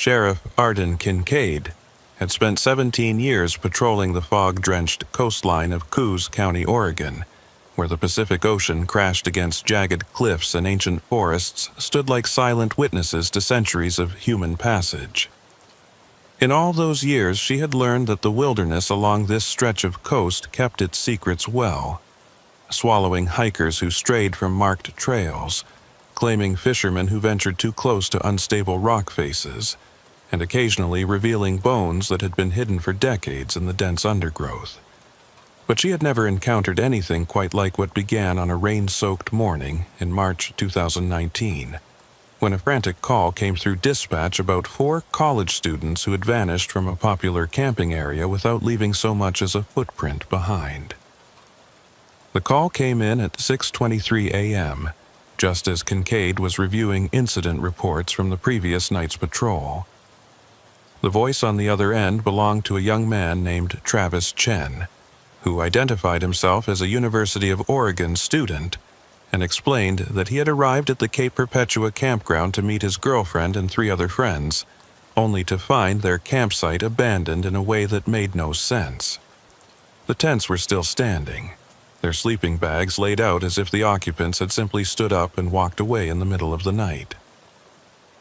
Sheriff Arden Kincaid had spent 17 years patrolling the fog-drenched coastline of Coos County, Oregon, where the Pacific Ocean crashed against jagged cliffs and ancient forests stood like silent witnesses to centuries of human passage. In all those years, she had learned that the wilderness along this stretch of coast kept its secrets well, swallowing hikers who strayed from marked trails, claiming fishermen who ventured too close to unstable rock faces, and occasionally revealing bones that had been hidden for decades in the dense undergrowth. But she had never encountered anything quite like what began on a rain-soaked morning in March 2019, when a frantic call came through dispatch about 4 college students who had vanished from a popular camping area without leaving so much as a footprint behind. The call came in at 6:23 a.m., just as Kincaid was reviewing incident reports from the previous night's patrol. The voice on the other end belonged to a young man named Travis Chen, who identified himself as a University of Oregon student and explained that he had arrived at the Cape Perpetua campground to meet his girlfriend and 3 other friends, only to find their campsite abandoned in a way that made no sense. The tents were still standing, their sleeping bags laid out as if the occupants had simply stood up and walked away in the middle of the night.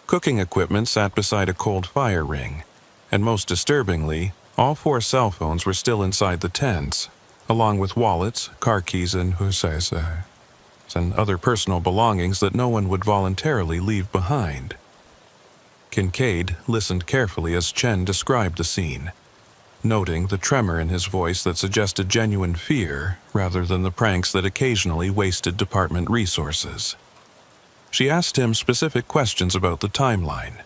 Cooking equipment sat beside a cold fire ring, and most disturbingly, all 4 cell phones were still inside the tents, along with wallets, car keys, and other personal belongings that no one would voluntarily leave behind. Kincaid listened carefully as Chen described the scene, noting the tremor in his voice that suggested genuine fear rather than the pranks that occasionally wasted department resources. She asked him specific questions about the timeline,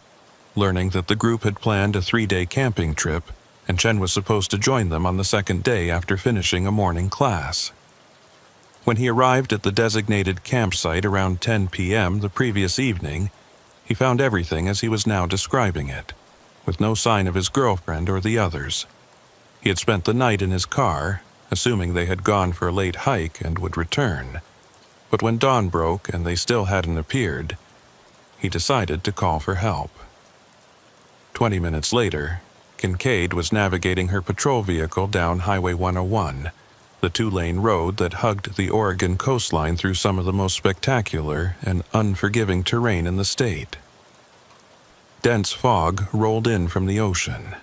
learning that the group had planned a 3-day camping trip, and Chen was supposed to join them on the 2nd day after finishing a morning class. When he arrived at the designated campsite around 10 p.m. the previous evening, he found everything as he was now describing it, with no sign of his girlfriend or the others. He had spent the night in his car, assuming they had gone for a late hike and would return. But when dawn broke and they still hadn't appeared, he decided to call for help. 20 minutes later, Kincaid was navigating her patrol vehicle down Highway 101, the 2-lane road that hugged the Oregon coastline through some of the most spectacular and unforgiving terrain in the state. Dense fog rolled in from the ocean,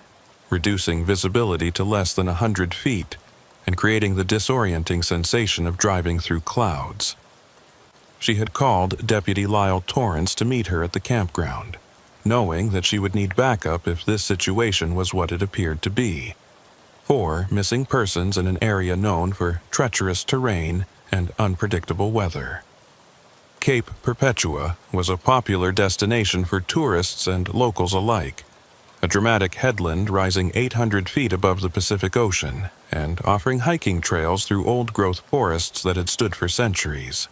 reducing visibility to less than 100 feet and creating the disorienting sensation of driving through clouds. She had called Deputy Lyle Torrance to meet her at the campground, knowing that she would need backup if this situation was what it appeared to be. 4 missing persons in an area known for treacherous terrain and unpredictable weather. Cape Perpetua was a popular destination for tourists and locals alike, a dramatic headland rising 800 feet above the Pacific Ocean and offering hiking trails through old-growth forests that had stood for centuries.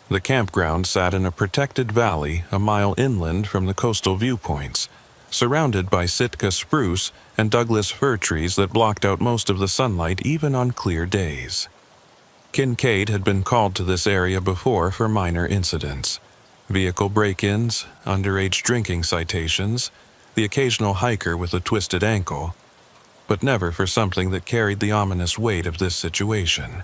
The campground sat in a protected valley a mile inland from the coastal viewpoints, surrounded by Sitka spruce and Douglas fir trees that blocked out most of the sunlight even on clear days. Kincaid had been called to this area before for minor incidents: vehicle break-ins, underage drinking citations, the occasional hiker with a twisted ankle, but never for something that carried the ominous weight of this situation.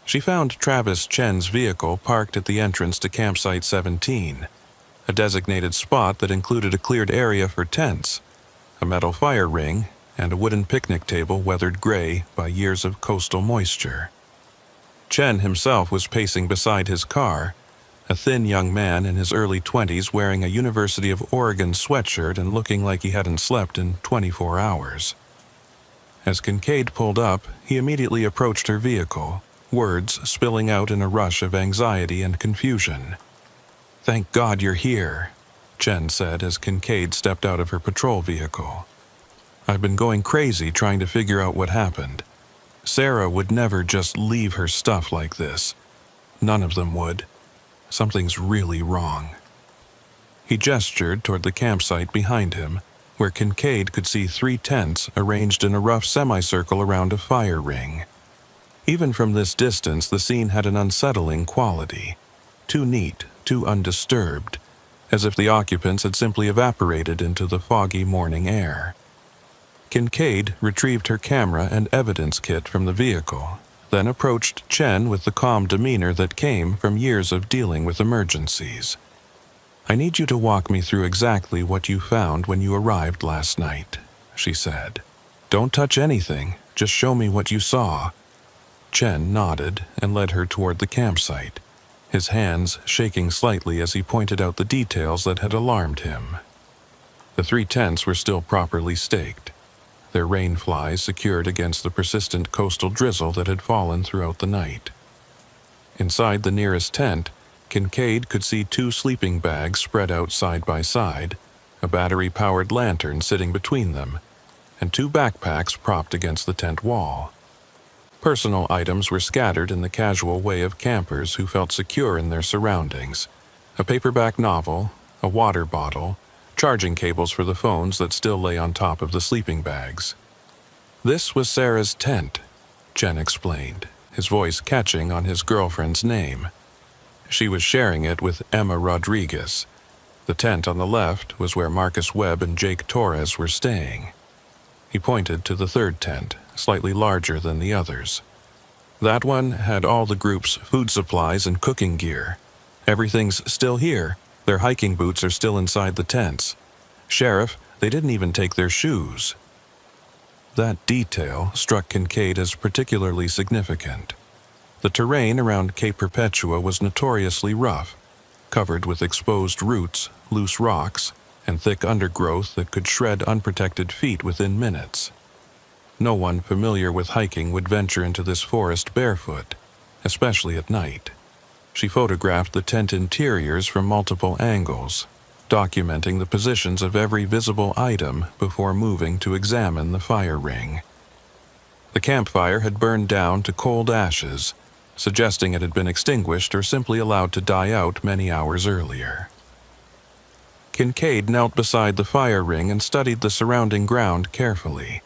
She found Travis Chen's vehicle parked at the entrance to Campsite 17, a designated spot that included a cleared area for tents, a metal fire ring, and a wooden picnic table weathered gray by years of coastal moisture. Chen himself was pacing beside his car, a thin young man in his early 20s wearing a University of Oregon sweatshirt and looking like he hadn't slept in 24 hours. As Kincaid pulled up, he immediately approached her vehicle, words spilling out in a rush of anxiety and confusion. "Thank God you're here," Chen said as Kincaid stepped out of her patrol vehicle. "I've been going crazy trying to figure out what happened. Sarah would never just leave her stuff like this. None of them would. Something's really wrong." He gestured toward the campsite behind him, where Kincaid could see 3 tents arranged in a rough semicircle around a fire ring. Even from this distance, the scene had an unsettling quality. Too neat, too undisturbed, as if the occupants had simply evaporated into the foggy morning air. Kincaid retrieved her camera and evidence kit from the vehicle, then approached Chen with the calm demeanor that came from years of dealing with emergencies. "I need you to walk me through exactly what you found when you arrived last night," she said. "Don't touch anything, just show me what you saw." Chen nodded and led her toward the campsite, his hands shaking slightly as he pointed out the details that had alarmed him. The 3 tents were still properly staked, their rain flies secured against the persistent coastal drizzle that had fallen throughout the night. Inside the nearest tent, Kincaid could see 2 sleeping bags spread out side by side, a battery-powered lantern sitting between them, and 2 backpacks propped against the tent wall. Personal items were scattered in the casual way of campers who felt secure in their surroundings: a paperback novel, a water bottle, charging cables for the phones that still lay on top of the sleeping bags. "This was Sarah's tent," Chen explained, his voice catching on his girlfriend's name. She was sharing it with Emma Rodriguez. The tent on the left was where Marcus Webb and Jake Torres were staying. He pointed to the 3rd tent, slightly larger than the others. "That one had all the group's food supplies and cooking gear. Everything's still here. Their hiking boots are still inside the tents. Sheriff, they didn't even take their shoes." That detail struck Kincaid as particularly significant. The terrain around Cape Perpetua was notoriously rough, covered with exposed roots, loose rocks, and thick undergrowth that could shred unprotected feet within minutes. No one familiar with hiking would venture into this forest barefoot, especially at night. She photographed the tent interiors from multiple angles, documenting the positions of every visible item before moving to examine the fire ring. The campfire had burned down to cold ashes, suggesting it had been extinguished or simply allowed to die out many hours earlier. Kincaid knelt beside the fire ring and studied the surrounding ground carefully.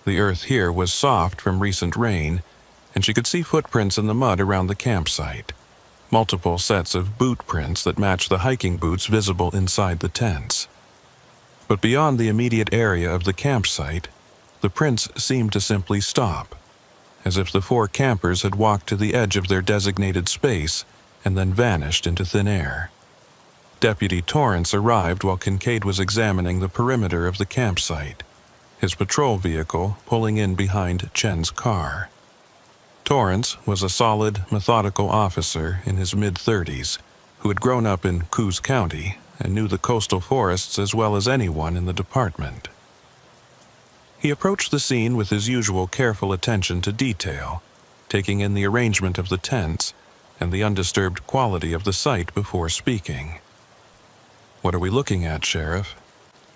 The earth here was soft from recent rain, and she could see footprints in the mud around the campsite. Multiple sets of boot prints that matched the hiking boots visible inside the tents. But beyond the immediate area of the campsite, the prints seemed to simply stop, as if the 4 campers had walked to the edge of their designated space and then vanished into thin air. Deputy Torrance arrived while Kincaid was examining the perimeter of the campsite, his patrol vehicle pulling in behind Chen's car. Torrance was a solid, methodical officer in his mid-30s who had grown up in Coos County and knew the coastal forests as well as anyone in the department. He approached the scene with his usual careful attention to detail, taking in the arrangement of the tents and the undisturbed quality of the site before speaking. "What are we looking at, Sheriff?"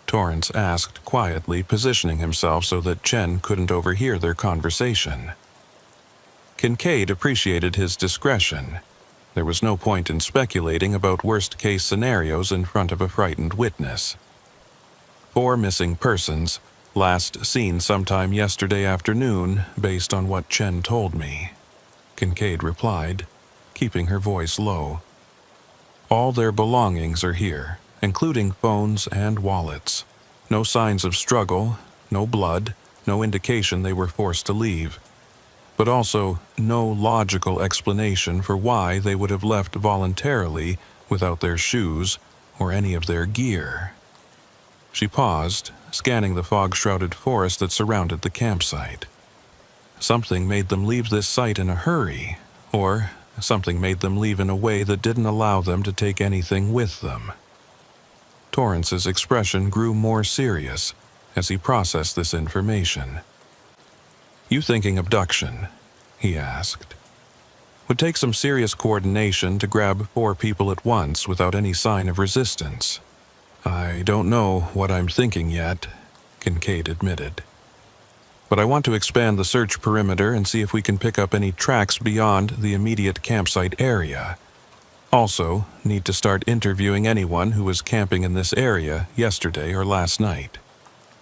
Torrance asked quietly, positioning himself so that Chen couldn't overhear their conversation. Kincaid appreciated his discretion. There was no point in speculating about worst-case scenarios in front of a frightened witness. 4 missing persons, last seen sometime yesterday afternoon, based on what Chen told me, Kincaid replied, keeping her voice low. "All their belongings are here, including phones and wallets. No signs of struggle, no blood, no indication they were forced to leave. But also no logical explanation for why they would have left voluntarily without their shoes or any of their gear." She paused, scanning the fog-shrouded forest that surrounded the campsite. Something made them leave this site in a hurry, or something made them leave in a way that didn't allow them to take anything with them. Torrance's expression grew more serious as he processed this information. "You thinking abduction?" he asked. "Would take some serious coordination to grab 4 people at once without any sign of resistance." "I don't know what I'm thinking yet," Kincaid admitted. "But I want to expand the search perimeter and see if we can pick up any tracks beyond the immediate campsite area. Also, need to start interviewing anyone who was camping in this area yesterday or last night.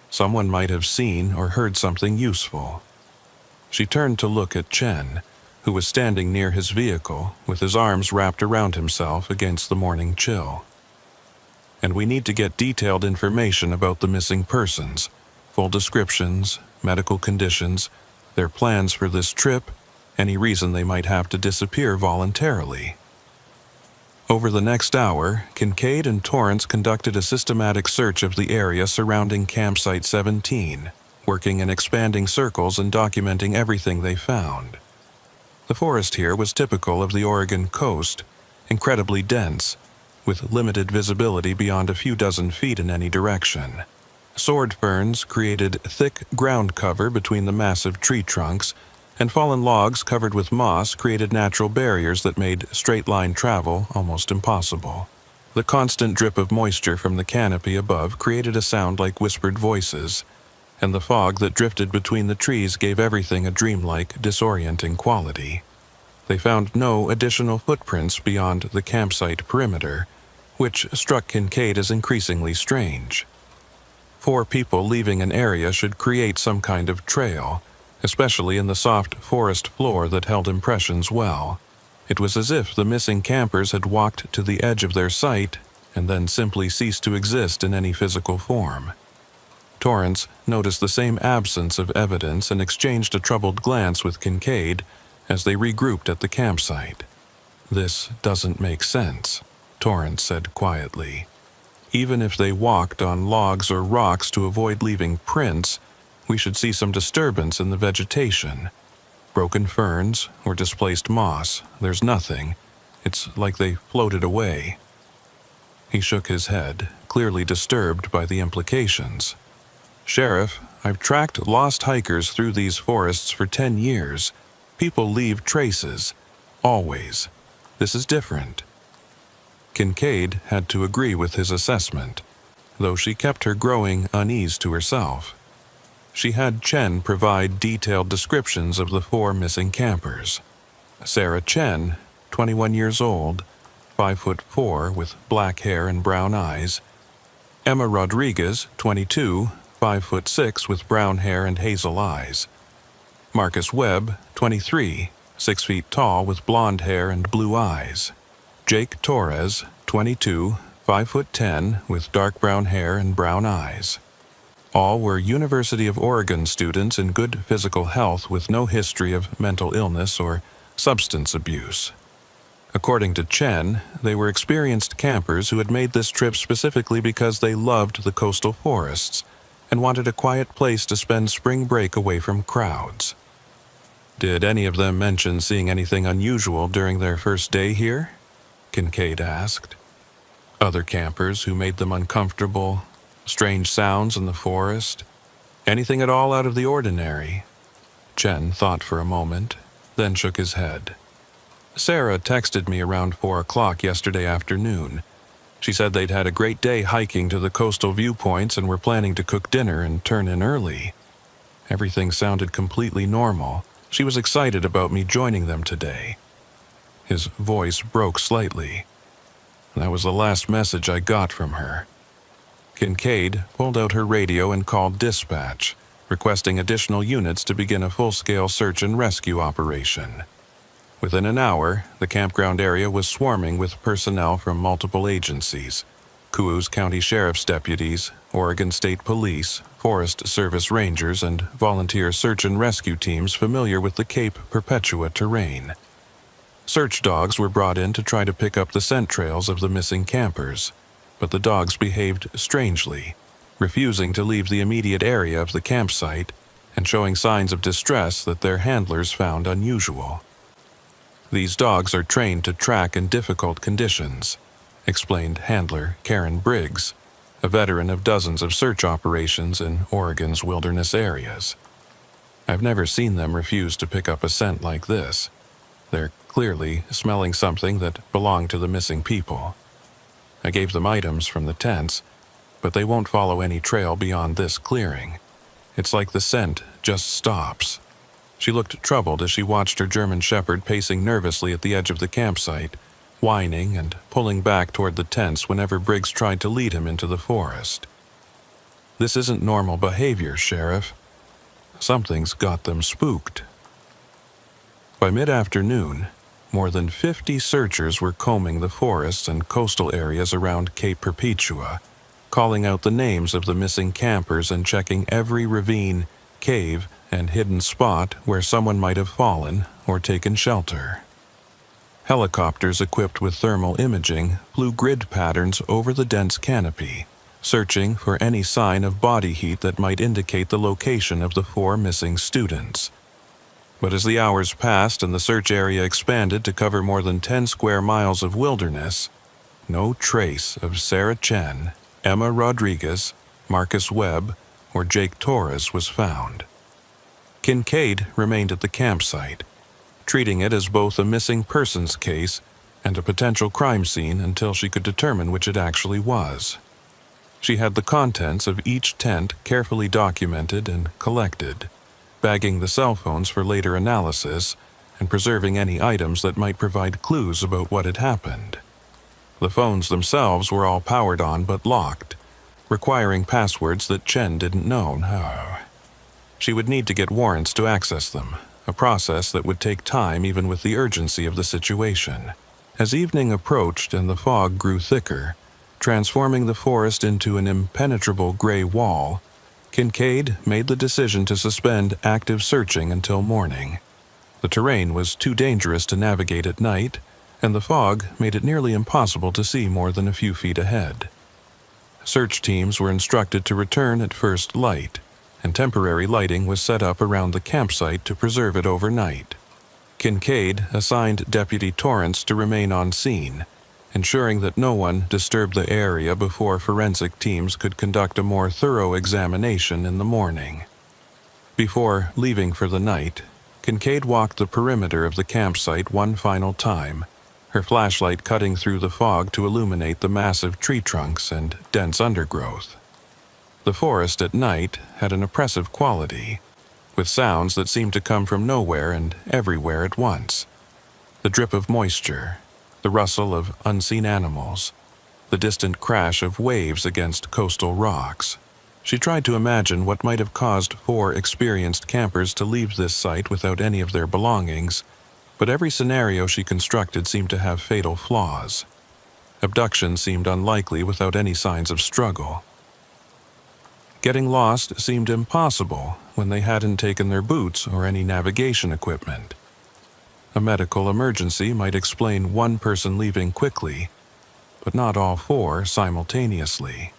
Someone might have seen or heard something useful." She turned to look at Chen, who was standing near his vehicle with his arms wrapped around himself against the morning chill. and we need to get detailed information about the missing persons, full descriptions, medical conditions, their plans for this trip, any reason they might have to disappear voluntarily. Over the next hour, Kincaid and Torrance conducted a systematic search of the area surrounding Campsite 17, working in expanding circles and documenting everything they found. The forest here was typical of the Oregon coast, incredibly dense, with limited visibility beyond a few dozen feet in any direction. Sword ferns created thick ground cover between the massive tree trunks, and fallen logs covered with moss created natural barriers that made straight-line travel almost impossible. The constant drip of moisture from the canopy above created a sound like whispered voices, and the fog that drifted between the trees gave everything a dreamlike, disorienting quality. They found no additional footprints beyond the campsite perimeter, which struck Kincaid as increasingly strange. 4 people leaving an area should create some kind of trail, especially in the soft forest floor that held impressions well. It was as if the missing campers had walked to the edge of their site and then simply ceased to exist in any physical form. Torrance noticed the same absence of evidence and exchanged a troubled glance with Kincaid as they regrouped at the campsite. "This doesn't make sense," Torrance said quietly. "Even if they walked on logs or rocks to avoid leaving prints, we should see some disturbance in the vegetation. Broken ferns or displaced moss, there's nothing. It's like they floated away." He shook his head, clearly disturbed by the implications. "Sheriff, I've tracked lost hikers through these forests for 10 years. People leave traces. Always. This is different." Kincaid had to agree with his assessment, though she kept her growing unease to herself. She had Chen provide detailed descriptions of the 4 missing campers. Sarah Chen, 21 years old, 5'4" with black hair and brown eyes. Emma Rodriguez, 22, 5'6" with brown hair and hazel eyes. Marcus Webb, 23, 6 feet tall with blonde hair and blue eyes. Jake Torres, 22, 5'10" with dark brown hair and brown eyes. All were University of Oregon students in good physical health with no history of mental illness or substance abuse. According to Chen, they were experienced campers who had made this trip specifically because they loved the coastal forests and wanted a quiet place to spend spring break away from crowds. "Did any of them mention seeing anything unusual during their first day here?" Kincaid asked. "Other campers who made them uncomfortable? Strange sounds in the forest? Anything at all out of the ordinary?" Chen thought for a moment, then shook his head. "Sarah texted me around 4 o'clock yesterday afternoon. She said they'd had a great day hiking to the coastal viewpoints and were planning to cook dinner and turn in early. Everything sounded completely normal. She was excited about me joining them today." His voice broke slightly. "That was the last message I got from her." Kincaid pulled out her radio and called dispatch, requesting additional units to begin a full-scale search and rescue operation. Within an hour, the campground area was swarming with personnel from multiple agencies: Coos County Sheriff's deputies, Oregon State Police, Forest Service Rangers, and volunteer search and rescue teams familiar with the Cape Perpetua terrain. Search dogs were brought in to try to pick up the scent trails of the missing campers, but the dogs behaved strangely, refusing to leave the immediate area of the campsite and showing signs of distress that their handlers found unusual. "These dogs are trained to track in difficult conditions," explained handler Karen Briggs, a veteran of dozens of search operations in Oregon's wilderness areas. "I've never seen them refuse to pick up a scent like this. They're clearly smelling something that belonged to the missing people. I gave them items from the tents, but they won't follow any trail beyond this clearing. It's like the scent just stops." She looked troubled as she watched her German shepherd pacing nervously at the edge of the campsite, whining and pulling back toward the tents whenever Briggs tried to lead him into the forest. "This isn't normal behavior, Sheriff. Something's got them spooked." By mid-afternoon, more than 50 searchers were combing the forests and coastal areas around Cape Perpetua, calling out the names of the missing campers and checking every ravine, cave, and hidden spot where someone might have fallen or taken shelter. Helicopters equipped with thermal imaging flew grid patterns over the dense canopy, searching for any sign of body heat that might indicate the location of the 4 missing students. But as the hours passed and the search area expanded to cover more than 10 square miles of wilderness, no trace of Sarah Chen, Emma Rodriguez, Marcus Webb, or Jake Torres was found. Kincaid remained at the campsite, treating it as both a missing persons case and a potential crime scene until she could determine which it actually was. She had the contents of each tent carefully documented and collected, bagging the cell phones for later analysis and preserving any items that might provide clues about what had happened. The phones themselves were all powered on but locked, requiring passwords that Chen didn't know. She would need to get warrants to access them, a process that would take time even with the urgency of the situation. As evening approached and the fog grew thicker, transforming the forest into an impenetrable gray wall, Kincaid made the decision to suspend active searching until morning. The terrain was too dangerous to navigate at night, and the fog made it nearly impossible to see more than a few feet ahead. Search teams were instructed to return at first light, and temporary lighting was set up around the campsite to preserve it overnight. Kincaid assigned Deputy Torrance to remain on scene, ensuring that no one disturbed the area before forensic teams could conduct a more thorough examination in the morning. Before leaving for the night, Kincaid walked the perimeter of the campsite one final time, her flashlight cutting through the fog to illuminate the massive tree trunks and dense undergrowth. The forest at night had an oppressive quality, with sounds that seemed to come from nowhere and everywhere at once. The drip of moisture, the rustle of unseen animals, the distant crash of waves against coastal rocks. She tried to imagine what might have caused 4 experienced campers to leave this site without any of their belongings, but every scenario she constructed seemed to have fatal flaws. Abduction seemed unlikely without any signs of struggle. Getting lost seemed impossible when they hadn't taken their boots or any navigation equipment. A medical emergency might explain one person leaving quickly, but not all 4 simultaneously.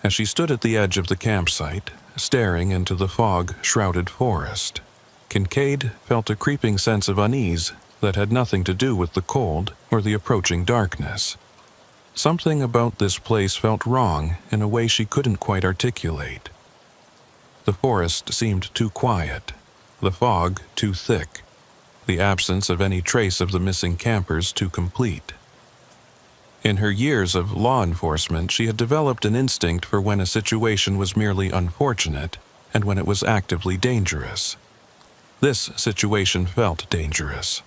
As she stood at the edge of the campsite, staring into the fog-shrouded forest, Kincaid felt a creeping sense of unease that had nothing to do with the cold or the approaching darkness. Something about this place felt wrong in a way she couldn't quite articulate. The forest seemed too quiet, the fog too thick, the absence of any trace of the missing campers too complete. In her years of law enforcement, she had developed an instinct for when a situation was merely unfortunate and when it was actively dangerous. This situation felt dangerous,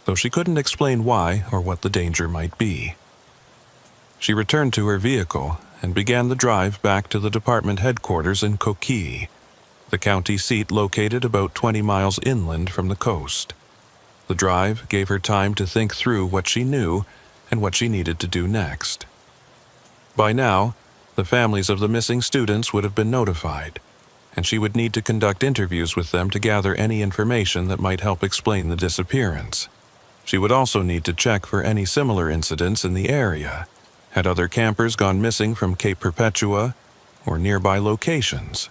though she couldn't explain why or what the danger might be. She returned to her vehicle and began the drive back to the department headquarters in Coquille, the county seat located about 20 miles inland from the coast. The drive gave her time to think through what she knew and what she needed to do next. By now, the families of the missing students would have been notified, and she would need to conduct interviews with them to gather any information that might help explain the disappearance. She would also need to check for any similar incidents in the area. Had other campers gone missing from Cape Perpetua or nearby locations?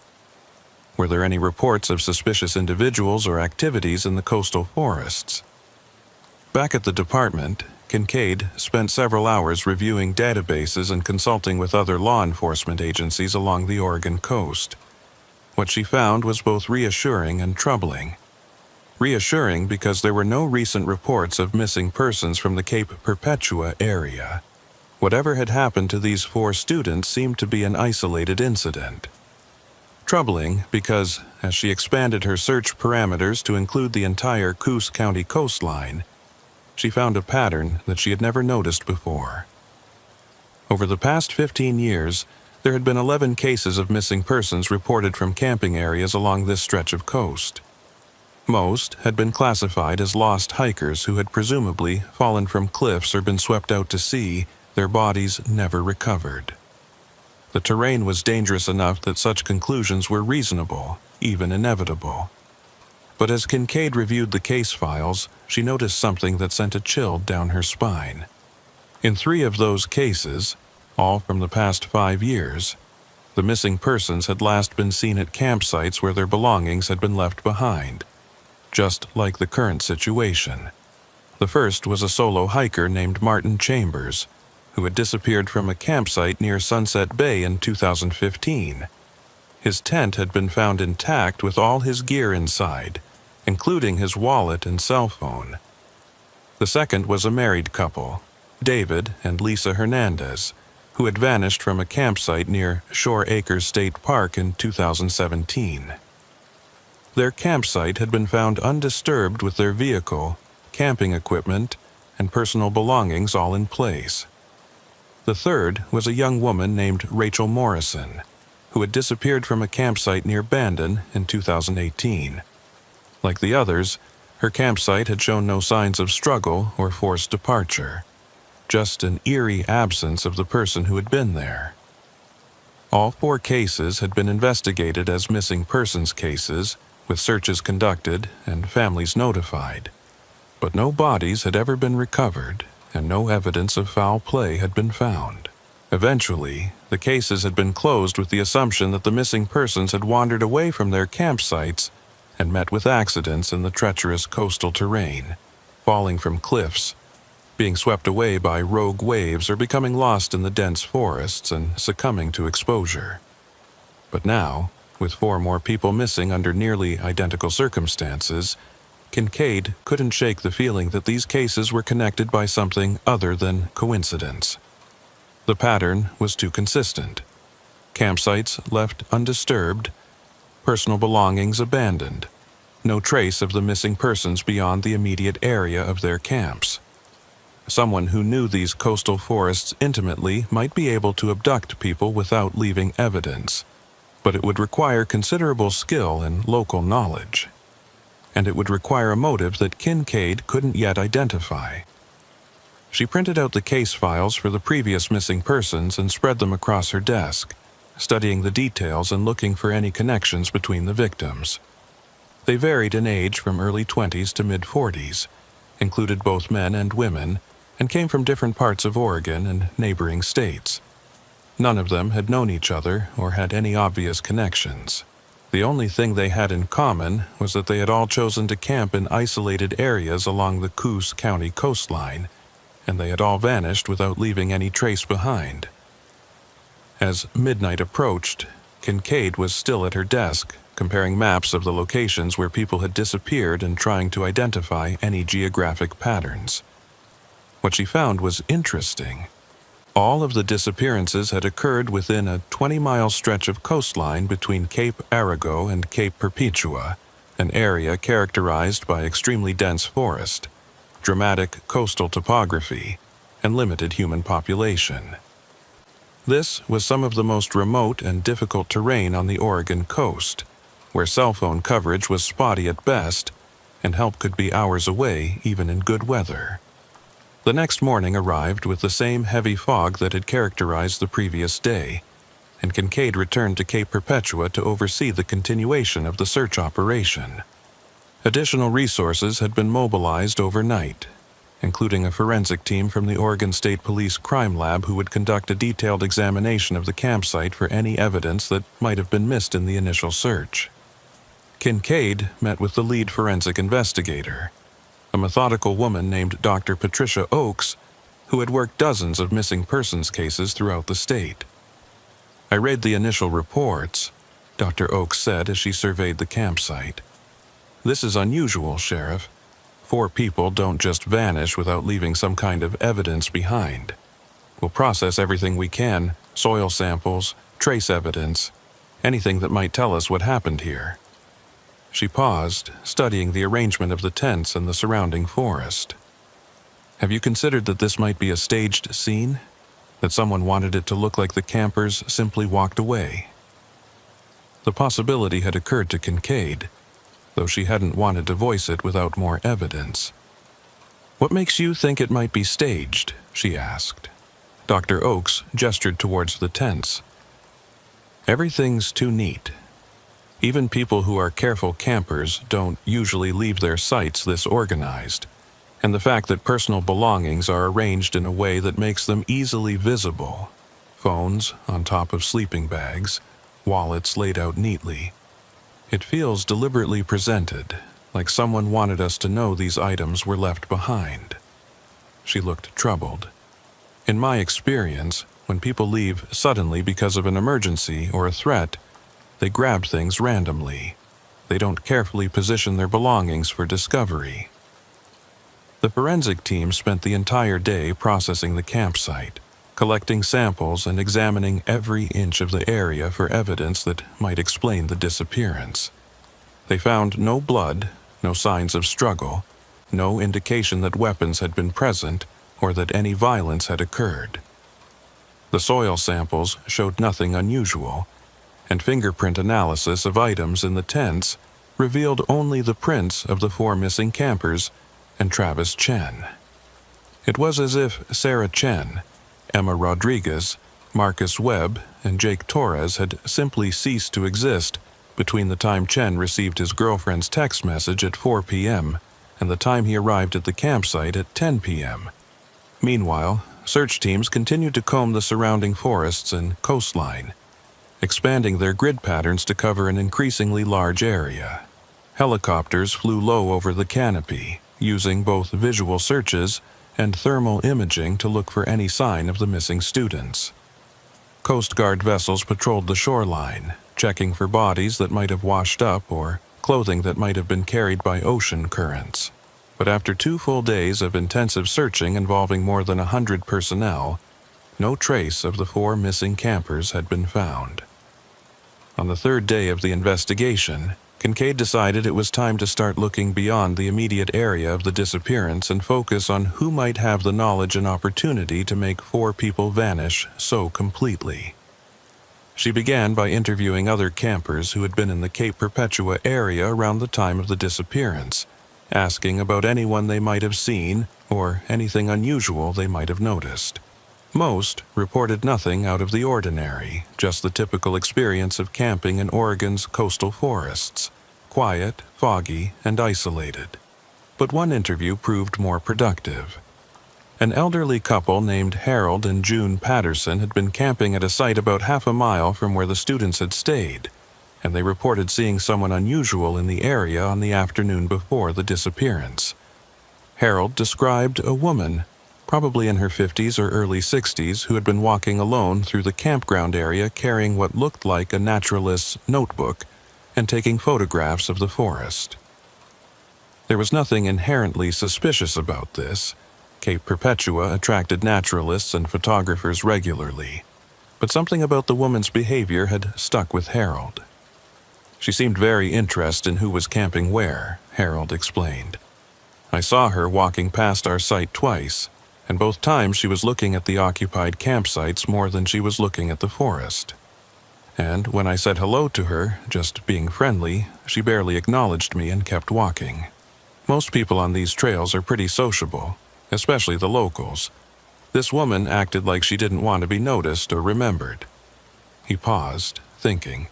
Were there any reports of suspicious individuals or activities in the coastal forests? Back at the department, Kincaid spent several hours reviewing databases and consulting with other law enforcement agencies along the Oregon coast. What she found was both reassuring and troubling. Reassuring because there were no recent reports of missing persons from the Cape Perpetua area. Whatever had happened to these 4 students seemed to be an isolated incident. Troubling because, as she expanded her search parameters to include the entire Coos County coastline, she found a pattern that she had never noticed before. Over the past 15 years, there had been 11 cases of missing persons reported from camping areas along this stretch of coast. Most had been classified as lost hikers who had presumably fallen from cliffs or been swept out to sea, their bodies never recovered. The terrain was dangerous enough that such conclusions were reasonable, even inevitable. But as Kincaid reviewed the case files, she noticed something that sent a chill down her spine. In 3 of those cases, all from the past 5 years, the missing persons had last been seen at campsites where their belongings had been left behind, just like the current situation. The first was a solo hiker named Martin Chambers, who had disappeared from a campsite near Sunset Bay in 2015. His tent had been found intact with all his gear inside, including his wallet and cell phone. The second was a married couple, David and Lisa Hernandez, who had vanished from a campsite near Shore Acres State Park in 2017. Their campsite had been found undisturbed with their vehicle, camping equipment, and personal belongings all in place. The third was a young woman named Rachel Morrison, who had disappeared from a campsite near Bandon in 2018. Like the others, her campsite had shown no signs of struggle or forced departure, just an eerie absence of the person who had been there. All 4 cases had been investigated as missing persons cases, with searches conducted and families notified. But no bodies had ever been recovered, and no evidence of foul play had been found. Eventually, the cases had been closed with the assumption that the missing persons had wandered away from their campsites and met with accidents in the treacherous coastal terrain, falling from cliffs, being swept away by rogue waves, or becoming lost in the dense forests and succumbing to exposure. But now, with 4 more people missing under nearly identical circumstances, Kincaid couldn't shake the feeling that these cases were connected by something other than coincidence. The pattern was too consistent. Campsites left undisturbed, personal belongings abandoned, no trace of the missing persons beyond the immediate area of their camps. Someone who knew these coastal forests intimately might be able to abduct people without leaving evidence, but it would require considerable skill and local knowledge. And it would require a motive that Kincaid couldn't yet identify. She printed out the case files for the previous missing persons and spread them across her desk, studying the details and looking for any connections between the victims. They varied in age from early 20s to mid-40s, included both men and women, and came from different parts of Oregon and neighboring states. None of them had known each other or had any obvious connections. The only thing they had in common was that they had all chosen to camp in isolated areas along the Coos County coastline, and they had all vanished without leaving any trace behind. As midnight approached, Kincaid was still at her desk, comparing maps of the locations where people had disappeared and trying to identify any geographic patterns. What she found was interesting. All of the disappearances had occurred within a 20-mile stretch of coastline between Cape Arago and Cape Perpetua, an area characterized by extremely dense forest, dramatic coastal topography, and limited human population. This was some of the most remote and difficult terrain on the Oregon coast, where cell phone coverage was spotty at best, and help could be hours away even in good weather. The next morning arrived with the same heavy fog that had characterized the previous day, and Kincaid returned to Cape Perpetua to oversee the continuation of the search operation. Additional resources had been mobilized overnight, including a forensic team from the Oregon State Police Crime Lab who would conduct a detailed examination of the campsite for any evidence that might have been missed in the initial search. Kincaid met with the lead forensic investigator, a methodical woman named Dr. Patricia Oakes, who had worked dozens of missing persons cases throughout the state. "I read the initial reports," Dr. Oakes said as she surveyed the campsite. "This is unusual, Sheriff. 4 people don't just vanish without leaving some kind of evidence behind. We'll process everything we can, soil samples, trace evidence, anything that might tell us what happened here." She paused, studying the arrangement of the tents and the surrounding forest. "Have you considered that this might be a staged scene? That someone wanted it to look like the campers simply walked away?" The possibility had occurred to Kincaid. though she hadn't wanted to voice it without more evidence. "What makes you think it might be staged?" she asked. Dr. Oakes gestured towards the tents. "Everything's too neat. Even people who are careful campers don't usually leave their sites this organized, and the fact that personal belongings are arranged in a way that makes them easily visible. Phones on top of sleeping bags, wallets laid out neatly. It feels deliberately presented, like someone wanted us to know these items were left behind." She looked troubled. "In my experience, when people leave suddenly because of an emergency or a threat, they grab things randomly. They don't carefully position their belongings for discovery." The forensic team spent the entire day processing the campsite, collecting samples and examining every inch of the area for evidence that might explain the disappearance. They found no blood, no signs of struggle, no indication that weapons had been present or that any violence had occurred. The soil samples showed nothing unusual, and fingerprint analysis of items in the tents revealed only the prints of the 4 missing campers and Travis Chen. It was as if Sarah Chen, Emma Rodriguez, Marcus Webb, and Jake Torres had simply ceased to exist between the time Chen received his girlfriend's text message at 4 p.m. and the time he arrived at the campsite at 10 p.m. Meanwhile, search teams continued to comb the surrounding forests and coastline, expanding their grid patterns to cover an increasingly large area. Helicopters flew low over the canopy, using both visual searches and thermal imaging to look for any sign of the missing students. Coast Guard vessels patrolled the shoreline, checking for bodies that might have washed up or clothing that might have been carried by ocean currents. But after 2 full days of intensive searching involving more than 100 personnel, no trace of the 4 missing campers had been found. On the 3rd day of the investigation, Cascade decided it was time to start looking beyond the immediate area of the disappearance and focus on who might have the knowledge and opportunity to make 4 people vanish so completely. She began by interviewing other campers who had been in the Cape Perpetua area around the time of the disappearance, asking about anyone they might have seen or anything unusual they might have noticed. Most reported nothing out of the ordinary, just the typical experience of camping in Oregon's coastal forests, quiet, foggy, and isolated. But one interview proved more productive. An elderly couple named Harold and June Patterson had been camping at a site about half a mile from where the students had stayed, and they reported seeing someone unusual in the area on the afternoon before the disappearance. Harold described a woman, probably in her 50s or early 60s, who had been walking alone through the campground area carrying what looked like a naturalist's notebook and taking photographs of the forest. There was nothing inherently suspicious about this. Cape Perpetua attracted naturalists and photographers regularly, but something about the woman's behavior had stuck with Harold. She seemed very interested in who was camping where, Harold explained. "I saw her walking past our site twice, and both times she was looking at the occupied campsites more than she was looking at the forest. And when I said hello to her, just being friendly, she barely acknowledged me and kept walking. Most people on these trails are pretty sociable, especially the locals. This woman acted like she didn't want to be noticed or remembered." He paused, thinking.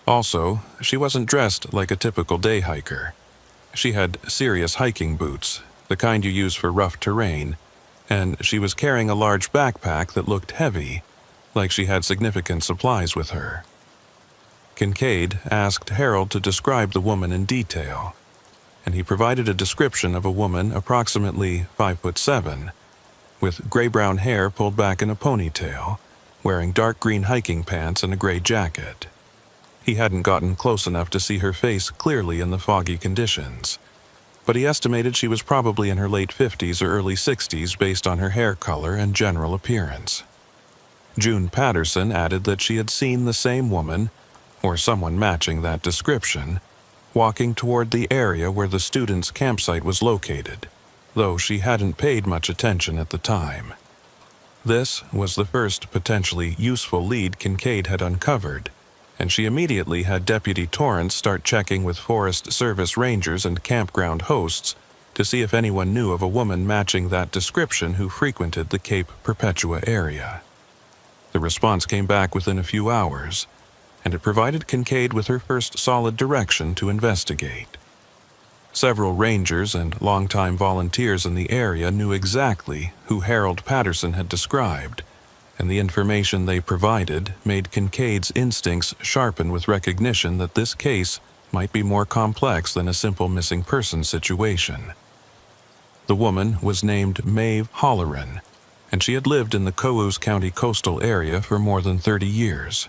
Also, she wasn't dressed like a typical day hiker. She had serious hiking boots, the kind you use for rough terrain, and she was carrying a large backpack that looked heavy, like she had significant supplies with her. Cascade asked Harold to describe the woman in detail, and he provided a description of a woman approximately 5'7", with gray-brown hair pulled back in a ponytail, wearing dark green hiking pants and a gray jacket. He hadn't gotten close enough to see her face clearly in the foggy conditions, but he estimated she was probably in her late 50s or early 60s based on her hair color and general appearance. June Patterson added that she had seen the same woman, or someone matching that description, walking toward the area where the students' campsite was located, though she hadn't paid much attention at the time. This was the first potentially useful lead Cascade had uncovered, and she immediately had Deputy Torrance start checking with Forest Service rangers and campground hosts to see if anyone knew of a woman matching that description who frequented the Cape Perpetua area. The response came back within a few hours, and it provided Kincaid with her first solid direction to investigate. Several rangers and longtime volunteers in the area knew exactly who Harold Patterson had described, and the information they provided made Kincaid's instincts sharpen with recognition that this case might be more complex than a simple missing person situation. The woman was named Maeve Holleran, and she had lived in the Coos County coastal area for more than 30 years.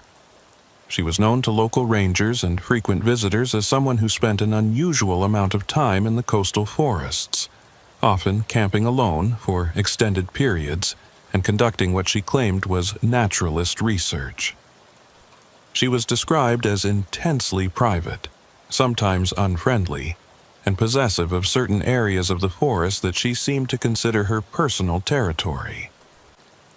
She was known to local rangers and frequent visitors as someone who spent an unusual amount of time in the coastal forests, often camping alone for extended periods and conducting what she claimed was naturalist research. She was described as intensely private, sometimes unfriendly, and possessive of certain areas of the forest that she seemed to consider her personal territory.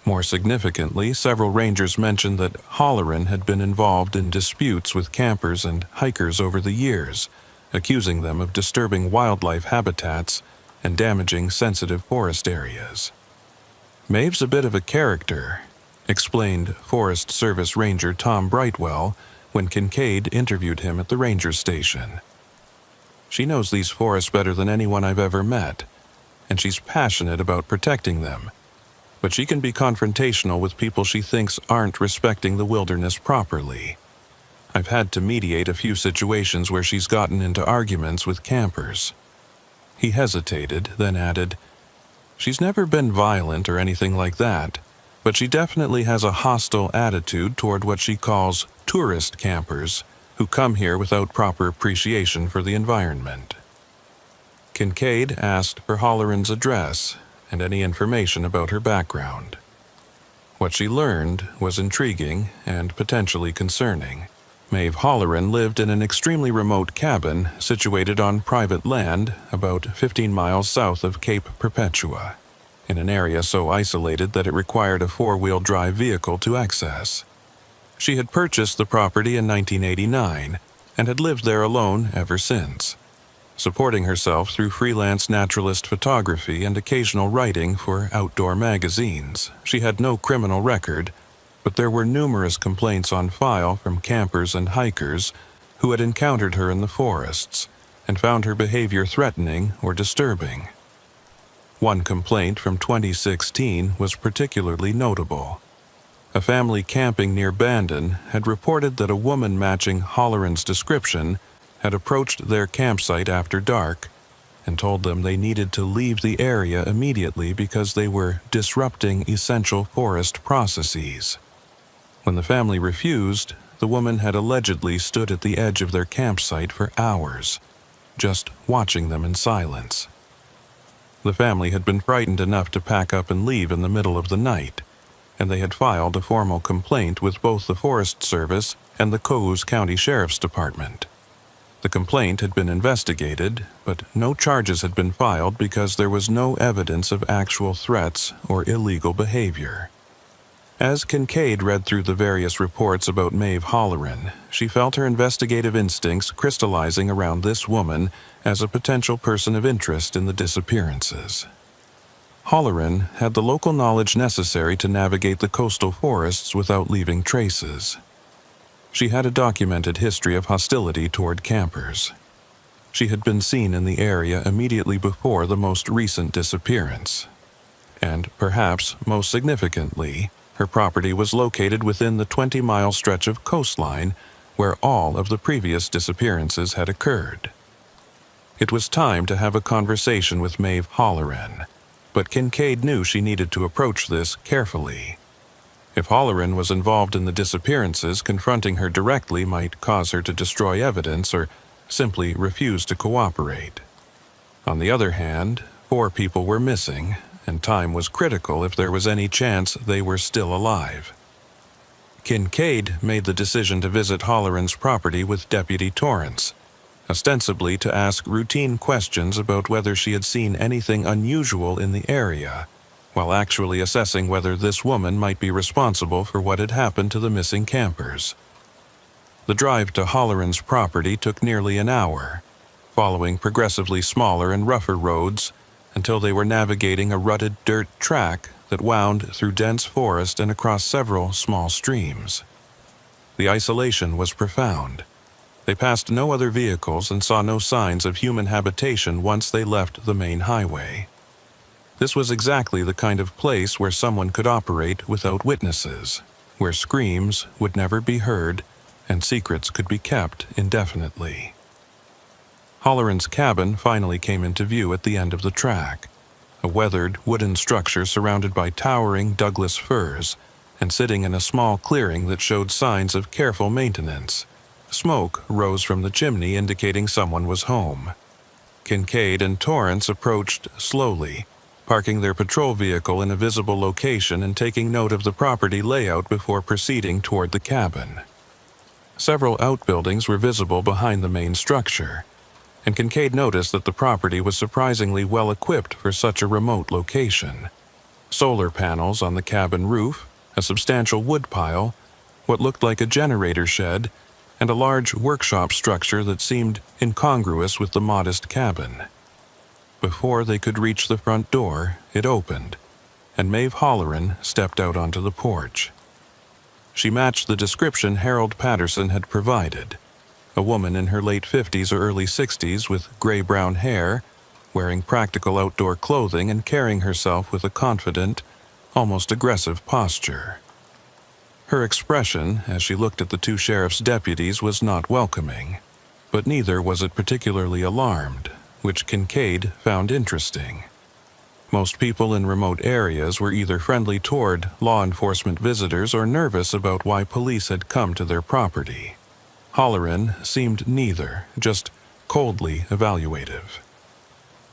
More significantly, several rangers mentioned that Holleran had been involved in disputes with campers and hikers over the years, accusing them of disturbing wildlife habitats and damaging sensitive forest areas. "Maeve's a bit of a character," explained Forest Service Ranger Tom Brightwell when Kincaid interviewed him at the ranger station. "She knows these forests better than anyone I've ever met, and she's passionate about protecting them. But she can be confrontational with people she thinks aren't respecting the wilderness properly. I've had to mediate a few situations where she's gotten into arguments with campers." He hesitated, then added, "She's never been violent or anything like that, but she definitely has a hostile attitude toward what she calls tourist campers who come here without proper appreciation for the environment." Kincaid asked for Holleran's address and any information about her background. What she learned was intriguing and potentially concerning. Maeve Holleran lived in an extremely remote cabin situated on private land about 15 miles south of Cape Perpetua, in an area so isolated that it required a four-wheel drive vehicle to access. She had purchased the property in 1989 and had lived there alone ever since, supporting herself through freelance naturalist photography and occasional writing for outdoor magazines. She had no criminal record, but there were numerous complaints on file from campers and hikers who had encountered her in the forests and found her behavior threatening or disturbing. One complaint from 2016 was particularly notable. A family camping near Bandon had reported that a woman matching Holleran's description had approached their campsite after dark and told them they needed to leave the area immediately because they were disrupting essential forest processes. When the family refused, the woman had allegedly stood at the edge of their campsite for hours, just watching them in silence. The family had been frightened enough to pack up and leave in the middle of the night, and they had filed a formal complaint with both the Forest Service and the Coos County Sheriff's Department. The complaint had been investigated, but no charges had been filed because there was no evidence of actual threats or illegal behavior. As Kincaid read through the various reports about Maeve Holleran, she felt her investigative instincts crystallizing around this woman as a potential person of interest in the disappearances. Holleran had the local knowledge necessary to navigate the coastal forests without leaving traces. She had a documented history of hostility toward campers. She had been seen in the area immediately before the most recent disappearance. And perhaps most significantly, her property was located within the 20-mile stretch of coastline where all of the previous disappearances had occurred. It was time to have a conversation with Maeve Holleran, but Kincaid knew she needed to approach this carefully. If Holleran was involved in the disappearances, confronting her directly might cause her to destroy evidence or simply refuse to cooperate. On the other hand, 4 people were missing, and time was critical if there was any chance they were still alive. Kincaid made the decision to visit Holleran's property with Deputy Torrance, ostensibly to ask routine questions about whether she had seen anything unusual in the area, while actually assessing whether this woman might be responsible for what had happened to the missing campers. The drive to Holleran's property took nearly an hour, following progressively smaller and rougher roads until they were navigating a rutted dirt track that wound through dense forest and across several small streams. The isolation was profound. They passed no other vehicles and saw no signs of human habitation once they left the main highway. This was exactly the kind of place where someone could operate without witnesses, where screams would never be heard and secrets could be kept indefinitely. Holleran's cabin finally came into view at the end of the track, a weathered wooden structure surrounded by towering Douglas firs and sitting in a small clearing that showed signs of careful maintenance. Smoke rose from the chimney, indicating someone was home. Kincaid and Torrance approached slowly, parking their patrol vehicle in a visible location and taking note of the property layout before proceeding toward the cabin. Several outbuildings were visible behind the main structure, and Kincaid noticed that the property was surprisingly well equipped for such a remote location. Solar panels on the cabin roof, a substantial woodpile, what looked like a generator shed, and a large workshop structure that seemed incongruous with the modest cabin. Before they could reach the front door, it opened, and Maeve Holleran stepped out onto the porch. She matched the description Harold Patterson had provided, a woman in her late 50s or early 60s with gray-brown hair, wearing practical outdoor clothing and carrying herself with a confident, almost aggressive posture. Her expression, as she looked at the two sheriff's deputies, was not welcoming, but neither was it particularly alarmed, which Kincaid found interesting. Most people in remote areas were either friendly toward law enforcement visitors or nervous about why police had come to their property. Holleran seemed neither, just coldly evaluative.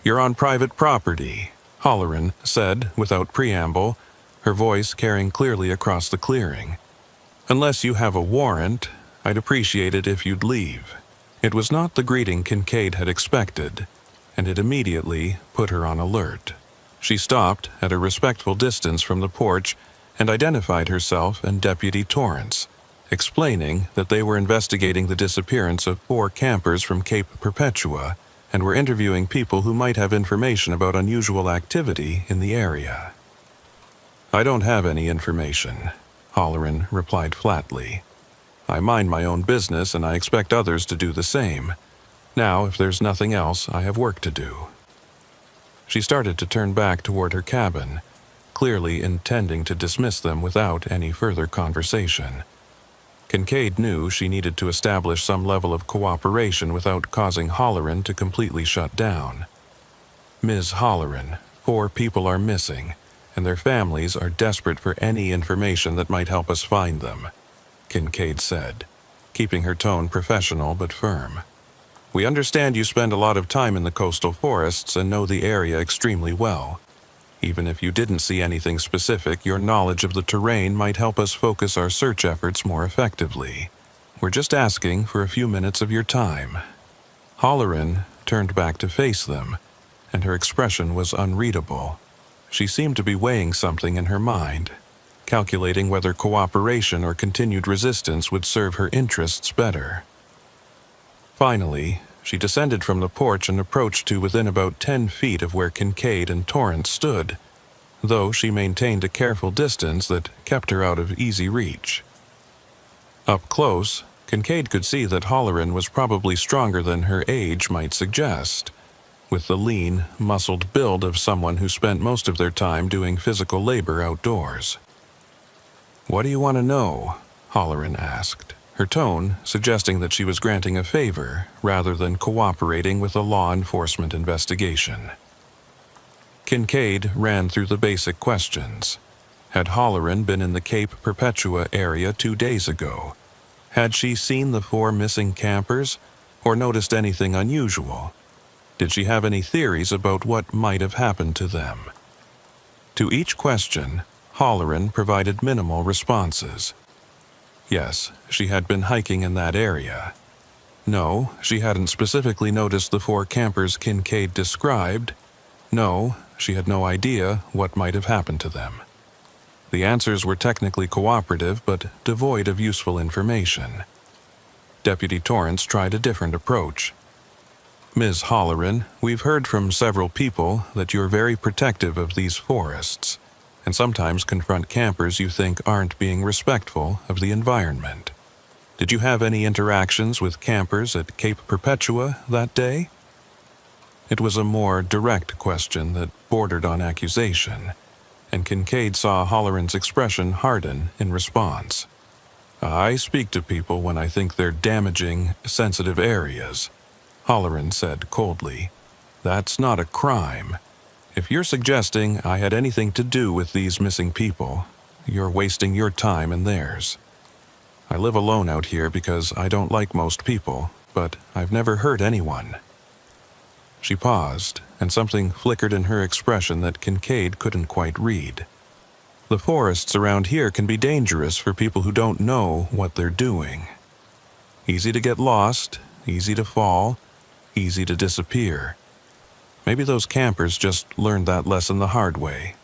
"You're on private property," Holleran said without preamble, her voice carrying clearly across the clearing. "Unless you have a warrant, I'd appreciate it if you'd leave." It was not the greeting Kincaid had expected, and it immediately put her on alert. She stopped at a respectful distance from the porch and identified herself and Deputy Torrance, explaining that they were investigating the disappearance of 4 campers from Cape Perpetua and were interviewing people who might have information about unusual activity in the area. "I don't have any information," Holleran replied flatly. "I mind my own business and I expect others to do the same. Now, if there's nothing else, I have work to do." She started to turn back toward her cabin, clearly intending to dismiss them without any further conversation. Kincaid knew she needed to establish some level of cooperation without causing Holleran to completely shut down. "Ms. Holleran, 4 people are missing, and their families are desperate for any information that might help us find them," Kincaid said, keeping her tone professional but firm. "We understand you spend a lot of time in the coastal forests and know the area extremely well. Even if you didn't see anything specific, your knowledge of the terrain might help us focus our search efforts more effectively. We're just asking for a few minutes of your time." Holleran turned back to face them, and her expression was unreadable. She seemed to be weighing something in her mind, calculating whether cooperation or continued resistance would serve her interests better. Finally, she descended from the porch and approached to within about 10 feet of where Kincaid and Torrance stood, though she maintained a careful distance that kept her out of easy reach. Up close, Kincaid could see that Holleran was probably stronger than her age might suggest, with the lean, muscled build of someone who spent most of their time doing physical labor outdoors. "What do you want to know?" Holleran asked, her tone suggesting that she was granting a favor rather than cooperating with a law enforcement investigation. Kincaid ran through the basic questions. Had Holleran been in the Cape Perpetua area 2 days ago? Had she seen the 4 missing campers, or noticed anything unusual? Did she have any theories about what might have happened to them? To each question, Holleran provided minimal responses. Yes, she had been hiking in that area. No, she hadn't specifically noticed the 4 campers Kincaid described. No, she had no idea what might have happened to them. The answers were technically cooperative but devoid of useful information. Deputy Torrance tried a different approach. "Ms. Halloran, we've heard from several people that you're very protective of these forests, and sometimes confront campers you think aren't being respectful of the environment. Did you have any interactions with campers at Cape Perpetua that day?" It was a more direct question that bordered on accusation, and Kincaid saw Halloran's expression harden in response. "I speak to people when I think they're damaging sensitive areas," Halloran said coldly. "That's not a crime. If you're suggesting I had anything to do with these missing people, you're wasting your time and theirs. I live alone out here because I don't like most people, but I've never hurt anyone." She paused, and something flickered in her expression that Kincaid couldn't quite read. "The forests around here can be dangerous for people who don't know what they're doing. Easy to get lost, easy to fall, easy to disappear. Maybe those campers just learned that lesson the hard way."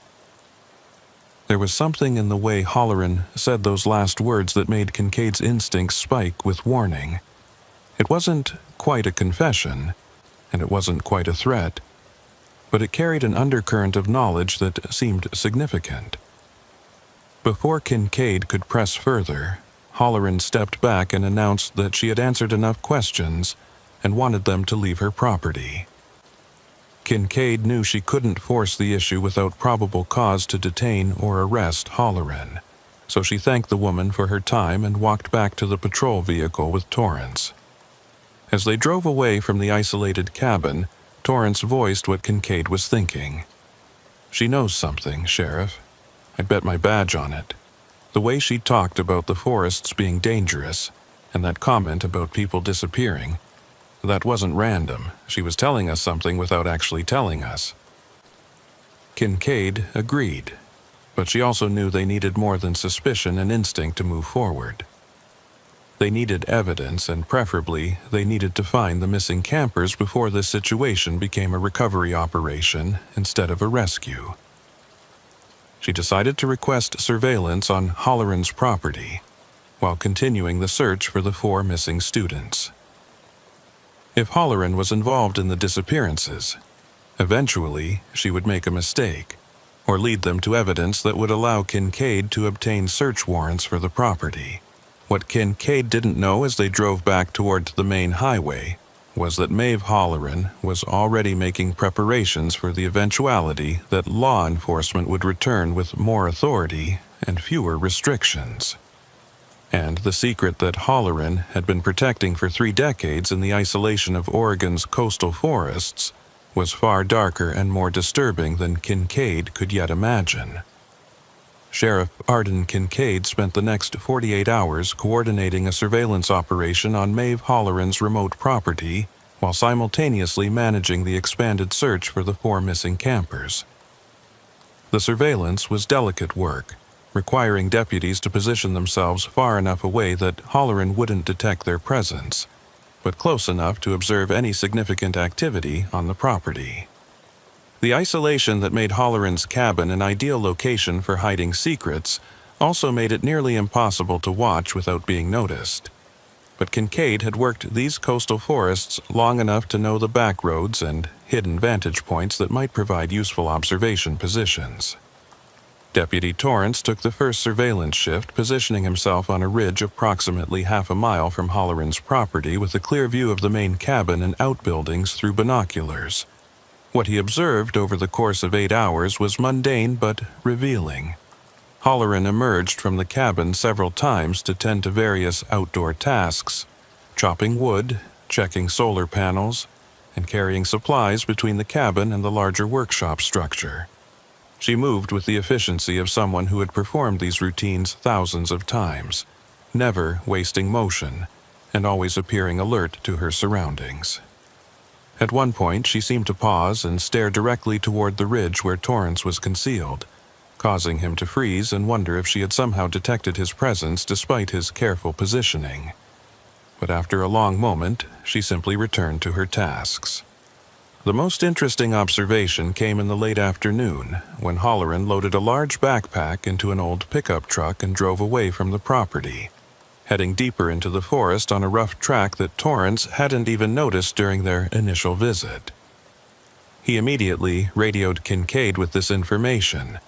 There was something in the way Halloran said those last words that made Kincaid's instincts spike with warning. It wasn't quite a confession, and it wasn't quite a threat, but it carried an undercurrent of knowledge that seemed significant. Before Kincaid could press further, Halloran stepped back and announced that she had answered enough questions and wanted them to leave her property. Kincaid knew she couldn't force the issue without probable cause to detain or arrest Halloran, so she thanked the woman for her time and walked back to the patrol vehicle with Torrance. As they drove away from the isolated cabin, Torrance voiced what Kincaid was thinking. "She knows something, Sheriff. I'd bet my badge on it. The way she talked about the forests being dangerous, and that comment about people disappearing, that wasn't random. She was telling us something without actually telling us." Kincaid agreed, but she also knew they needed more than suspicion and instinct to move forward. They needed evidence, and preferably, they needed to find the missing campers before this situation became a recovery operation instead of a rescue. She decided to request surveillance on Halloran's property, while continuing the search for the 4 missing students. If Halloran was involved in the disappearances, eventually she would make a mistake, or lead them to evidence that would allow Kincaid to obtain search warrants for the property. What Kincaid didn't know as they drove back toward the main highway was that Maeve Halloran was already making preparations for the eventuality that law enforcement would return with more authority and fewer restrictions. And the secret that Halloran had been protecting for 3 decades in the isolation of Oregon's coastal forests was far darker and more disturbing than Kincaid could yet imagine. Sheriff Arden Kincaid spent the next 48 hours coordinating a surveillance operation on Maeve Halloran's remote property while simultaneously managing the expanded search for the 4 missing campers. The surveillance was delicate work, requiring deputies to position themselves far enough away that Halloran wouldn't detect their presence, but close enough to observe any significant activity on the property. The isolation that made Halloran's cabin an ideal location for hiding secrets also made it nearly impossible to watch without being noticed. But Kincaid had worked these coastal forests long enough to know the backroads and hidden vantage points that might provide useful observation positions. Deputy Torrance took the first surveillance shift, positioning himself on a ridge approximately half a mile from Halloran's property with a clear view of the main cabin and outbuildings through binoculars. What he observed over the course of 8 hours was mundane but revealing. Halloran emerged from the cabin several times to tend to various outdoor tasks, chopping wood, checking solar panels, and carrying supplies between the cabin and the larger workshop structure. She moved with the efficiency of someone who had performed these routines thousands of times, never wasting motion, and always appearing alert to her surroundings. At one point, she seemed to pause and stare directly toward the ridge where Torrance was concealed, causing him to freeze and wonder if she had somehow detected his presence despite his careful positioning. But after a long moment, she simply returned to her tasks. The most interesting observation came in the late afternoon, when Halloran loaded a large backpack into an old pickup truck and drove away from the property. heading deeper into the forest on a rough track that Torrance hadn't even noticed during their initial visit. He immediately radioed Kincaid with this information,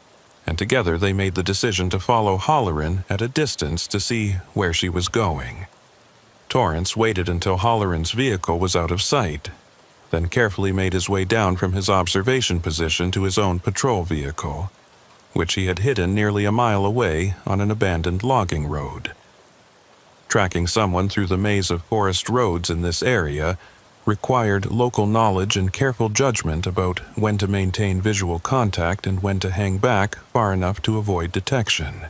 and together they made the decision to follow Halloran at a distance to see where she was going. Torrance waited until Halloran's vehicle was out of sight, then carefully made his way down from his observation position to his own patrol vehicle, which he had hidden nearly a mile away on an abandoned logging road. Tracking someone through the maze of forest roads in this area required local knowledge and careful judgment about when to maintain visual contact and when to hang back far enough to avoid detection.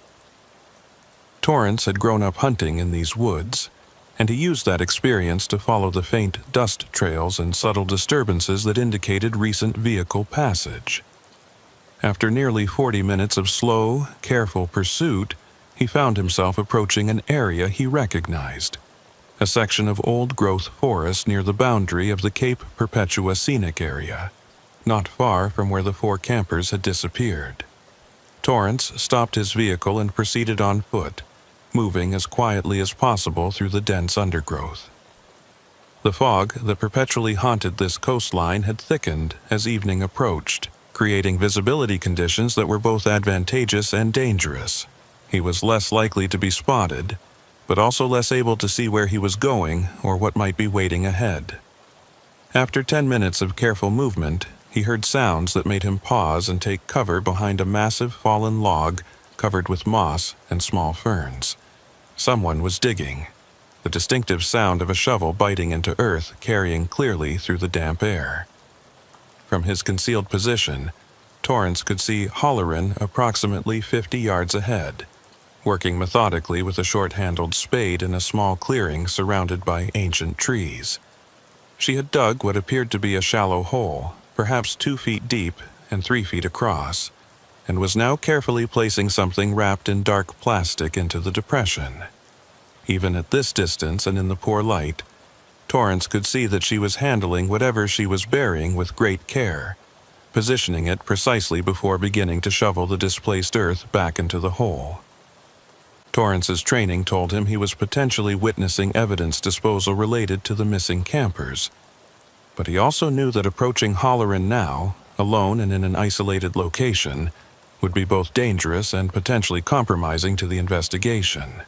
Torrance had grown up hunting in these woods, and he used that experience to follow the faint dust trails and subtle disturbances that indicated recent vehicle passage. After nearly 40 minutes of slow, careful pursuit, he found himself approaching an area he recognized, a section of old-growth forest near the boundary of the Cape Perpetua scenic area, not far from where the 4 campers had disappeared. Torrance stopped his vehicle and proceeded on foot, moving as quietly as possible through the dense undergrowth. The fog that perpetually haunted this coastline had thickened as evening approached, creating visibility conditions that were both advantageous and dangerous. He was less likely to be spotted, but also less able to see where he was going or what might be waiting ahead. After 10 minutes of careful movement, he heard sounds that made him pause and take cover behind a massive fallen log covered with moss and small ferns. Someone was digging, the distinctive sound of a shovel biting into earth carrying clearly through the damp air. From his concealed position, Torrance could see Halloran approximately 50 yards ahead, working methodically with a short-handled spade in a small clearing surrounded by ancient trees. She had dug what appeared to be a shallow hole, perhaps 2 feet deep and 3 feet across, and was now carefully placing something wrapped in dark plastic into the depression. Even at this distance and in the poor light, Torrance could see that she was handling whatever she was burying with great care, positioning it precisely before beginning to shovel the displaced earth back into the hole. Torrance's training told him he was potentially witnessing evidence disposal related to the missing campers, but he also knew that approaching Halloran now, alone and in an isolated location, would be both dangerous and potentially compromising to the investigation.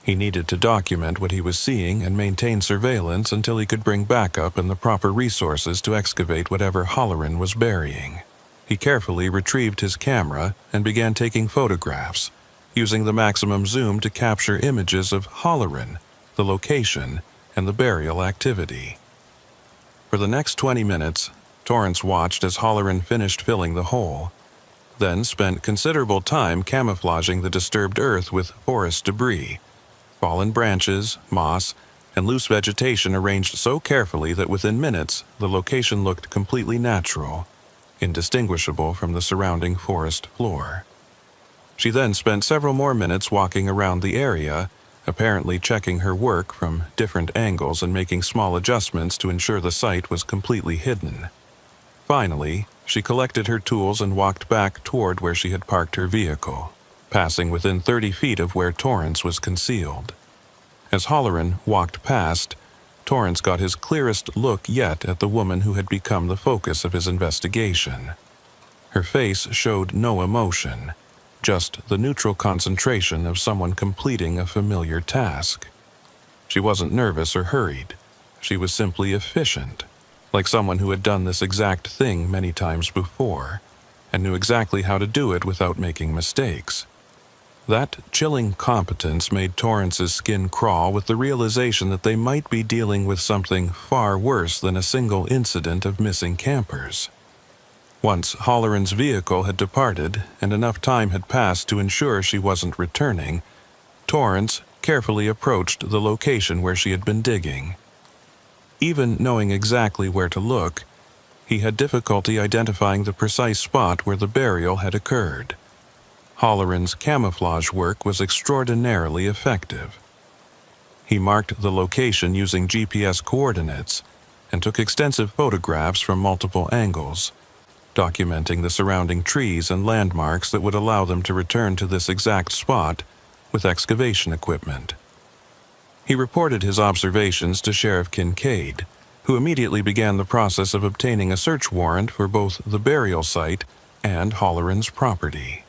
He needed to document what he was seeing and maintain surveillance until he could bring backup and the proper resources to excavate whatever Halloran was burying. He carefully retrieved his camera and began taking photographs, using the maximum zoom to capture images of Halloran, the location, and the burial activity. For the next 20 minutes, Torrance watched as Halloran finished filling the hole, then spent considerable time camouflaging the disturbed earth with forest debris, fallen branches, moss, and loose vegetation arranged so carefully that within minutes the location looked completely natural, indistinguishable from the surrounding forest floor. She then spent several more minutes walking around the area, apparently checking her work from different angles and making small adjustments to ensure the site was completely hidden. Finally, she collected her tools and walked back toward where she had parked her vehicle, passing within 30 feet of where Torrance was concealed. As Halloran walked past, Torrance got his clearest look yet at the woman who had become the focus of his investigation. Her face showed no emotion, just the neutral concentration of someone completing a familiar task. She wasn't nervous or hurried. She was simply efficient, like someone who had done this exact thing many times before, and knew exactly how to do it without making mistakes. That chilling competence made Torrance's skin crawl with the realization that they might be dealing with something far worse than a single incident of missing campers. Once Halloran's vehicle had departed and enough time had passed to ensure she wasn't returning, Torrance carefully approached the location where she had been digging. Even knowing exactly where to look, he had difficulty identifying the precise spot where the burial had occurred. Halloran's camouflage work was extraordinarily effective. He marked the location using GPS coordinates and took extensive photographs from multiple angles, documenting the surrounding trees and landmarks that would allow them to return to this exact spot with excavation equipment. He reported his observations to Sheriff Kincaid, who immediately began the process of obtaining a search warrant for both the burial site and Holleran's property.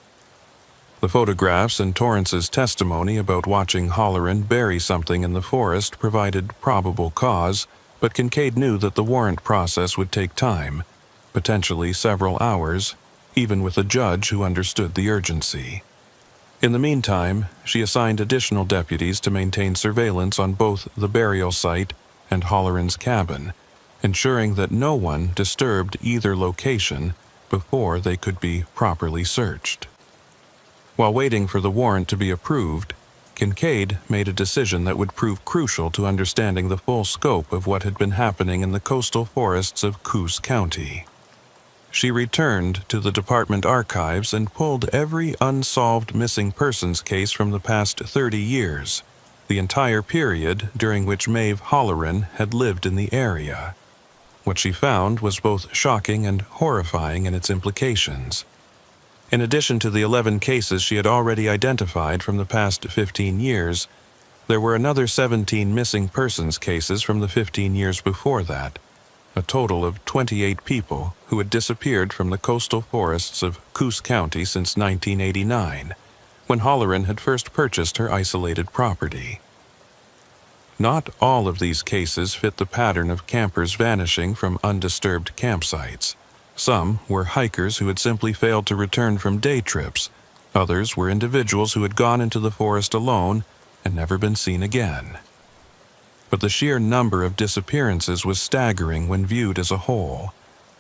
The photographs and Torrance's testimony about watching Holleran bury something in the forest provided probable cause, but Kincaid knew that the warrant process would take time, potentially several hours, even with a judge who understood the urgency. In the meantime, she assigned additional deputies to maintain surveillance on both the burial site and Holleran's cabin, ensuring that no one disturbed either location before they could be properly searched. While waiting for the warrant to be approved, Kincaid made a decision that would prove crucial to understanding the full scope of what had been happening in the coastal forests of Coos County. She returned to the department archives and pulled every unsolved missing persons case from the past 30 years, the entire period during which Maeve Holleran had lived in the area. What she found was both shocking and horrifying in its implications. In addition to the 11 cases she had already identified from the past 15 years, there were another 17 missing persons cases from the 15 years before that, a total of 28 people who had disappeared from the coastal forests of Coos County since 1989, when Holleran had first purchased her isolated property. Not all of these cases fit the pattern of campers vanishing from undisturbed campsites. Some were hikers who had simply failed to return from day trips. Others were individuals who had gone into the forest alone and never been seen again. But the sheer number of disappearances was staggering when viewed as a whole,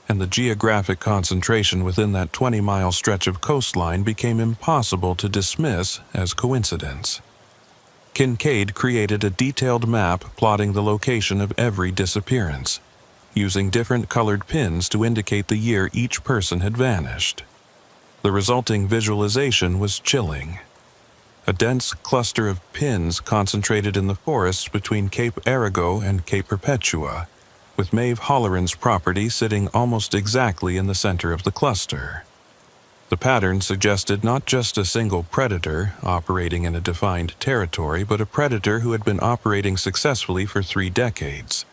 and the geographic concentration within that 20-mile stretch of coastline became impossible to dismiss as coincidence. Kincaid created a detailed map plotting the location of every disappearance, using different colored pins to indicate the year each person had vanished. The resulting visualization was chilling. A dense cluster of pins concentrated in the forests between Cape Arago and Cape Perpetua, with Maeve Holleran's property sitting almost exactly in the center of the cluster. The pattern suggested not just a single predator operating in a defined territory, but a predator who had been operating successfully for 3 decades,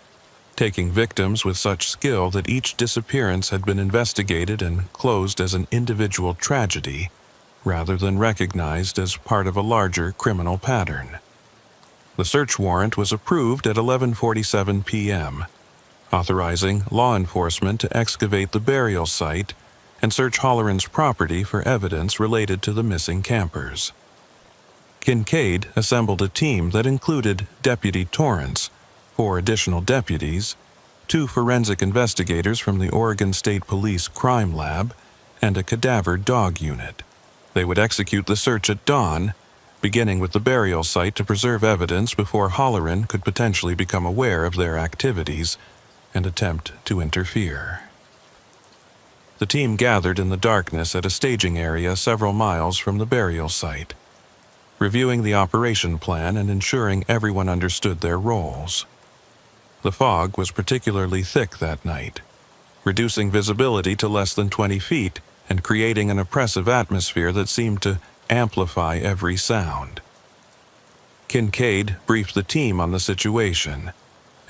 taking victims with such skill that each disappearance had been investigated and closed as an individual tragedy, rather than recognized as part of a larger criminal pattern. The search warrant was approved at 11:47 p.m., authorizing law enforcement to excavate the burial site and search Holleran's property for evidence related to the missing campers. Kincaid assembled a team that included Deputy Torrance, 4 additional deputies, 2 forensic investigators from the Oregon State Police Crime Lab, and a cadaver dog unit. They would execute the search at dawn, beginning with the burial site to preserve evidence before Holleran could potentially become aware of their activities and attempt to interfere. The team gathered in the darkness at a staging area several miles from the burial site, reviewing the operation plan and ensuring everyone understood their roles. The fog was particularly thick that night, reducing visibility to less than 20 feet and creating an oppressive atmosphere that seemed to amplify every sound. Kincaid briefed the team on the situation,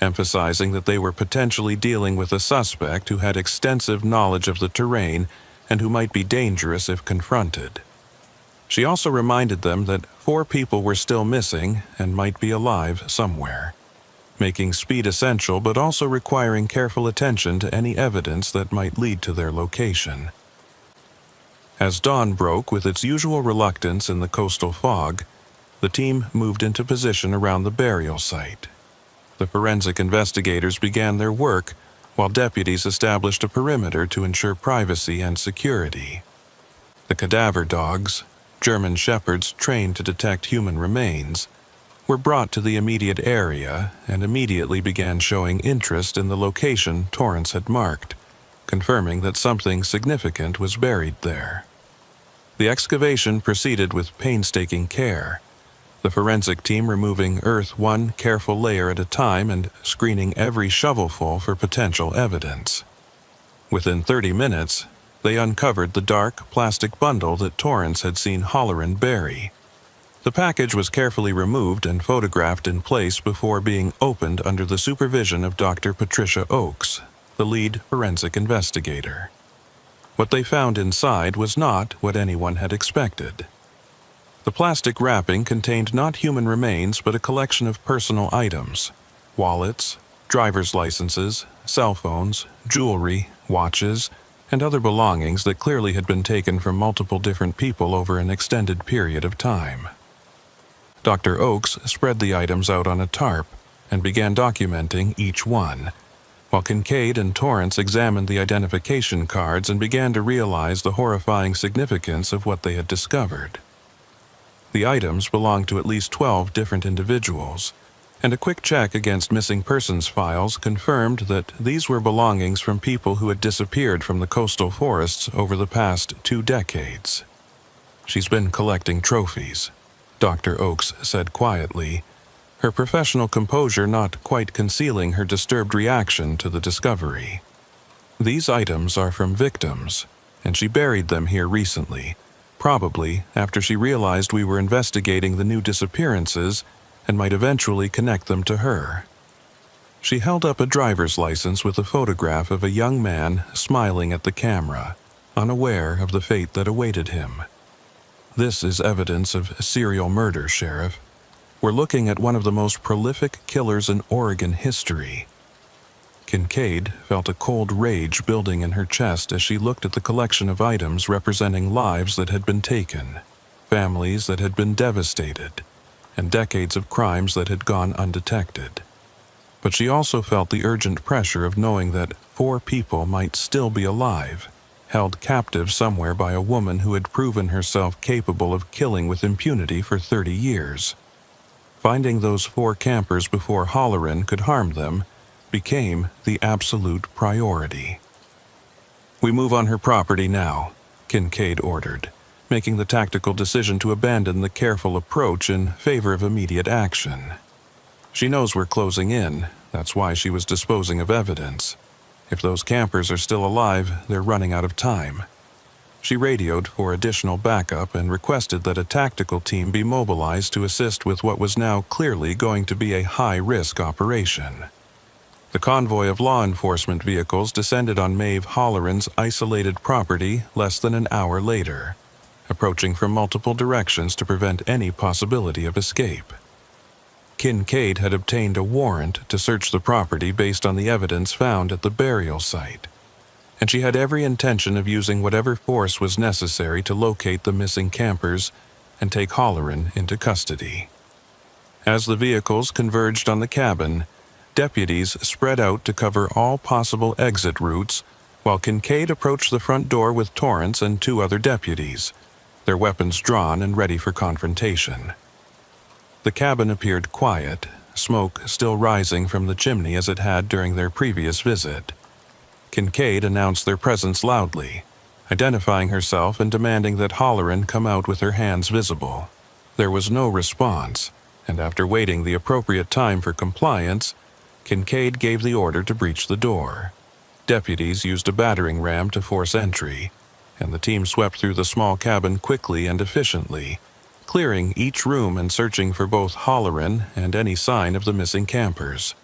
emphasizing that they were potentially dealing with a suspect who had extensive knowledge of the terrain and who might be dangerous if confronted. She also reminded them that 4 people were still missing and might be alive somewhere, making speed essential but also requiring careful attention to any evidence that might lead to their location. As dawn broke with its usual reluctance in the coastal fog, the team moved into position around the burial site. The forensic investigators began their work, while deputies established a perimeter to ensure privacy and security. The cadaver dogs, German shepherds trained to detect human remains, were brought to the immediate area and immediately began showing interest in the location Torrance had marked, confirming that something significant was buried there. The excavation proceeded with painstaking care, the forensic team removing earth one careful layer at a time and screening every shovelful for potential evidence. Within 30 minutes, they uncovered the dark plastic bundle that Torrance had seen Holleran bury. The package was carefully removed and photographed in place before being opened under the supervision of Dr. Patricia Oakes, the lead forensic investigator. What they found inside was not what anyone had expected. The plastic wrapping contained not human remains but a collection of personal items: wallets, driver's licenses, cell phones, jewelry, watches, and other belongings that clearly had been taken from multiple different people over an extended period of time. Dr. Oakes spread the items out on a tarp and began documenting each one, while Kincaid and Torrance examined the identification cards and began to realize the horrifying significance of what they had discovered. The items belonged to at least 12 different individuals, and a quick check against missing persons files confirmed that these were belongings from people who had disappeared from the coastal forests over the past 2 decades. "She's been collecting trophies," Dr. Oakes said quietly, her professional composure not quite concealing her disturbed reaction to the discovery. "These items are from victims, and she buried them here recently, probably after she realized we were investigating the new disappearances and might eventually connect them to her." She held up a driver's license with a photograph of a young man smiling at the camera, unaware of the fate that awaited him. "This is evidence of serial murder, Sheriff. We're looking at one of the most prolific killers in Oregon history." Kincaid felt a cold rage building in her chest as she looked at the collection of items representing lives that had been taken, families that had been devastated, and decades of crimes that had gone undetected. But she also felt the urgent pressure of knowing that 4 people might still be alive, held captive somewhere by a woman who had proven herself capable of killing with impunity for 30 years. Finding those 4 campers before Holleran could harm them became the absolute priority. "We move on her property now," Kincaid ordered, making the tactical decision to abandon the careful approach in favor of immediate action. "She knows we're closing in, that's why she was disposing of evidence. If those campers are still alive, they're running out of time." She radioed for additional backup and requested that a tactical team be mobilized to assist with what was now clearly going to be a high-risk operation. The convoy of law enforcement vehicles descended on Maeve Holleran's isolated property less than an hour later, approaching from multiple directions to prevent any possibility of escape. Kincaid had obtained a warrant to search the property based on the evidence found at the burial site, and she had every intention of using whatever force was necessary to locate the missing campers and take Holleran into custody. As the vehicles converged on the cabin, deputies spread out to cover all possible exit routes, while Kincaid approached the front door with Torrance and 2 other deputies, their weapons drawn and ready for confrontation. The cabin appeared quiet, smoke still rising from the chimney as it had during their previous visit. Kincaid announced their presence loudly, identifying herself and demanding that Holleran come out with her hands visible. There was no response, and after waiting the appropriate time for compliance, Kincaid gave the order to breach the door. Deputies used a battering ram to force entry, and the team swept through the small cabin quickly and efficiently, clearing each room and searching for both Holleran and any sign of the missing campers.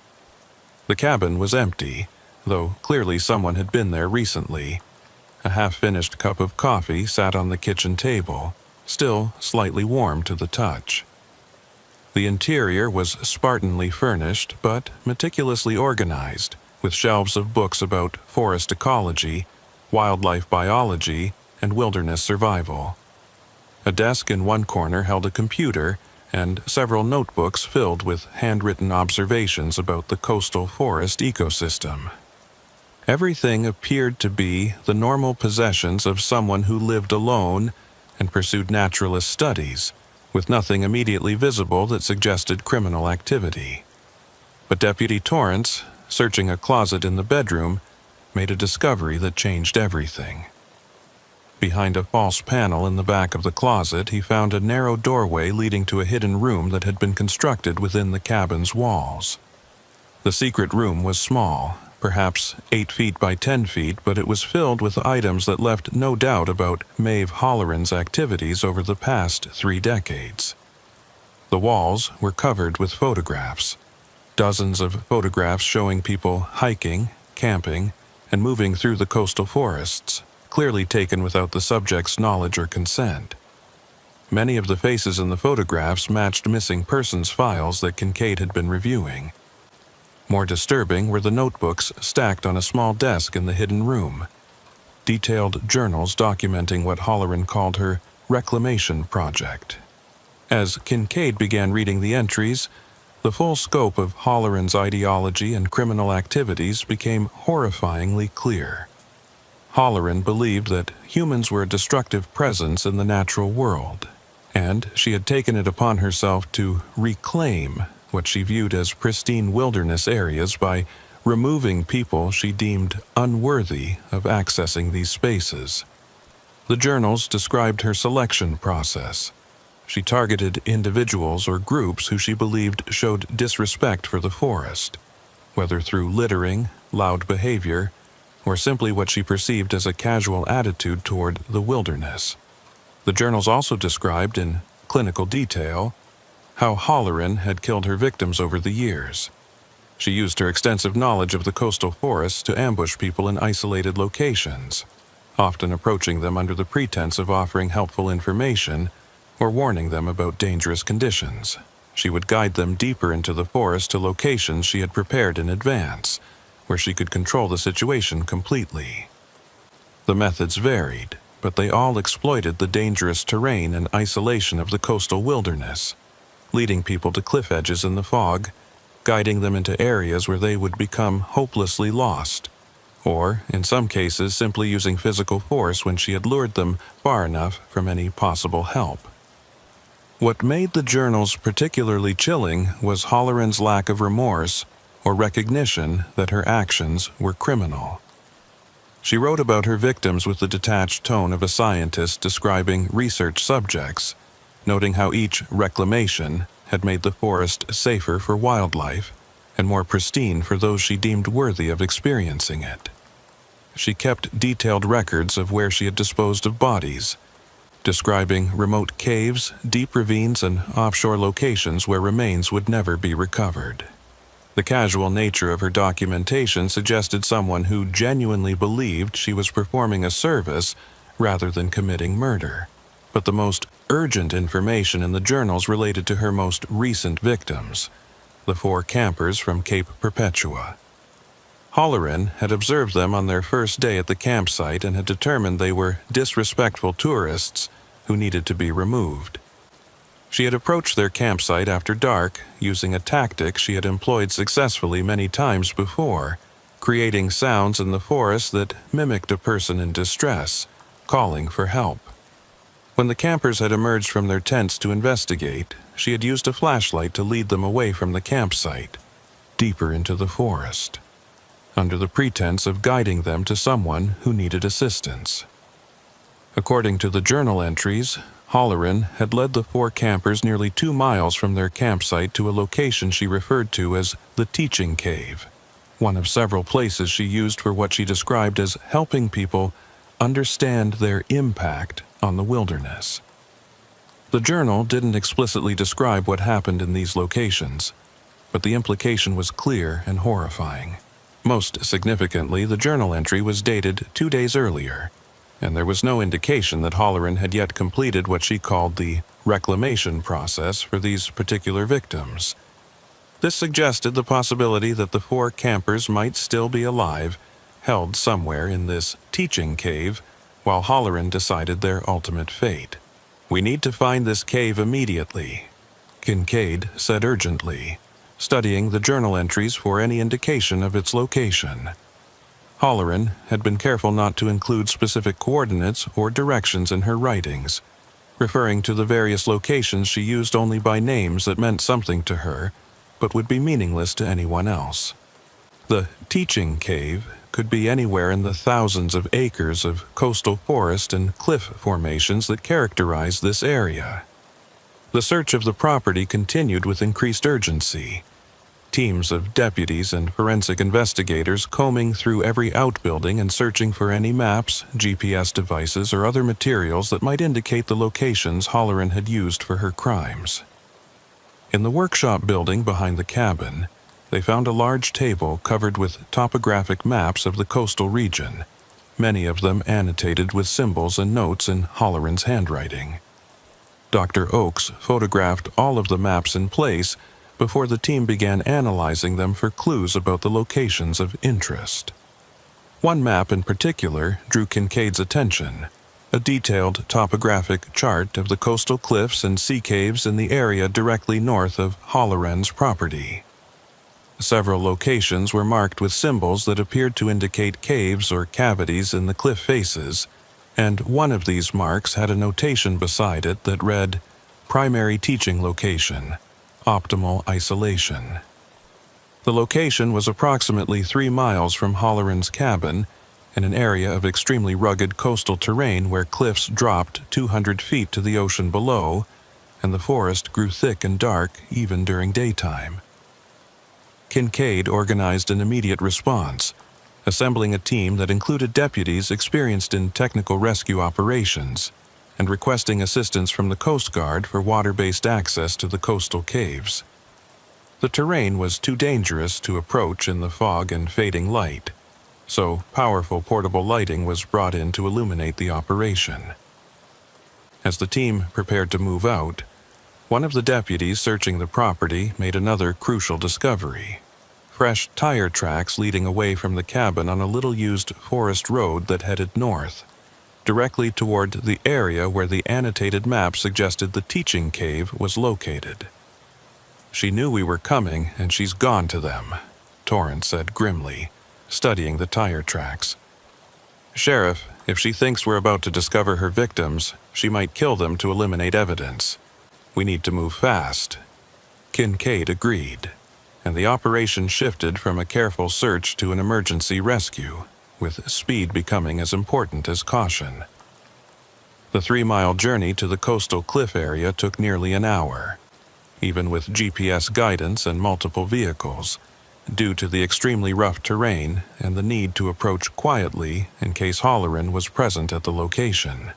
The cabin was empty, though clearly someone had been there recently. A half-finished cup of coffee sat on the kitchen table, still slightly warm to the touch. The interior was spartanly furnished but meticulously organized, with shelves of books about forest ecology, wildlife biology, and wilderness survival. A desk in one corner held a computer and several notebooks filled with handwritten observations about the coastal forest ecosystem. Everything appeared to be the normal possessions of someone who lived alone and pursued naturalist studies, with nothing immediately visible that suggested criminal activity. But Deputy Torrance, searching a closet in the bedroom, made a discovery that changed everything. Behind a false panel in the back of the closet, he found a narrow doorway leading to a hidden room that had been constructed within the cabin's walls. The secret room was small, perhaps 8 feet by 10 feet, but it was filled with items that left no doubt about Maeve Holleran's activities over the past 3 decades. The walls were covered with photographs. Dozens of photographs showing people hiking, camping, and moving through the coastal forests, clearly taken without the subject's knowledge or consent. Many of the faces in the photographs matched missing persons files that Cascade had been reviewing. More disturbing were the notebooks stacked on a small desk in the hidden room. Detailed journals documenting what Halloran called her reclamation project. As Cascade began reading the entries, the full scope of Halloran's ideology and criminal activities became horrifyingly clear. Halloran believed that humans were a destructive presence in the natural world, and she had taken it upon herself to reclaim what she viewed as pristine wilderness areas by removing people she deemed unworthy of accessing these spaces. The journals described her selection process. She targeted individuals or groups who she believed showed disrespect for the forest, whether through littering, loud behavior, or simply what she perceived as a casual attitude toward the wilderness. The journals also described in clinical detail how Halloran had killed her victims over the years. She used her extensive knowledge of the coastal forests to ambush people in isolated locations, often approaching them under the pretense of offering helpful information or warning them about dangerous conditions. She would guide them deeper into the forest to locations she had prepared in advance, where she could control the situation completely. The methods varied, but they all exploited the dangerous terrain and isolation of the coastal wilderness, leading people to cliff edges in the fog, guiding them into areas where they would become hopelessly lost, or, in some cases, simply using physical force when she had lured them far enough from any possible help. What made the journals particularly chilling was Halloran's lack of remorse or recognition that her actions were criminal. She wrote about her victims with the detached tone of a scientist describing research subjects, noting how each reclamation had made the forest safer for wildlife and more pristine for those she deemed worthy of experiencing it. She kept detailed records of where she had disposed of bodies, describing remote caves, deep ravines, and offshore locations where remains would never be recovered. The casual nature of her documentation suggested someone who genuinely believed she was performing a service rather than committing murder. But the most urgent information in the journals related to her most recent victims, the 4 campers from Cape Perpetua. Halloran had observed them on their first day at the campsite and had determined they were disrespectful tourists who needed to be removed. She had approached their campsite after dark, using a tactic she had employed successfully many times before, creating sounds in the forest that mimicked a person in distress, calling for help. When the campers had emerged from their tents to investigate, she had used a flashlight to lead them away from the campsite, deeper into the forest, under the pretense of guiding them to someone who needed assistance. According to the journal entries, Halloran had led the 4 campers nearly 2 miles from their campsite to a location she referred to as the Teaching Cave, one of several places she used for what she described as helping people understand their impact on the wilderness. The journal didn't explicitly describe what happened in these locations, but the implication was clear and horrifying. Most significantly, the journal entry was dated 2 days earlier, and there was no indication that Halloran had yet completed what she called the reclamation process for these particular victims. This suggested the possibility that the 4 campers might still be alive, held somewhere in this teaching cave, while Halloran decided their ultimate fate. "We need to find this cave immediately," Cascade said urgently, studying the journal entries for any indication of its location. Halloran had been careful not to include specific coordinates or directions in her writings, referring to the various locations she used only by names that meant something to her, but would be meaningless to anyone else. The teaching cave could be anywhere in the thousands of acres of coastal forest and cliff formations that characterize this area. The search of the property continued with increased urgency. Teams of deputies and forensic investigators combing through every outbuilding and searching for any maps, GPS devices, or other materials that might indicate the locations Halloran had used for her crimes. In the workshop building behind the cabin, they found a large table covered with topographic maps of the coastal region, many of them annotated with symbols and notes in Halloran's handwriting. Dr. Oakes photographed all of the maps in place before the team began analyzing them for clues about the locations of interest. One map in particular drew Kincaid's attention, a detailed topographic chart of the coastal cliffs and sea caves in the area directly north of Halloran's property. Several locations were marked with symbols that appeared to indicate caves or cavities in the cliff faces, and one of these marks had a notation beside it that read, "Primary teaching location, optimal isolation." The location was approximately 3 miles from Halloran's cabin, in an area of extremely rugged coastal terrain where cliffs dropped 200 feet to the ocean below, and the forest grew thick and dark even during daytime. Kincaid organized an immediate response, assembling a team that included deputies experienced in technical rescue operations, and requesting assistance from the Coast Guard for water-based access to the coastal caves. The terrain was too dangerous to approach in the fog and fading light, so powerful portable lighting was brought in to illuminate the operation. As the team prepared to move out, one of the deputies searching the property made another crucial discovery: fresh tire tracks leading away from the cabin on a little-used forest road that headed north, directly toward the area where the annotated map suggested the teaching cave was located. "She knew we were coming, and she's gone to them," Torrance said grimly, studying the tire tracks. "Sheriff, if she thinks we're about to discover her victims, she might kill them to eliminate evidence. We need to move fast." Kincaid agreed, and the operation shifted from a careful search to an emergency rescue, with speed becoming as important as caution. The 3-mile journey to the coastal cliff area took nearly an hour, even with GPS guidance and multiple vehicles, due to the extremely rough terrain and the need to approach quietly in case Halloran was present at the location.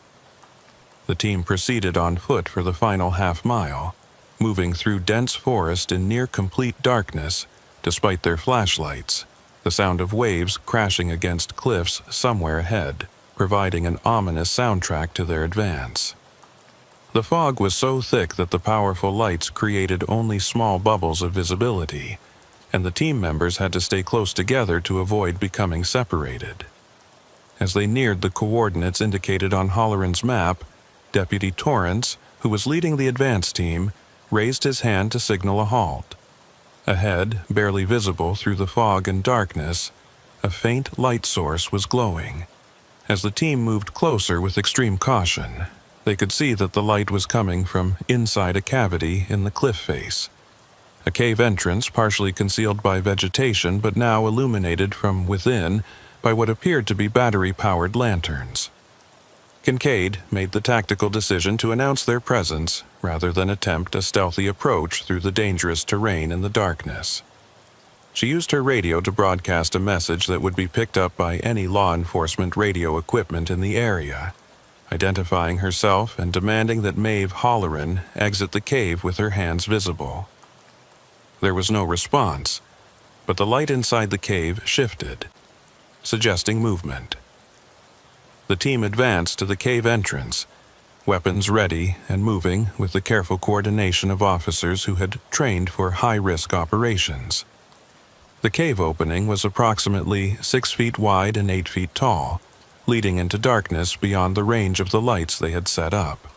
The team proceeded on foot for the final half-mile, moving through dense forest in near-complete darkness despite their flashlights, the sound of waves crashing against cliffs somewhere ahead, providing an ominous soundtrack to their advance. The fog was so thick that the powerful lights created only small bubbles of visibility, and the team members had to stay close together to avoid becoming separated. As they neared the coordinates indicated on Halloran's map, Deputy Torrance, who was leading the advance team, raised his hand to signal a halt. Ahead, barely visible through the fog and darkness, a faint light source was glowing. As the team moved closer with extreme caution, they could see that the light was coming from inside a cavity in the cliff face. A cave entrance partially concealed by vegetation but now illuminated from within by what appeared to be battery-powered lanterns. Kincaid made the tactical decision to announce their presence rather than attempt a stealthy approach through the dangerous terrain in the darkness. She used her radio to broadcast a message that would be picked up by any law enforcement radio equipment in the area, identifying herself and demanding that Maeve Halloran exit the cave with her hands visible. There was no response, but the light inside the cave shifted, suggesting movement. The team advanced to the cave entrance, weapons ready and moving with the careful coordination of officers who had trained for high-risk operations. The cave opening was approximately 6 feet wide and 8 feet tall, leading into darkness beyond the range of the lights they had set up.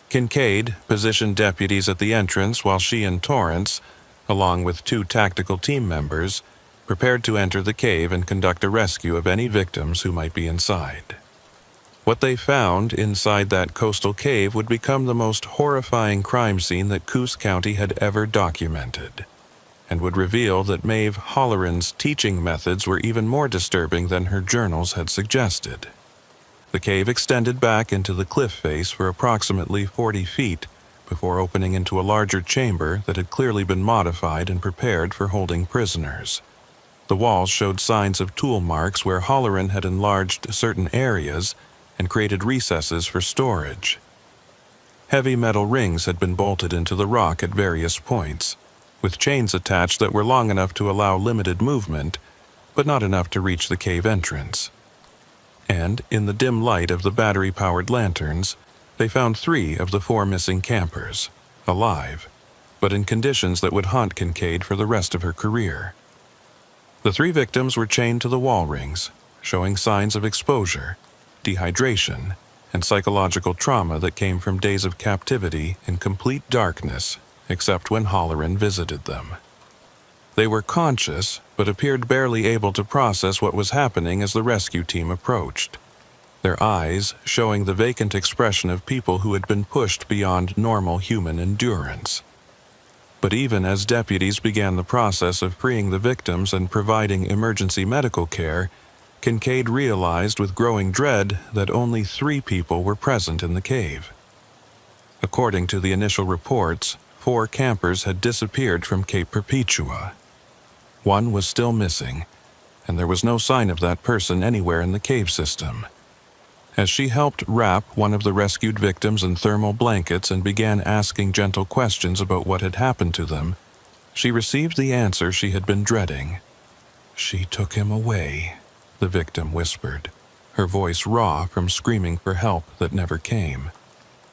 Kincaid positioned deputies at the entrance while she and Torrance, along with 2 tactical team members, prepared to enter the cave and conduct a rescue of any victims who might be inside. What they found inside that coastal cave would become the most horrifying crime scene that Coos County had ever documented, and would reveal that Maeve Halloran's teaching methods were even more disturbing than her journals had suggested. The cave extended back into the cliff face for approximately 40 feet before opening into a larger chamber that had clearly been modified and prepared for holding prisoners. The walls showed signs of tool marks where Halloran had enlarged certain areas and created recesses for storage. Heavy metal rings had been bolted into the rock at various points, with chains attached that were long enough to allow limited movement, but not enough to reach the cave entrance. And, in the dim light of the battery-powered lanterns, they found 3 of the 4 missing campers, alive, but in conditions that would haunt Kincaid for the rest of her career. The 3 victims were chained to the wall rings, showing signs of exposure, dehydration, and psychological trauma that came from days of captivity in complete darkness, except when Halloran visited them. They were conscious, but appeared barely able to process what was happening as the rescue team approached, their eyes showing the vacant expression of people who had been pushed beyond normal human endurance. But even as deputies began the process of freeing the victims and providing emergency medical care, Kincaid realized with growing dread that only 3 people were present in the cave. According to the initial reports, 4 campers had disappeared from Cape Perpetua. 1 was still missing, and there was no sign of that person anywhere in the cave system. As she helped wrap one of the rescued victims in thermal blankets and began asking gentle questions about what had happened to them, she received the answer she had been dreading. "She took him away," the victim whispered, her voice raw from screaming for help that never came.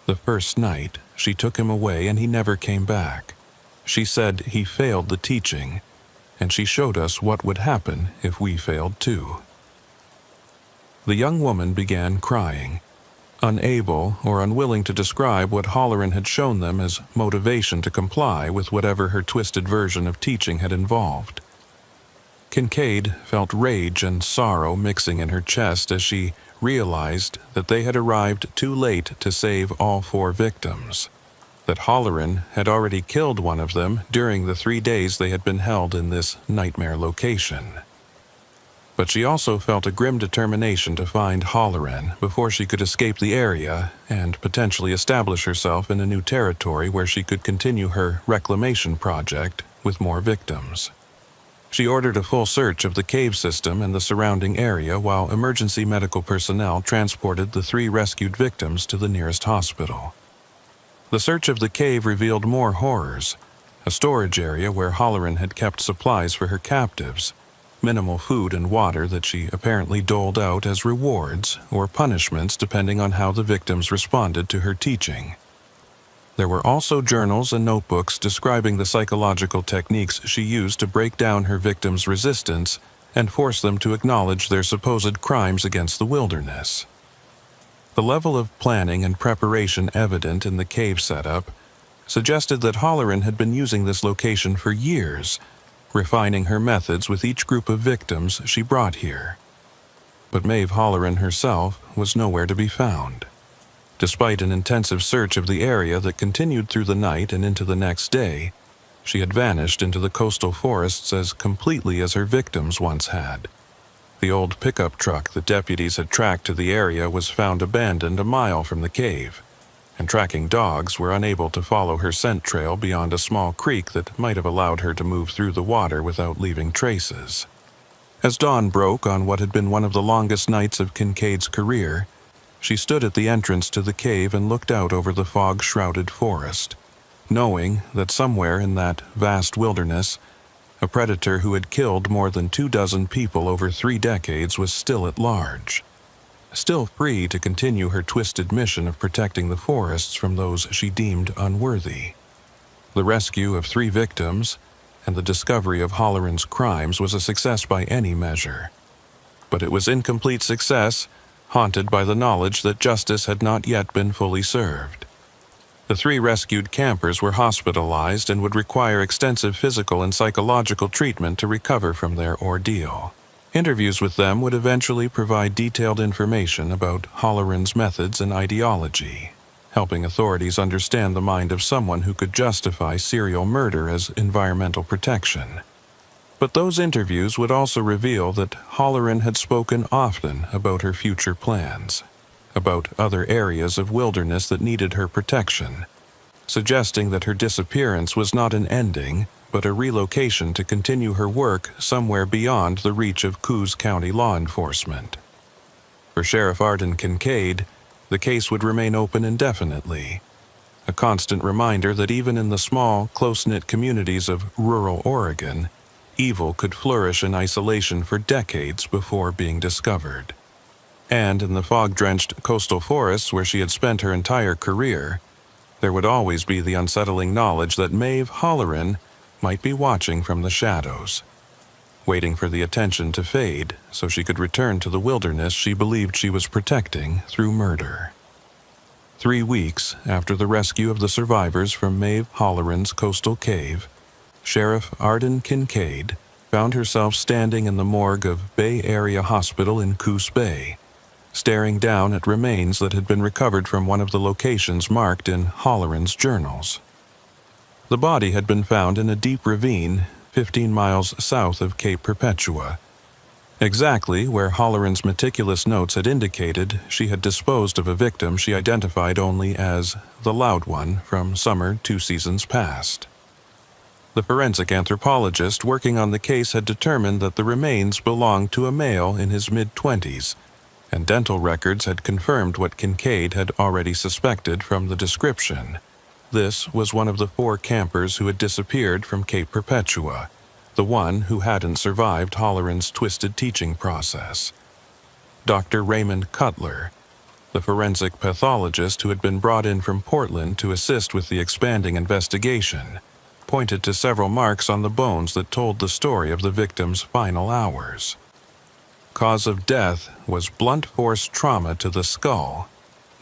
"The first night, she took him away and he never came back. She said he failed the teaching, and she showed us what would happen if we failed too." The young woman began crying, unable or unwilling to describe what Halloran had shown them as motivation to comply with whatever her twisted version of teaching had involved. Kincaid felt rage and sorrow mixing in her chest as she realized that they had arrived too late to save all 4 victims, that Halloran had already killed one of them during the 3 days they had been held in this nightmare location. But she also felt a grim determination to find Halloran before she could escape the area and potentially establish herself in a new territory where she could continue her reclamation project with more victims. She ordered a full search of the cave system and the surrounding area while emergency medical personnel transported the 3 rescued victims to the nearest hospital. The search of the cave revealed more horrors: a storage area where Halloran had kept supplies for her captives, minimal food and water that she apparently doled out as rewards or punishments depending on how the victims responded to her teaching. There were also journals and notebooks describing the psychological techniques she used to break down her victims' resistance and force them to acknowledge their supposed crimes against the wilderness. The level of planning and preparation evident in the cave setup suggested that Halloran had been using this location for years, refining her methods with each group of victims she brought here. But Maeve Halloran herself was nowhere to be found. Despite an intensive search of the area that continued through the night and into the next day, she had vanished into the coastal forests as completely as her victims once had. The old pickup truck the deputies had tracked to the area was found abandoned a mile from the cave, and tracking dogs were unable to follow her scent trail beyond a small creek that might have allowed her to move through the water without leaving traces. As dawn broke on what had been one of the longest nights of Kincaid's career, she stood at the entrance to the cave and looked out over the fog-shrouded forest, knowing that somewhere in that vast wilderness, a predator who had killed more than 24 people over 3 decades was still at large, still free to continue her twisted mission of protecting the forests from those she deemed unworthy. The rescue of 3 victims and the discovery of Halloran's crimes was a success by any measure. But it was incomplete success, haunted by the knowledge that justice had not yet been fully served. The 3 rescued campers were hospitalized and would require extensive physical and psychological treatment to recover from their ordeal. Interviews with them would eventually provide detailed information about Halloran's methods and ideology, helping authorities understand the mind of someone who could justify serial murder as environmental protection. But those interviews would also reveal that Halloran had spoken often about her future plans, about other areas of wilderness that needed her protection, suggesting that her disappearance was not an ending, but a relocation to continue her work somewhere beyond the reach of Coos County law enforcement. For Sheriff Arden Kincaid, the case would remain open indefinitely, a constant reminder that even in the small, close-knit communities of rural Oregon, evil could flourish in isolation for decades before being discovered. And in the fog-drenched coastal forests where she had spent her entire career, there would always be the unsettling knowledge that Maeve Holleran might be watching from the shadows, waiting for the attention to fade so she could return to the wilderness she believed she was protecting through murder. 3 weeks after the rescue of the survivors from Maeve Holleran's coastal cave, Sheriff Arden Kincaid found herself standing in the morgue of Bay Area Hospital in Coos Bay, staring down at remains that had been recovered from one of the locations marked in Holleran's journals. The body had been found in a deep ravine 15 miles south of Cape Perpetua, exactly where Holleran's meticulous notes had indicated she had disposed of a victim she identified only as the Loud One from summer 2 seasons past. The forensic anthropologist working on the case had determined that the remains belonged to a male in his mid-20s, and dental records had confirmed what Kincaid had already suspected from the description. This was one of the 4 campers who had disappeared from Cape Perpetua, the one who hadn't survived Holleran's twisted teaching process. Dr. Raymond Cutler, the forensic pathologist who had been brought in from Portland to assist with the expanding investigation, pointed to several marks on the bones that told the story of the victim's final hours. Cause of death was blunt force trauma to the skull,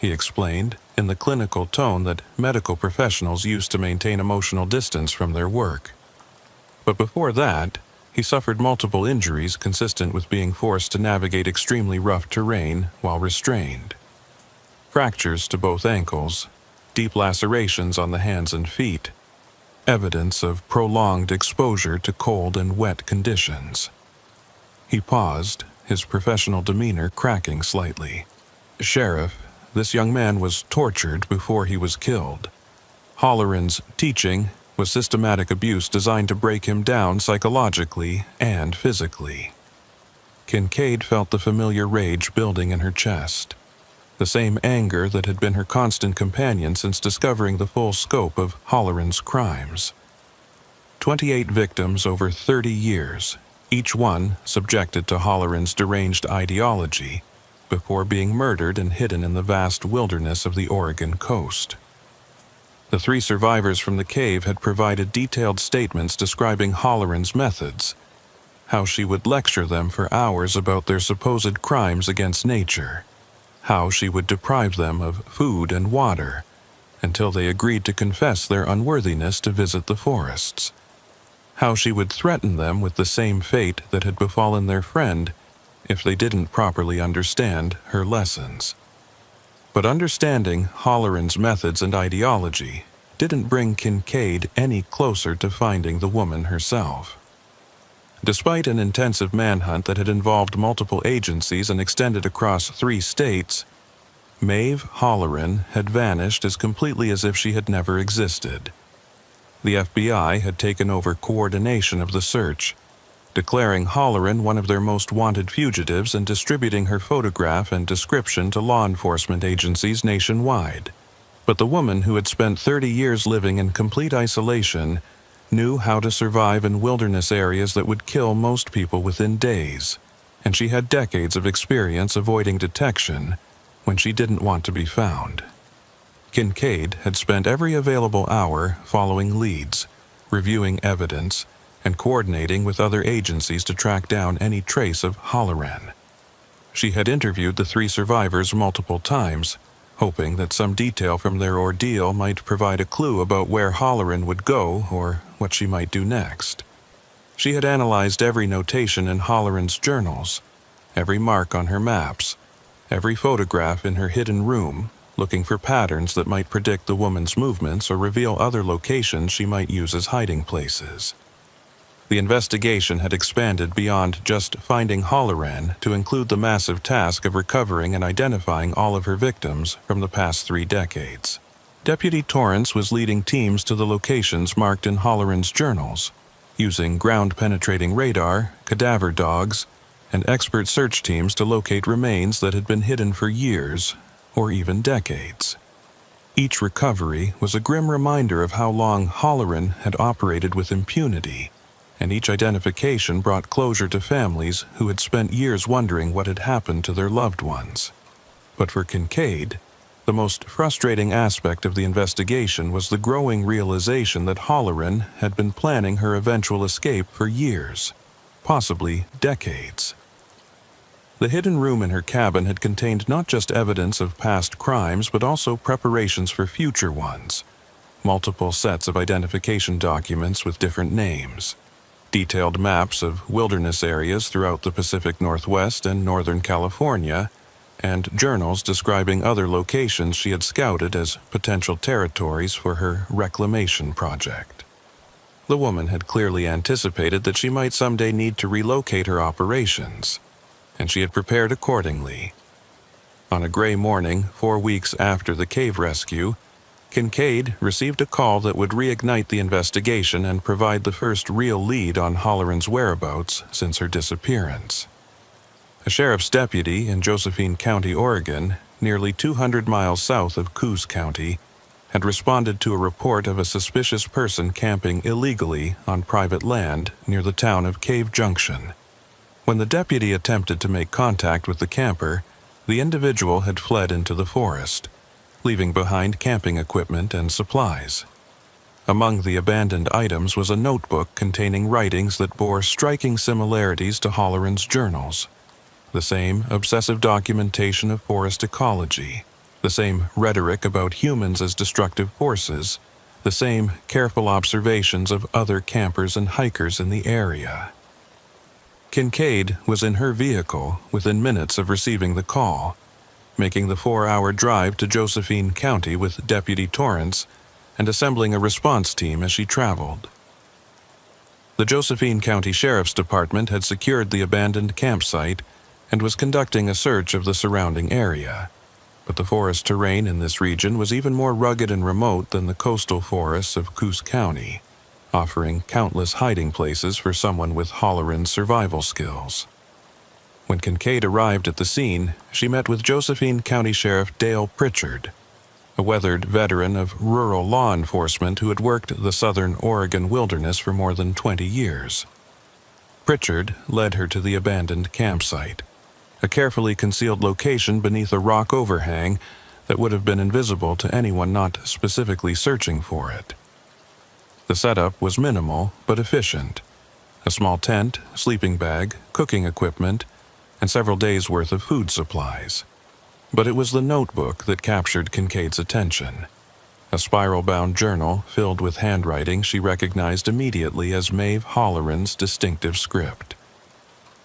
he explained, in the clinical tone that medical professionals use to maintain emotional distance from their work. But before that, he suffered multiple injuries consistent with being forced to navigate extremely rough terrain while restrained. Fractures to both ankles, deep lacerations on the hands and feet, evidence of prolonged exposure to cold and wet conditions. He paused, his professional demeanor cracking slightly. Sheriff, this young man was tortured before he was killed. Holleran's teaching was systematic abuse designed to break him down psychologically and physically. Kincaid felt the familiar rage building in her chest, the same anger that had been her constant companion since discovering the full scope of Holleran's crimes. 28 victims over 30 years, each one subjected to Holleran's deranged ideology, before being murdered and hidden in the vast wilderness of the Oregon coast. The 3 survivors from the cave had provided detailed statements describing Holleran's methods, how she would lecture them for hours about their supposed crimes against nature, how she would deprive them of food and water, until they agreed to confess their unworthiness to visit the forests, how she would threaten them with the same fate that had befallen their friend if they didn't properly understand her lessons. But understanding Holleran's methods and ideology didn't bring Kincaid any closer to finding the woman herself. Despite an intensive manhunt that had involved multiple agencies and extended across 3 states, Maeve Holleran had vanished as completely as if she had never existed. The FBI had taken over coordination of the search, declaring Holleran one of their most wanted fugitives and distributing her photograph and description to law enforcement agencies nationwide. But the woman who had spent 30 years living in complete isolation knew how to survive in wilderness areas that would kill most people within days, and she had decades of experience avoiding detection when she didn't want to be found. Kincaid had spent every available hour following leads, reviewing evidence, and coordinating with other agencies to track down any trace of Holleran. She had interviewed the 3 survivors multiple times, hoping that some detail from their ordeal might provide a clue about where Holleran would go or what she might do next. She had analyzed every notation in Holleran's journals, every mark on her maps, every photograph in her hidden room, looking for patterns that might predict the woman's movements or reveal other locations she might use as hiding places. The investigation had expanded beyond just finding Holleran to include the massive task of recovering and identifying all of her victims from the past 3 decades. Deputy Torrance was leading teams to the locations marked in Holleran's journals, using ground-penetrating radar, cadaver dogs, and expert search teams to locate remains that had been hidden for years or even decades. Each recovery was a grim reminder of how long Halloran had operated with impunity, and each identification brought closure to families who had spent years wondering what had happened to their loved ones. But for Kincaid, the most frustrating aspect of the investigation was the growing realization that Halloran had been planning her eventual escape for years, possibly decades. The hidden room in her cabin had contained not just evidence of past crimes, but also preparations for future ones. Multiple sets of identification documents with different names, detailed maps of wilderness areas throughout the Pacific Northwest and Northern California, and journals describing other locations she had scouted as potential territories for her reclamation project. The woman had clearly anticipated that she might someday need to relocate her operations, and she had prepared accordingly. On a gray morning, 4 weeks after the cave rescue, Kincaid received a call that would reignite the investigation and provide the first real lead on Halloran's whereabouts since her disappearance. A sheriff's deputy in Josephine County, Oregon, nearly 200 miles south of Coos County, had responded to a report of a suspicious person camping illegally on private land near the town of Cave Junction. When the deputy attempted to make contact with the camper, the individual had fled into the forest, leaving behind camping equipment and supplies. Among the abandoned items was a notebook containing writings that bore striking similarities to Halloran's journals. The same obsessive documentation of forest ecology, the same rhetoric about humans as destructive forces, the same careful observations of other campers and hikers in the area. Kincaid was in her vehicle within minutes of receiving the call, making the 4-hour drive to Josephine County with Deputy Torrance and assembling a response team as she traveled. The Josephine County Sheriff's Department had secured the abandoned campsite and was conducting a search of the surrounding area, but the forest terrain in this region was even more rugged and remote than the coastal forests of Coos County, offering countless hiding places for someone with Halloran's survival skills. When Kincaid arrived at the scene, she met with Josephine County Sheriff Dale Pritchard, a weathered veteran of rural law enforcement who had worked the southern Oregon wilderness for more than 20 years. Pritchard led her to the abandoned campsite, a carefully concealed location beneath a rock overhang that would have been invisible to anyone not specifically searching for it. The setup was minimal but efficient: a small tent, sleeping bag, cooking equipment, and several days' worth of food supplies. But it was the notebook that captured Kincaid's attention. A spiral-bound journal filled with handwriting she recognized immediately as Maeve Halloran's distinctive script.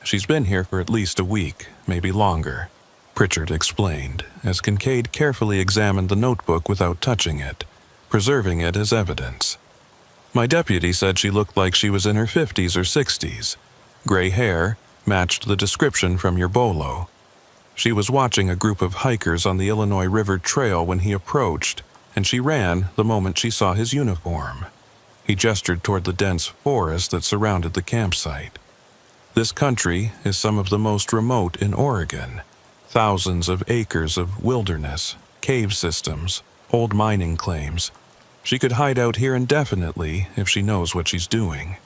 "She's been here for at least a week, maybe longer," Pritchard explained, as Kincaid carefully examined the notebook without touching it, preserving it as evidence. "My deputy said she looked like she was in her 50s or 60s. Gray hair matched the description from your bolo. She was watching a group of hikers on the Illinois River Trail when he approached, and she ran the moment she saw his uniform." He gestured toward the dense forest that surrounded the campsite. "This country is some of the most remote in Oregon. Thousands of acres of wilderness, cave systems, old mining claims. She could hide out here indefinitely if she knows what she's doing."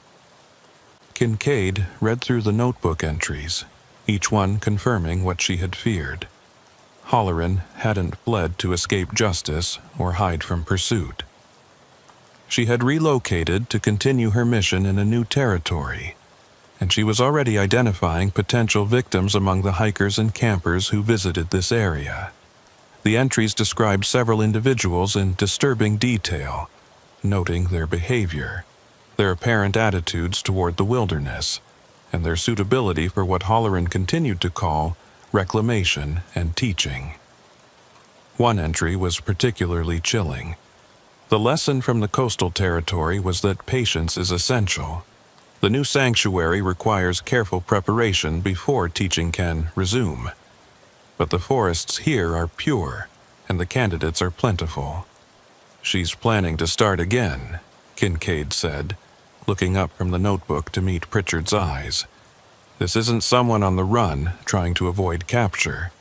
Kincaid read through the notebook entries, each one confirming what she had feared. Halloran hadn't fled to escape justice or hide from pursuit. She had relocated to continue her mission in a new territory, and she was already identifying potential victims among the hikers and campers who visited this area. The entries described several individuals in disturbing detail, noting their behavior, their apparent attitudes toward the wilderness, and their suitability for what Halloran continued to call reclamation and teaching. One entry was particularly chilling. The lesson from the coastal territory was that patience is essential. The new sanctuary requires careful preparation before teaching can resume. But the forests here are pure, and the candidates are plentiful. "She's planning to start again," Kincaid said, looking up from the notebook to meet Pritchard's eyes. "This isn't someone on the run trying to avoid capture.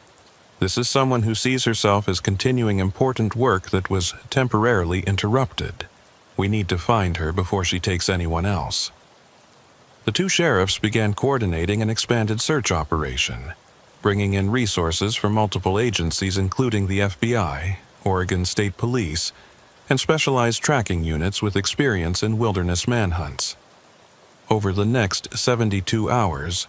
This is someone who sees herself as continuing important work that was temporarily interrupted. We need to find her before she takes anyone else. The two sheriffs began coordinating an expanded search operation, bringing in resources from multiple agencies including the FBI, Oregon State Police, and specialized tracking units with experience in wilderness manhunts. Over the next 72 hours,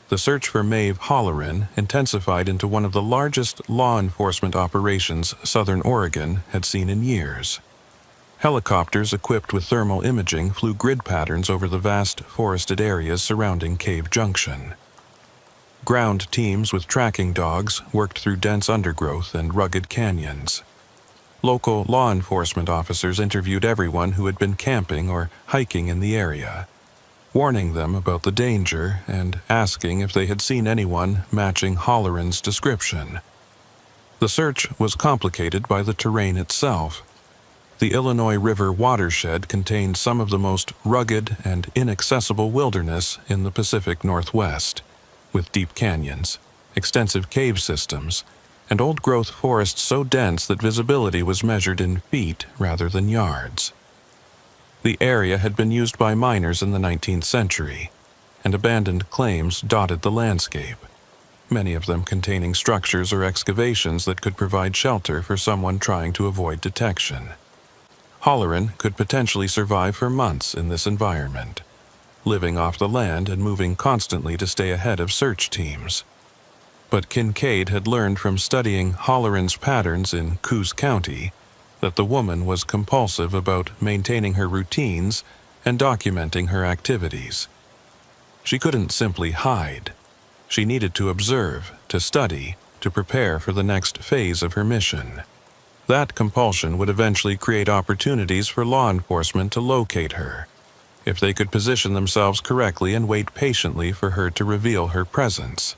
the search for Maeve Holleran intensified into one of the largest law enforcement operations Southern Oregon had seen in years. Helicopters equipped with thermal imaging flew grid patterns over the vast forested areas surrounding Cave Junction. Ground teams with tracking dogs worked through dense undergrowth and rugged canyons. Local law enforcement officers interviewed everyone who had been camping or hiking in the area, warning them about the danger and asking if they had seen anyone matching Holleran's description. The search was complicated by the terrain itself. The Illinois River watershed contained some of the most rugged and inaccessible wilderness in the Pacific Northwest, with deep canyons, extensive cave systems, and old-growth forests so dense that visibility was measured in feet rather than yards. The area had been used by miners in the 19th century, and abandoned claims dotted the landscape, many of them containing structures or excavations that could provide shelter for someone trying to avoid detection. Holleran could potentially survive for months in this environment, living off the land and moving constantly to stay ahead of search teams. But Kincaid had learned from studying Holleran's patterns in Coos County that the woman was compulsive about maintaining her routines and documenting her activities. She couldn't simply hide. She needed to observe, to study, to prepare for the next phase of her mission. That compulsion would eventually create opportunities for law enforcement to locate her, if they could position themselves correctly and wait patiently for her to reveal her presence.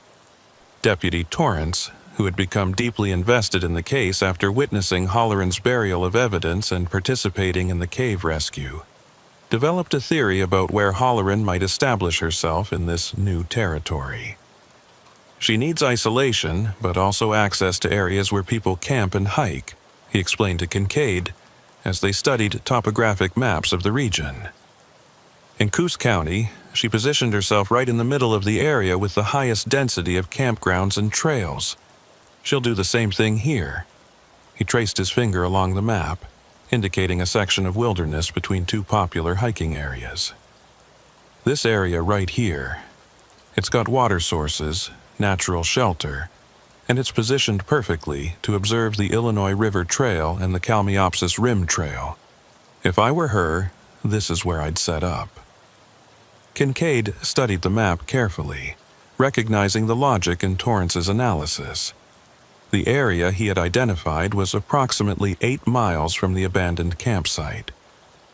Deputy Torrance, who had become deeply invested in the case after witnessing Holleran's burial of evidence and participating in the cave rescue, developed a theory about where Holleran might establish herself in this new territory. She needs isolation, but also access to areas where people camp and hike, he explained to Kincaid, as they studied topographic maps of the region. In Coos County, she positioned herself right in the middle of the area with the highest density of campgrounds and trails. She'll do the same thing here. He traced his finger along the map, indicating a section of wilderness between two popular hiking areas. This area right here, it's got water sources, natural shelter, and it's positioned perfectly to observe the Illinois River Trail and the Kalmiopsis Rim Trail. If I were her, this is where I'd set up. Kincaid studied the map carefully, recognizing the logic in Torrance's analysis. The area he had identified was approximately 8 miles from the abandoned campsite,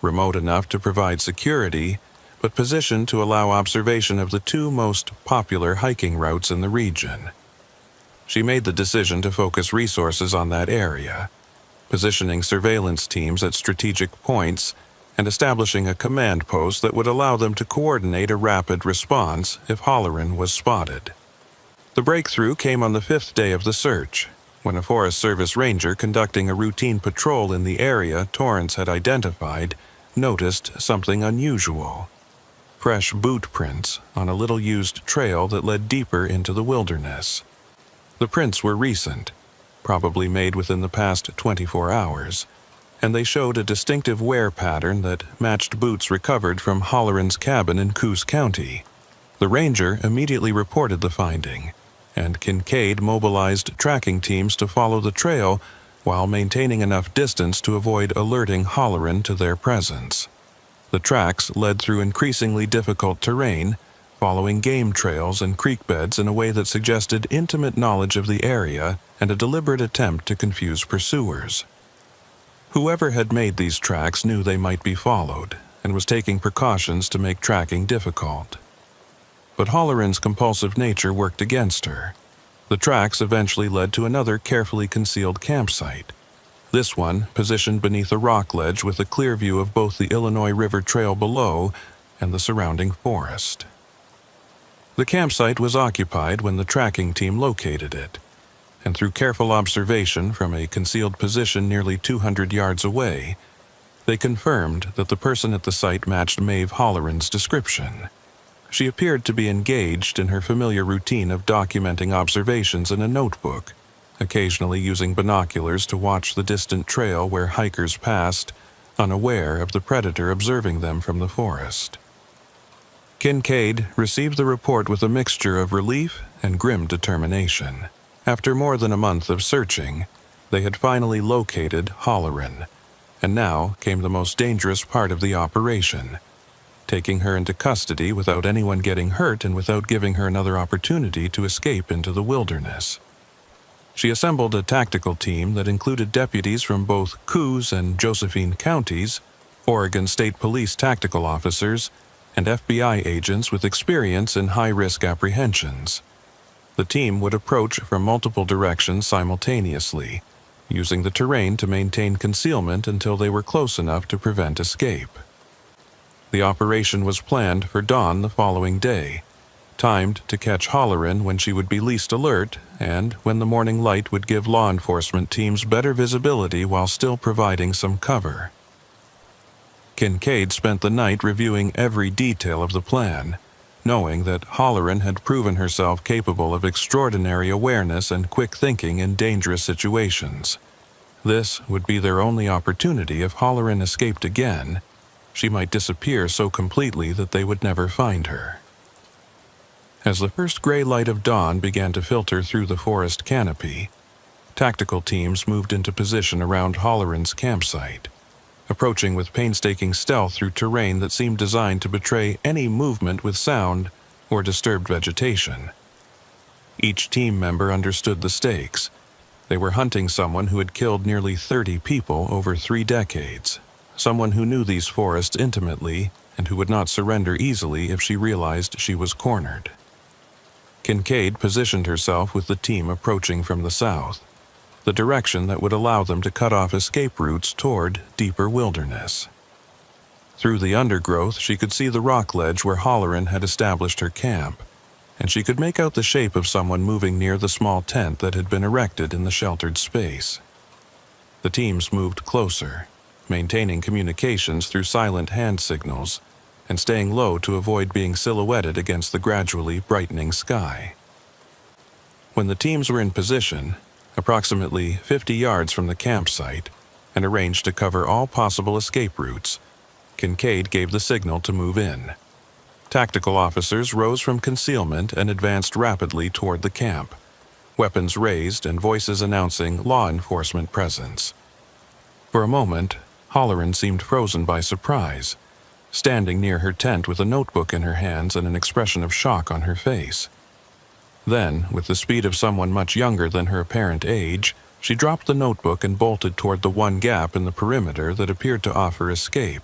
remote enough to provide security, but positioned to allow observation of the two most popular hiking routes in the region. She made the decision to focus resources on that area, positioning surveillance teams at strategic points and establishing a command post that would allow them to coordinate a rapid response if Holleran was spotted. The breakthrough came on the 5th day of the search, when a Forest Service ranger conducting a routine patrol in the area Torrance had identified noticed something unusual: fresh boot prints on a little-used trail that led deeper into the wilderness. The prints were recent, probably made within the past 24 hours, and they showed a distinctive wear pattern that matched boots recovered from Holleran's cabin in Coos County. The ranger immediately reported the finding, and Kincaid mobilized tracking teams to follow the trail while maintaining enough distance to avoid alerting Holleran to their presence. The tracks led through increasingly difficult terrain, following game trails and creek beds in a way that suggested intimate knowledge of the area and a deliberate attempt to confuse pursuers. Whoever had made these tracks knew they might be followed and was taking precautions to make tracking difficult. But Holleran's compulsive nature worked against her. The tracks eventually led to another carefully concealed campsite, this one positioned beneath a rock ledge with a clear view of both the Illinois River Trail below and the surrounding forest. The campsite was occupied when the tracking team located it. and through careful observation from a concealed position nearly 200 yards away, they confirmed that the person at the site matched Maeve Holloran's description. She appeared to be engaged in her familiar routine of documenting observations in a notebook, occasionally using binoculars to watch the distant trail where hikers passed, unaware of the predator observing them from the forest. Kincaid received the report with a mixture of relief and grim determination. After more than a month of searching, they had finally located Holloran, and now came the most dangerous part of the operation, taking her into custody without anyone getting hurt and without giving her another opportunity to escape into the wilderness. She assembled a tactical team that included deputies from both Coos and Josephine counties, Oregon State Police tactical officers, and FBI agents with experience in high-risk apprehensions. The team would approach from multiple directions simultaneously, using the terrain to maintain concealment until they were close enough to prevent escape. The operation was planned for dawn the following day, timed to catch Holloran when she would be least alert and when the morning light would give law enforcement teams better visibility while still providing some cover. Kincaid spent the night reviewing every detail of the plan, knowing that Holloran had proven herself capable of extraordinary awareness and quick thinking in dangerous situations. This would be their only opportunity. If Holloran escaped again, she might disappear so completely that they would never find her. As the first gray light of dawn began to filter through the forest canopy, tactical teams moved into position around Holloran's campsite, approaching with painstaking stealth through terrain that seemed designed to betray any movement with sound or disturbed vegetation. Each team member understood the stakes. They were hunting someone who had killed nearly 30 people over 3 decades, someone who knew these forests intimately and who would not surrender easily if she realized she was cornered. Kincaid positioned herself with the team approaching from the south, the direction that would allow them to cut off escape routes toward deeper wilderness. Through the undergrowth, she could see the rock ledge where Holloran had established her camp, and she could make out the shape of someone moving near the small tent that had been erected in the sheltered space. The teams moved closer, maintaining communications through silent hand signals, and staying low to avoid being silhouetted against the gradually brightening sky. When the teams were in position, approximately 50 yards from the campsite, and arranged to cover all possible escape routes, Kincaid gave the signal to move in. Tactical officers rose from concealment and advanced rapidly toward the camp, weapons raised and voices announcing law enforcement presence. For a moment, Holloran seemed frozen by surprise, standing near her tent with a notebook in her hands and an expression of shock on her face. Then, with the speed of someone much younger than her apparent age, she dropped the notebook and bolted toward the one gap in the perimeter that appeared to offer escape,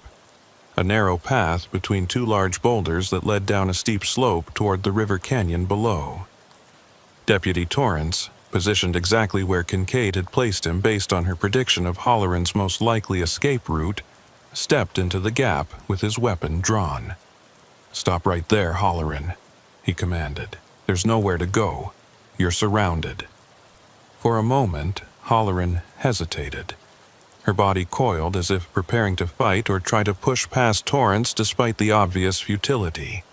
a narrow path between 2 large boulders that led down a steep slope toward the river canyon below. Deputy Torrance, positioned exactly where Kincaid had placed him based on her prediction of Holloran's most likely escape route, stepped into the gap with his weapon drawn. "Stop right there, Holloran," he commanded. "There's nowhere to go. You're surrounded." For a moment, Holloran hesitated. Her body coiled as if preparing to fight or try to push past Torrance despite the obvious futility.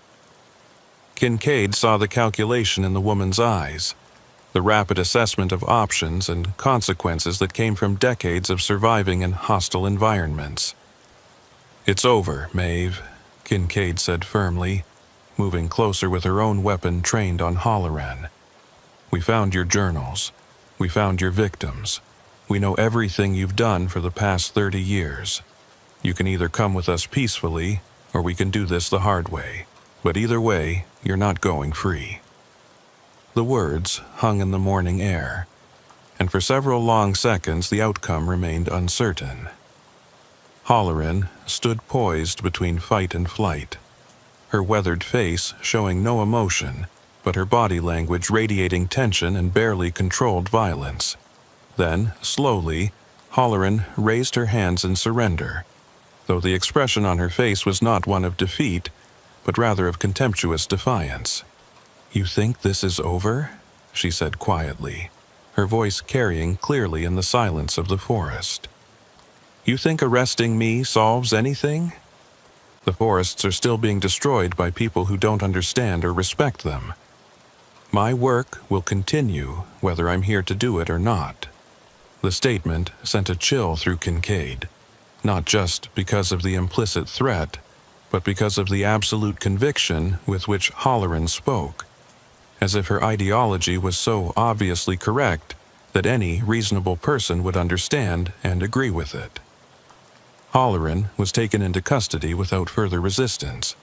Kincaid saw the calculation in the woman's eyes, the rapid assessment of options and consequences that came from decades of surviving in hostile environments. "It's over, Maeve," Kincaid said firmly, moving closer with her own weapon trained on Holloran. "We found your journals. We found your victims. We know everything you've done for the past 30 years. You can either come with us peacefully, or we can do this the hard way. But either way, you're not going free." The words hung in the morning air, and for several long seconds the outcome remained uncertain. Holloran stood poised between fight and flight, her weathered face showing no emotion, but her body language radiating tension and barely controlled violence. Then, slowly, Holloran raised her hands in surrender, though the expression on her face was not one of defeat, but rather of contemptuous defiance. "You think this is over?" she said quietly. her voice carrying clearly in the silence of the forest. "You think arresting me solves anything? The forests are still being destroyed by people who don't understand or respect them. My work will continue whether I'm here to do it or not." The statement sent a chill through Kincaid, not just because of the implicit threat, but because of the absolute conviction with which Halloran spoke, as if her ideology was so obviously correct that any reasonable person would understand and agree with it. Halloran was taken into custody without further resistance,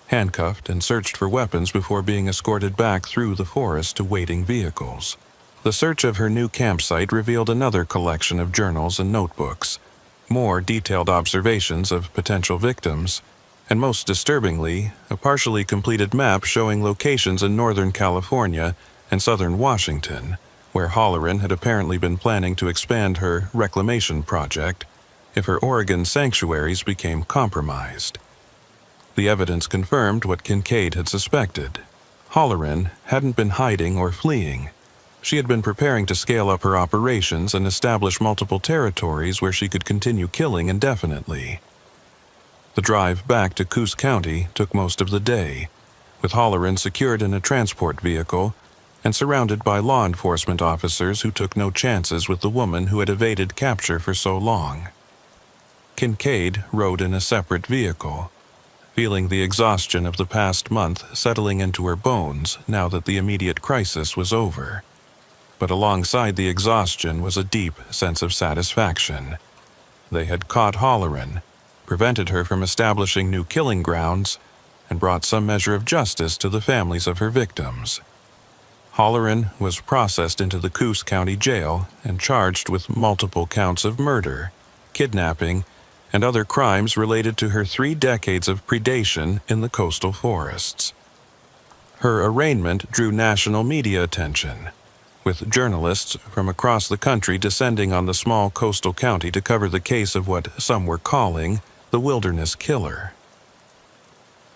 handcuffed and searched for weapons before being escorted back through the forest to waiting vehicles. The search of her new campsite revealed another collection of journals and notebooks, more detailed observations of potential victims, and most disturbingly, a partially completed map showing locations in Northern California and Southern Washington, where Halloran had apparently been planning to expand her reclamation project if her Oregon sanctuaries became compromised. The evidence confirmed what Kincaid had suspected. Halloran hadn't been hiding or fleeing. She had been preparing to scale up her operations and establish multiple territories where she could continue killing indefinitely. The drive back to Coos County took most of the day, with Halloran secured in a transport vehicle and surrounded by law enforcement officers who took no chances with the woman who had evaded capture for so long. Kincaid rode in a separate vehicle, feeling the exhaustion of the past month settling into her bones now that the immediate crisis was over. But alongside the exhaustion was a deep sense of satisfaction. They had caught Halloran, prevented her from establishing new killing grounds, and brought some measure of justice to the families of her victims. Halloran was processed into the Coos County Jail and charged with multiple counts of murder, kidnapping, and other crimes related to her 3 decades of predation in the coastal forests. Her arraignment drew national media attention, with journalists from across the country descending on the small coastal county to cover the case of what some were calling the wilderness killer.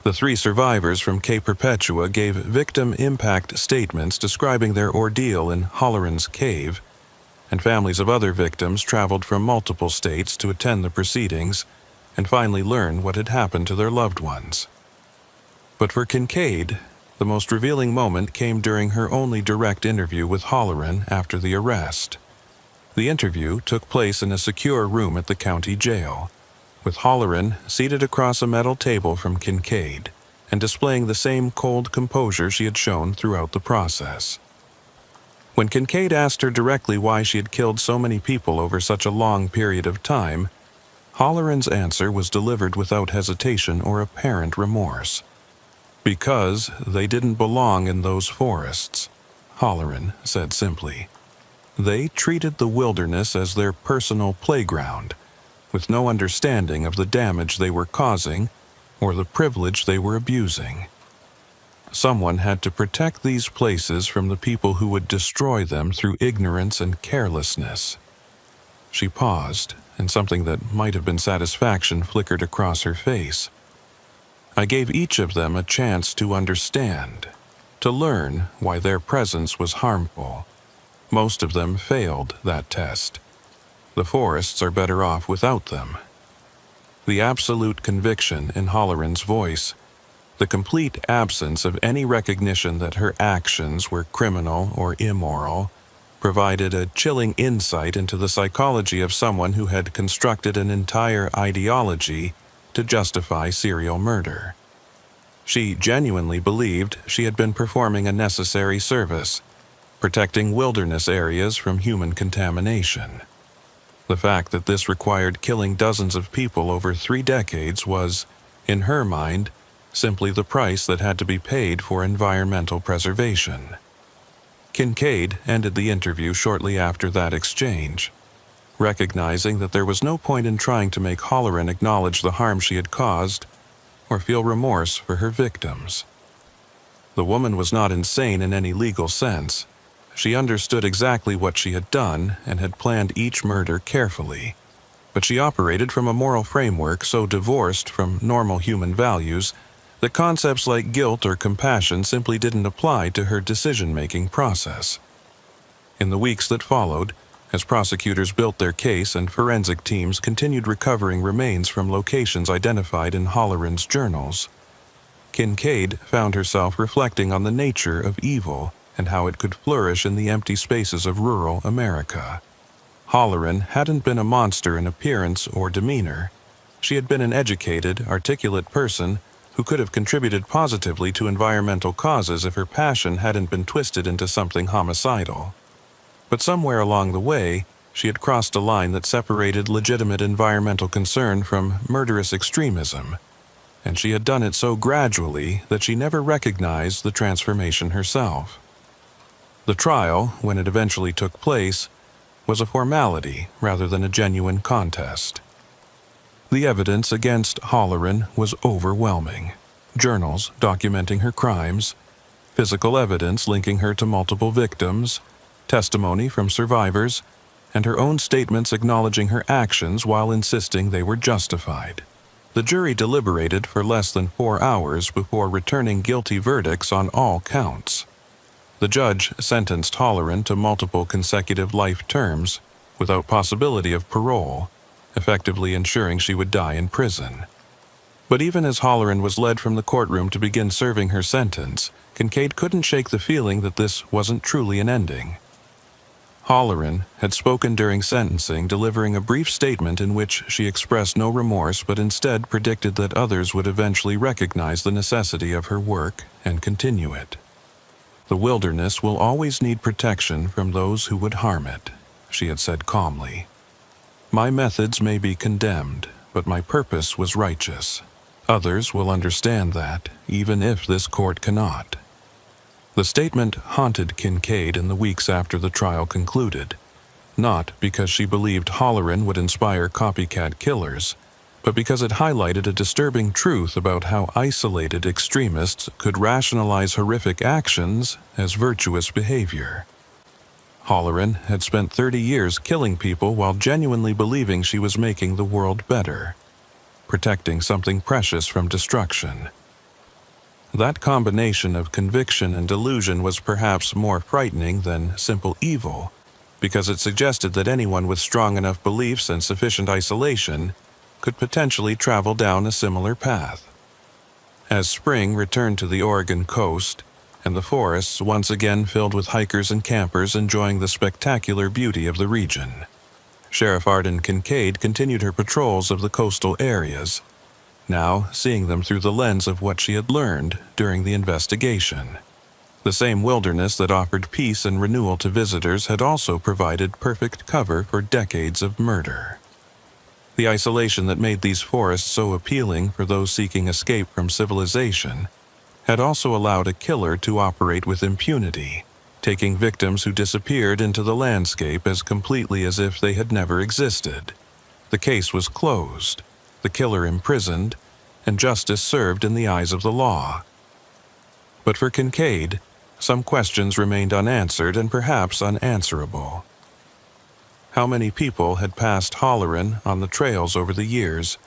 The 3 survivors from Cape Perpetua gave victim impact statements describing their ordeal in Halloran's cave, and families of other victims traveled from multiple states to attend the proceedings and finally learn what had happened to their loved ones. But for Kincaid, the most revealing moment came during her only direct interview with Halloran after the arrest. The interview took place in a secure room at the county jail, with Halloran seated across a metal table from Kincaid and displaying the same cold composure she had shown throughout the process. When Kincaid asked her directly why she had killed so many people over such a long period of time, Halloran's answer was delivered without hesitation or apparent remorse. "Because they didn't belong in those forests," Halloran said simply. "They treated the wilderness as their personal playground, with no understanding of the damage they were causing or the privilege they were abusing. Someone had to protect these places from the people who would destroy them through ignorance and carelessness." She paused, and something that might have been satisfaction flickered across her face. "I gave each of them a chance to understand, to learn why their presence was harmful. Most of them failed that test. The forests are better off without them." The absolute conviction in Halloran's voice, the complete absence of any recognition that her actions were criminal or immoral, provided a chilling insight into the psychology of someone who had constructed an entire ideology to justify serial murder. She genuinely believed she had been performing a necessary service, protecting wilderness areas from human contamination. The fact that this required killing dozens of people over 3 decades was, in her mind, simply the price that had to be paid for environmental preservation. Kincaid ended the interview shortly after that exchange, recognizing that there was no point in trying to make Halloran acknowledge the harm she had caused or feel remorse for her victims. The woman was not insane in any legal sense. She understood exactly what she had done and had planned each murder carefully, but she operated from a moral framework so divorced from normal human values that concepts like guilt or compassion simply didn't apply to her decision-making process. In the weeks that followed, as prosecutors built their case and forensic teams continued recovering remains from locations identified in Halloran's journals, Kincaid found herself reflecting on the nature of evil and how it could flourish in the empty spaces of rural America. Halloran hadn't been a monster in appearance or demeanor. She had been an educated, articulate person who could have contributed positively to environmental causes if her passion hadn't been twisted into something homicidal. But somewhere along the way, she had crossed a line that separated legitimate environmental concern from murderous extremism, and she had done it so gradually that she never recognized the transformation herself. The trial, when it eventually took place, was a formality rather than a genuine contest. The evidence against Halloran was overwhelming. Journals documenting her crimes, physical evidence linking her to multiple victims, testimony from survivors, and her own statements acknowledging her actions while insisting they were justified. The jury deliberated for less than 4 hours before returning guilty verdicts on all counts. The judge sentenced Halloran to multiple consecutive life terms without possibility of parole, effectively ensuring she would die in prison. But even as Halloran was led from the courtroom to begin serving her sentence, Kincaid couldn't shake the feeling that this wasn't truly an ending. Halloran had spoken during sentencing, delivering a brief statement in which she expressed no remorse but instead predicted that others would eventually recognize the necessity of her work and continue it. "The wilderness will always need protection from those who would harm it," she had said calmly. "My methods may be condemned, but my purpose was righteous. Others will understand that, even if this court cannot." The statement haunted Kincaid in the weeks after the trial concluded, not because she believed Halloran would inspire copycat killers, but because it highlighted a disturbing truth about how isolated extremists could rationalize horrific actions as virtuous behavior. Halloran had spent 30 years killing people while genuinely believing she was making the world better, protecting something precious from destruction. That combination of conviction and delusion was perhaps more frightening than simple evil, because it suggested that anyone with strong enough beliefs and sufficient isolation could potentially travel down a similar path. As spring returned to the Oregon coast, and the forests once again filled with hikers and campers enjoying the spectacular beauty of the region, Sheriff Arden Kincaid continued her patrols of the coastal areas, now seeing them through the lens of what she had learned during the investigation. The same wilderness that offered peace and renewal to visitors had also provided perfect cover for decades of murder. The isolation that made these forests so appealing for those seeking escape from civilization had also allowed a killer to operate with impunity, taking victims who disappeared into the landscape as completely as if they had never existed. The case was closed, the killer imprisoned, and justice served in the eyes of the law. But for Kincaid, some questions remained unanswered and perhaps unanswerable. How many people had passed Halloran on the trails over the years,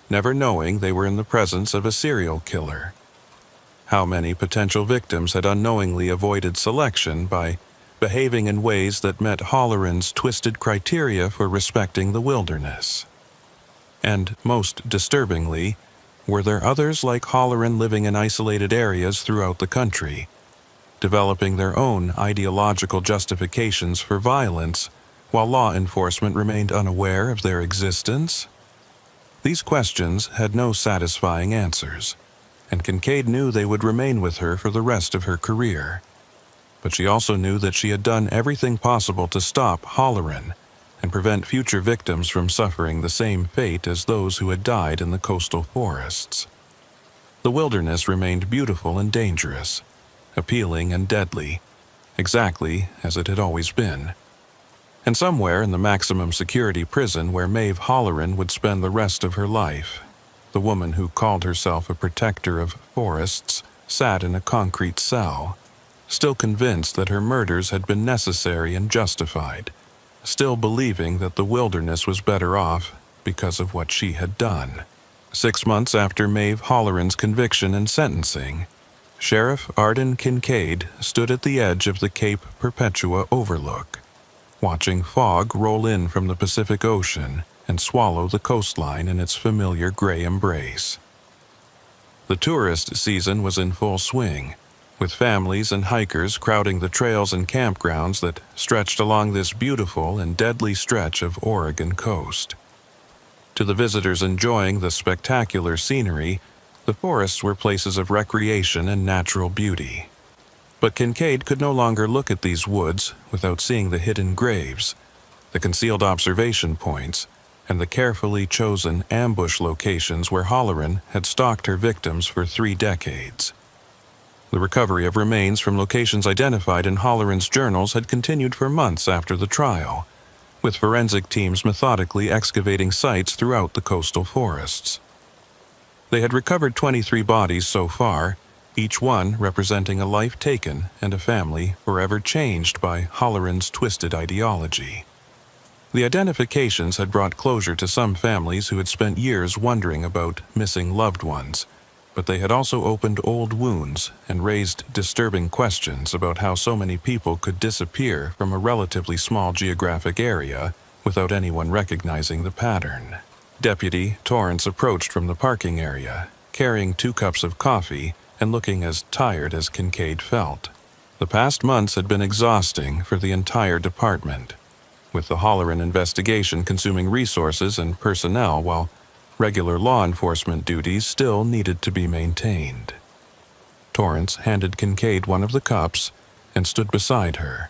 never knowing they were in the presence of a serial killer? How many potential victims had unknowingly avoided selection by behaving in ways that met Halloran's twisted criteria for respecting the wilderness? And, most disturbingly, were there others like Halloran living in isolated areas throughout the country, developing their own ideological justifications for violence while law enforcement remained unaware of their existence? These questions had no satisfying answers, and Kincaid knew they would remain with her for the rest of her career. But she also knew that she had done everything possible to stop Halloran and prevent future victims from suffering the same fate as those who had died in the coastal forests. The wilderness remained beautiful and dangerous, appealing and deadly, exactly as it had always been. And somewhere in the maximum security prison where Maeve Halloran would spend the rest of her life, the woman who called herself a protector of forests sat in a concrete cell, still convinced that her murders had been necessary and justified, still believing that the wilderness was better off because of what she had done. 6 months after Maeve Halloran's conviction and sentencing, Sheriff Arden Kincaid stood at the edge of the Cape Perpetua overlook, watching fog roll in from the Pacific Ocean and swallow the coastline in its familiar gray embrace. The tourist season was in full swing, with families and hikers crowding the trails and campgrounds that stretched along this beautiful and deadly stretch of Oregon coast. To the visitors enjoying the spectacular scenery, the forests were places of recreation and natural beauty. But Kincaid could no longer look at these woods without seeing the hidden graves, the concealed observation points, and the carefully chosen ambush locations where Halloran had stalked her victims for 3 decades. The recovery of remains from locations identified in Halloran's journals had continued for months after the trial, with forensic teams methodically excavating sites throughout the coastal forests. They had recovered 23 bodies so far, each one representing a life taken and a family forever changed by Halloran's twisted ideology. The identifications had brought closure to some families who had spent years wondering about missing loved ones, but they had also opened old wounds and raised disturbing questions about how so many people could disappear from a relatively small geographic area without anyone recognizing the pattern. Deputy Torrance approached from the parking area, carrying 2 cups of coffee and looking as tired as Kincaid felt. The past months had been exhausting for the entire department, with the Halloran investigation consuming resources and personnel while regular law enforcement duties still needed to be maintained. Torrance handed Kincaid one of the cups and stood beside her,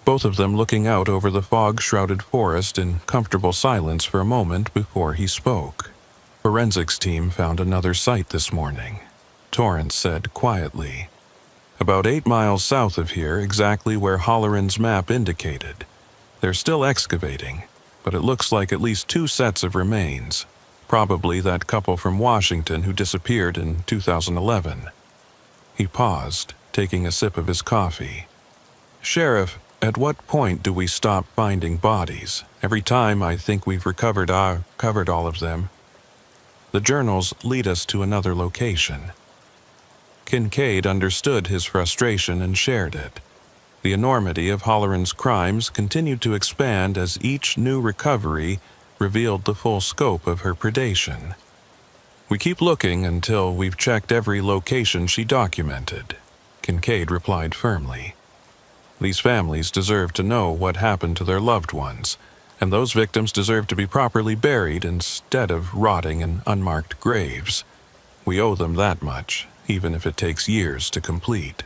both of them looking out over the fog-shrouded forest in comfortable silence for a moment before he spoke. "Forensics team found another site this morning," Torrance said quietly. "About 8 miles south of here, exactly where Halloran's map indicated. They're still excavating, but it looks like at least 2 sets of remains. Probably that couple from Washington who disappeared in 2011. He paused, taking a sip of his coffee. "Sheriff, at what point do we stop finding bodies? Every time I think we've covered all of them. The journals lead us to another location." Kincaid understood his frustration and shared it. The enormity of Halloran's crimes continued to expand as each new recovery revealed the full scope of her predation. "We keep looking until we've checked every location she documented," Kincaid replied firmly. "These families deserve to know what happened to their loved ones, and those victims deserve to be properly buried instead of rotting in unmarked graves. We owe them that much, even if it takes years to complete."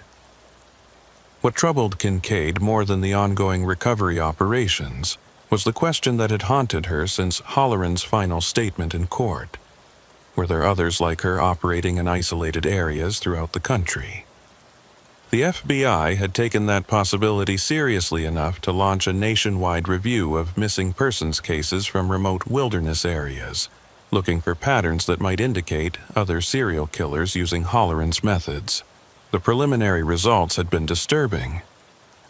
What troubled Kincaid more than the ongoing recovery operations was the question that had haunted her since Halloran's final statement in court. Were there others like her operating in isolated areas throughout the country? The FBI had taken that possibility seriously enough to launch a nationwide review of missing persons cases from remote wilderness areas, looking for patterns that might indicate other serial killers using Halloran's methods. The preliminary results had been disturbing.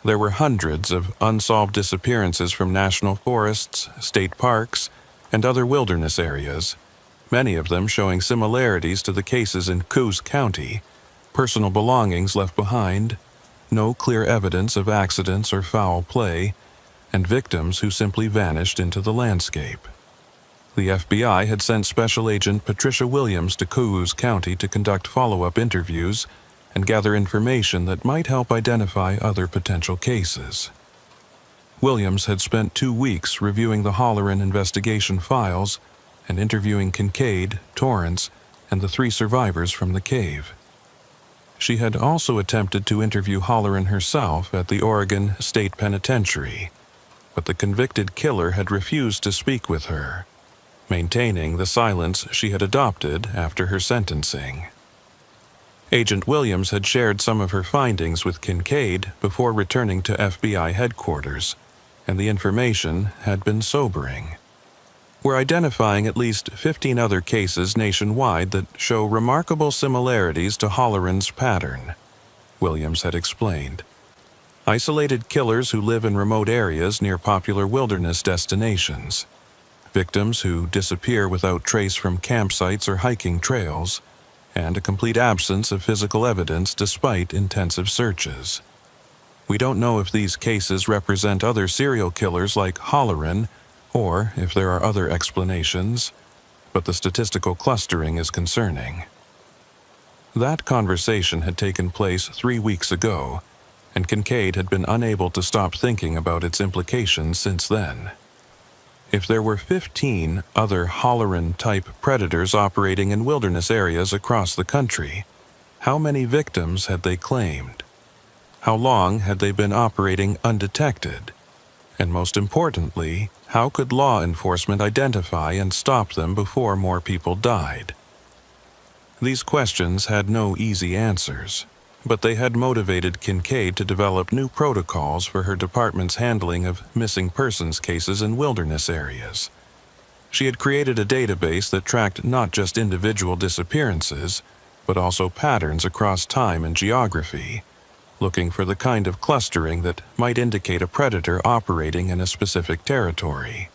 There were hundreds of unsolved disappearances from national forests, state parks, and other wilderness areas, many of them showing similarities to the cases in Coos County: personal belongings left behind, no clear evidence of accidents or foul play, and victims who simply vanished into the landscape. The FBI had sent Special Agent Patricia Williams to Coos County to conduct follow-up interviews and gather information that might help identify other potential cases. Williams had spent 2 weeks reviewing the Halloran investigation files and interviewing Kincaid, Torrance, and the 3 survivors from the cave. She had also attempted to interview Halloran herself at the Oregon State Penitentiary, but the convicted killer had refused to speak with her, maintaining the silence she had adopted after her sentencing. Agent Williams had shared some of her findings with Kincaid before returning to FBI headquarters, and the information had been sobering. "We're identifying at least 15 other cases nationwide that show remarkable similarities to Halloran's pattern," Williams had explained. "Isolated killers who live in remote areas near popular wilderness destinations, victims who disappear without trace from campsites or hiking trails, and a complete absence of physical evidence despite intensive searches. We don't know if these cases represent other serial killers like Halloran, or if there are other explanations, but the statistical clustering is concerning. That conversation had taken place 3 weeks ago, and Cascade had been unable to stop thinking about its implications since then. If there were 15 other Halloran-type predators operating in wilderness areas across the country, how many victims had they claimed? How long had they been operating undetected? And most importantly, how could law enforcement identify and stop them before more people died? These questions had no easy answers, but they had motivated Cascade to develop new protocols for her department's handling of missing persons cases in wilderness areas. She had created a database that tracked not just individual disappearances, but also patterns across time and geography, looking for the kind of clustering that might indicate a predator operating in a specific territory.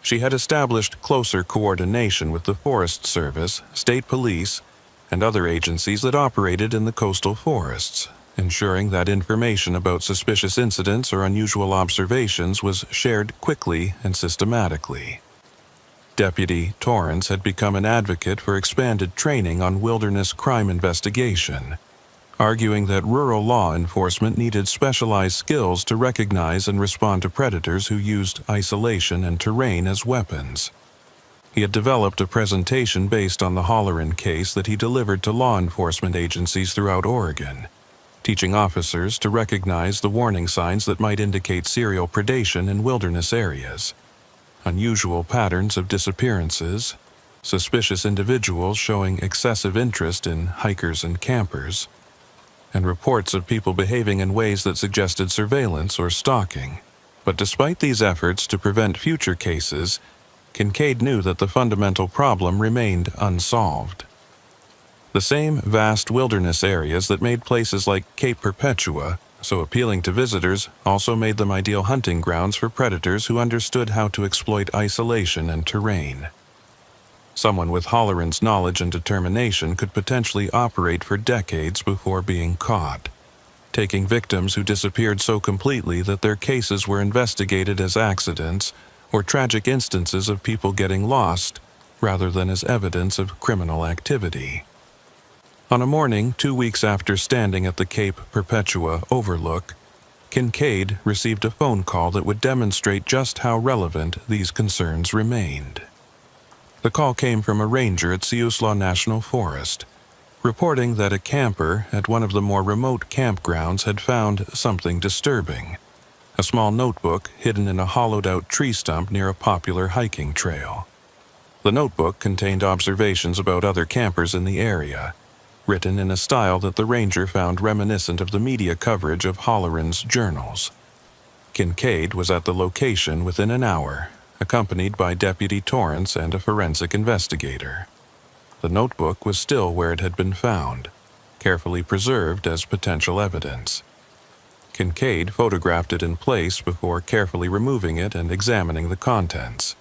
She had established closer coordination with the Forest Service, state police, and other agencies that operated in the coastal forests, ensuring that information about suspicious incidents or unusual observations was shared quickly and systematically. Deputy Torrance had become an advocate for expanded training on wilderness crime investigation, arguing that rural law enforcement needed specialized skills to recognize and respond to predators who used isolation and terrain as weapons. He had developed a presentation based on the Halloran case that he delivered to law enforcement agencies throughout Oregon, teaching officers to recognize the warning signs that might indicate serial predation in wilderness areas, unusual patterns of disappearances, suspicious individuals showing excessive interest in hikers and campers, and reports of people behaving in ways that suggested surveillance or stalking. But despite these efforts to prevent future cases, Cascade knew that the fundamental problem remained unsolved. The same vast wilderness areas that made places like Cape Perpetua so appealing to visitors also made them ideal hunting grounds for predators who understood how to exploit isolation and terrain. Someone with Halloran's knowledge and determination could potentially operate for decades before being caught, taking victims who disappeared so completely that their cases were investigated as accidents or tragic instances of people getting lost, rather than as evidence of criminal activity. On a morning 2 weeks after standing at the Cape Perpetua overlook, Cascade received a phone call that would demonstrate just how relevant these concerns remained. The call came from a ranger at Siuslaw National Forest, reporting that a camper at one of the more remote campgrounds had found something disturbing: a small notebook hidden in a hollowed-out tree stump near a popular hiking trail. The notebook contained observations about other campers in the area, written in a style that the ranger found reminiscent of the media coverage of Halloran's journals. Cascade was at the location within an hour, accompanied by Deputy Torrance and a forensic investigator. The notebook was still where it had been found, carefully preserved as potential evidence. Cascade photographed it in place before carefully removing it and examining the contents.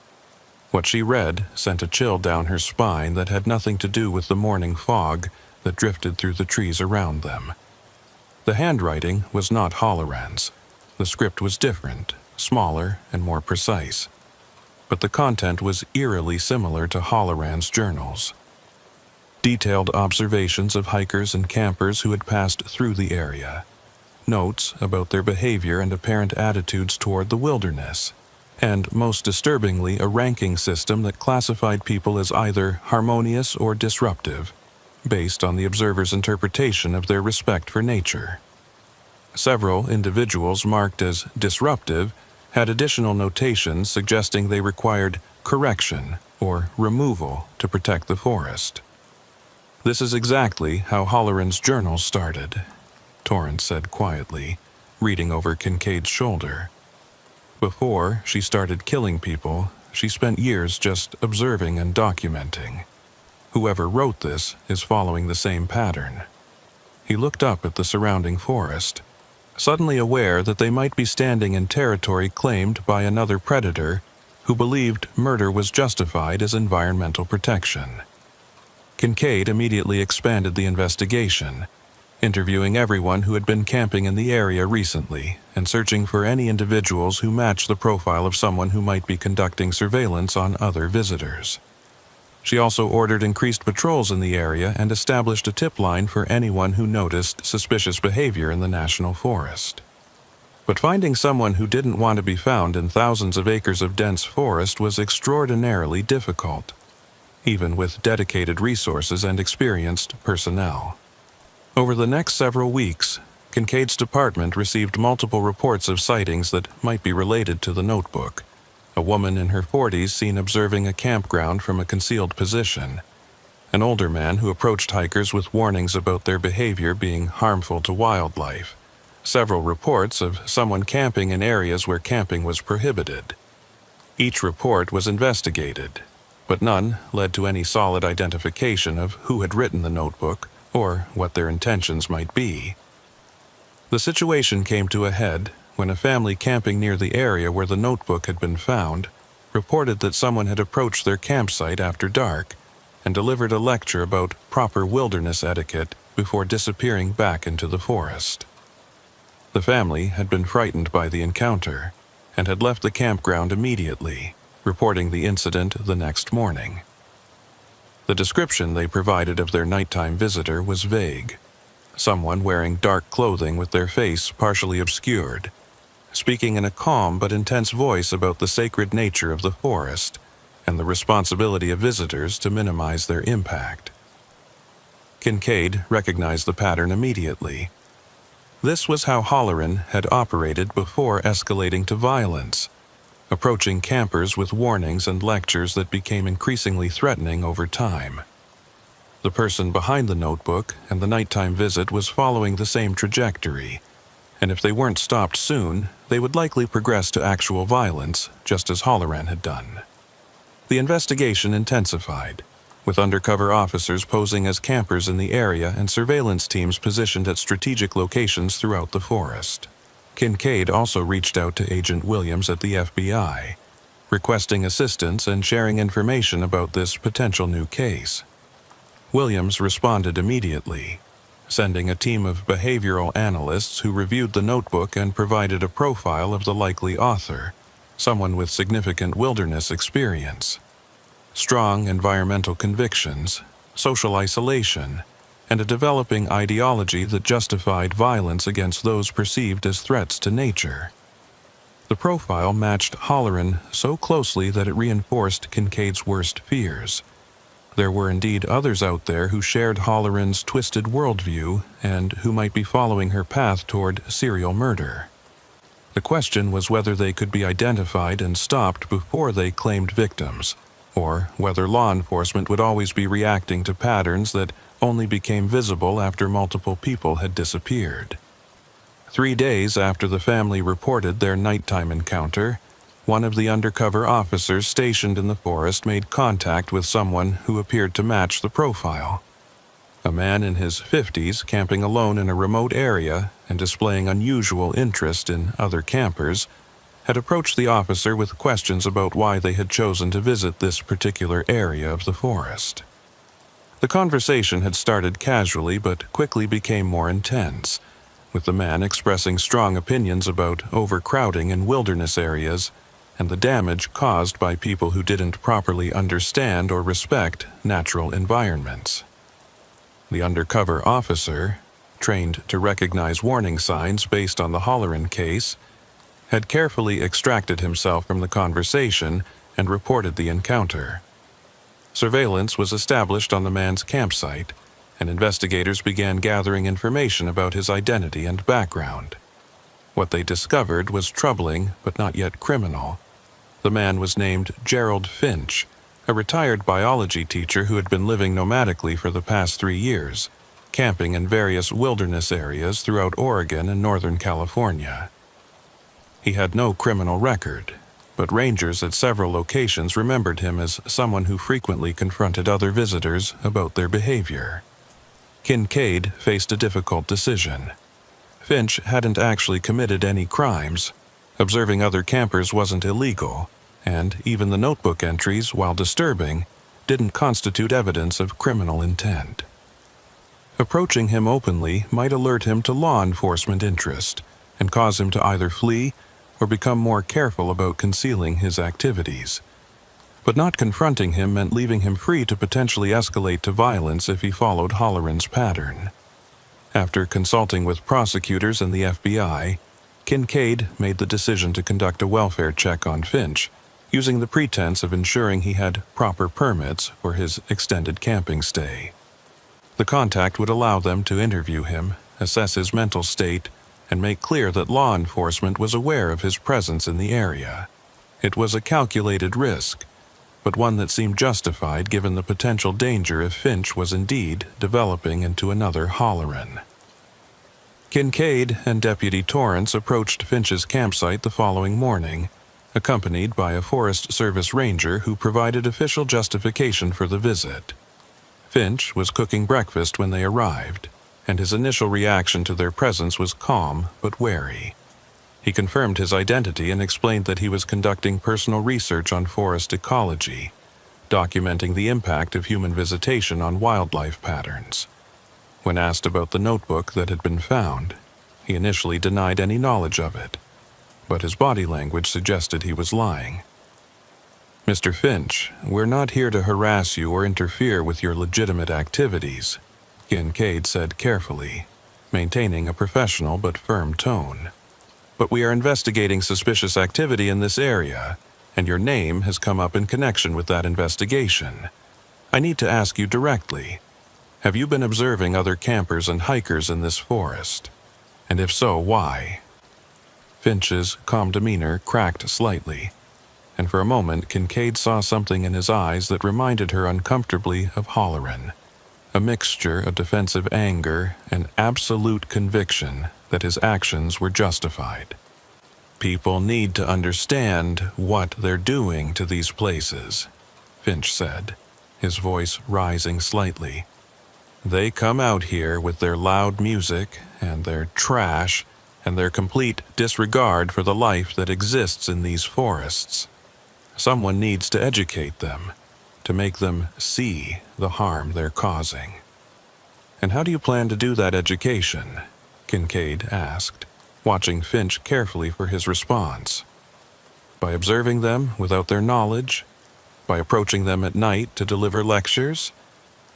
What she read sent a chill down her spine that had nothing to do with the morning fog that drifted through the trees around them. The handwriting was not Halloran's. The script was different, smaller, and more precise. But the content was eerily similar to Halloran's journals. Detailed observations of hikers and campers who had passed through the area, notes about their behavior and apparent attitudes toward the wilderness, and, most disturbingly, a ranking system that classified people as either harmonious or disruptive, based on the observer's interpretation of their respect for nature. Several individuals marked as disruptive had additional notations suggesting they required correction or removal to protect the forest. "This is exactly how Halloran's journal started," Torrance said quietly, reading over Cascade's shoulder. "Before she started killing people, she spent years just observing and documenting. Whoever wrote this is following the same pattern." He looked up at the surrounding forest, suddenly aware that they might be standing in territory claimed by another predator who believed murder was justified as environmental protection. Cascade immediately expanded the investigation, interviewing everyone who had been camping in the area recently and searching for any individuals who matched the profile of someone who might be conducting surveillance on other visitors. She also ordered increased patrols in the area and established a tip line for anyone who noticed suspicious behavior in the national forest. But finding someone who didn't want to be found in thousands of acres of dense forest was extraordinarily difficult, even with dedicated resources and experienced personnel. Over the next several weeks, Kincaid's department received multiple reports of sightings that might be related to the notebook. A woman in her 40s seen observing a campground from a concealed position. An older man who approached hikers with warnings about their behavior being harmful to wildlife. Several reports of someone camping in areas where camping was prohibited. Each report was investigated, but none led to any solid identification of who had written the notebook or what their intentions might be. The situation came to a head when a family camping near the area where the notebook had been found reported that someone had approached their campsite after dark and delivered a lecture about proper wilderness etiquette before disappearing back into the forest. The family had been frightened by the encounter and had left the campground immediately, reporting the incident the next morning. The description they provided of their nighttime visitor was vague. Someone wearing dark clothing with their face partially obscured, speaking in a calm but intense voice about the sacred nature of the forest and the responsibility of visitors to minimize their impact. Kincaid recognized the pattern immediately. This was how Halloran had operated before escalating to violence, approaching campers with warnings and lectures that became increasingly threatening over time. The person behind the notebook and the nighttime visit was following the same trajectory, and if they weren't stopped soon, they would likely progress to actual violence, just as Halloran had done. The investigation intensified, with undercover officers posing as campers in the area and surveillance teams positioned at strategic locations throughout the forest. Kincaid also reached out to Agent Williams at the FBI, requesting assistance and sharing information about this potential new case. Williams responded immediately, sending a team of behavioral analysts who reviewed the notebook and provided a profile of the likely author, someone with significant wilderness experience, strong environmental convictions, social isolation, and a developing ideology that justified violence against those perceived as threats to nature. The profile matched Halloran so closely that it reinforced Kincaid's worst fears. There were indeed others out there who shared Halloran's twisted worldview and who might be following her path toward serial murder. The question was whether they could be identified and stopped before they claimed victims, or whether law enforcement would always be reacting to patterns that only became visible after multiple people had disappeared. 3 days after the family reported their nighttime encounter, one of the undercover officers stationed in the forest made contact with someone who appeared to match the profile. A man in his 50s camping alone in a remote area and displaying unusual interest in other campers had approached the officer with questions about why they had chosen to visit this particular area of the forest. The conversation had started casually but quickly became more intense, with the man expressing strong opinions about overcrowding in wilderness areas and the damage caused by people who didn't properly understand or respect natural environments. The undercover officer, trained to recognize warning signs based on the Halloran case, had carefully extracted himself from the conversation and reported the encounter. Surveillance was established on the man's campsite, and investigators began gathering information about his identity and background. What they discovered was troubling but not yet criminal. The man was named Gerald Finch, a retired biology teacher who had been living nomadically for the past 3 years, camping in various wilderness areas throughout Oregon and Northern California. He had no criminal record, but rangers at several locations remembered him as someone who frequently confronted other visitors about their behavior. Kincaid faced a difficult decision. Finch hadn't actually committed any crimes. Observing other campers wasn't illegal, and even the notebook entries, while disturbing, didn't constitute evidence of criminal intent. Approaching him openly might alert him to law enforcement interest and cause him to either flee or become more careful about concealing his activities. But not confronting him meant leaving him free to potentially escalate to violence if he followed Holloran's pattern. After consulting with prosecutors and the FBI, Kincaid made the decision to conduct a welfare check on Finch, using the pretense of ensuring he had proper permits for his extended camping stay. The contact would allow them to interview him, assess his mental state, and make clear that law enforcement was aware of his presence in the area. It was a calculated risk, but one that seemed justified given the potential danger if Finch was indeed developing into another Holloran. Kincaid and Deputy Torrance approached Finch's campsite the following morning, accompanied by a Forest Service ranger who provided official justification for the visit. Finch was cooking breakfast when they arrived, and his initial reaction to their presence was calm but wary. He confirmed his identity and explained that he was conducting personal research on forest ecology, documenting the impact of human visitation on wildlife patterns. When asked about the notebook that had been found, he initially denied any knowledge of it, but his body language suggested he was lying. "Mr. Finch, we're not here to harass you or interfere with your legitimate activities," Kincaid said carefully, maintaining a professional but firm tone. "But we are investigating suspicious activity in this area, and your name has come up in connection with that investigation. I need to ask you directly, have you been observing other campers and hikers in this forest? And if so, why?" Finch's calm demeanor cracked slightly, and for a moment Kincaid saw something in his eyes that reminded her uncomfortably of Holloran, a mixture of defensive anger and absolute conviction that his actions were justified. "People need to understand what they're doing to these places," Finch said, his voice rising slightly. "They come out here with their loud music and their trash and their complete disregard for the life that exists in these forests. Someone needs to educate them, to make them see the harm they're causing." "And how do you plan to do that education?" Kincaid asked, watching Finch carefully for his response. "By observing them without their knowledge? By approaching them at night to deliver lectures?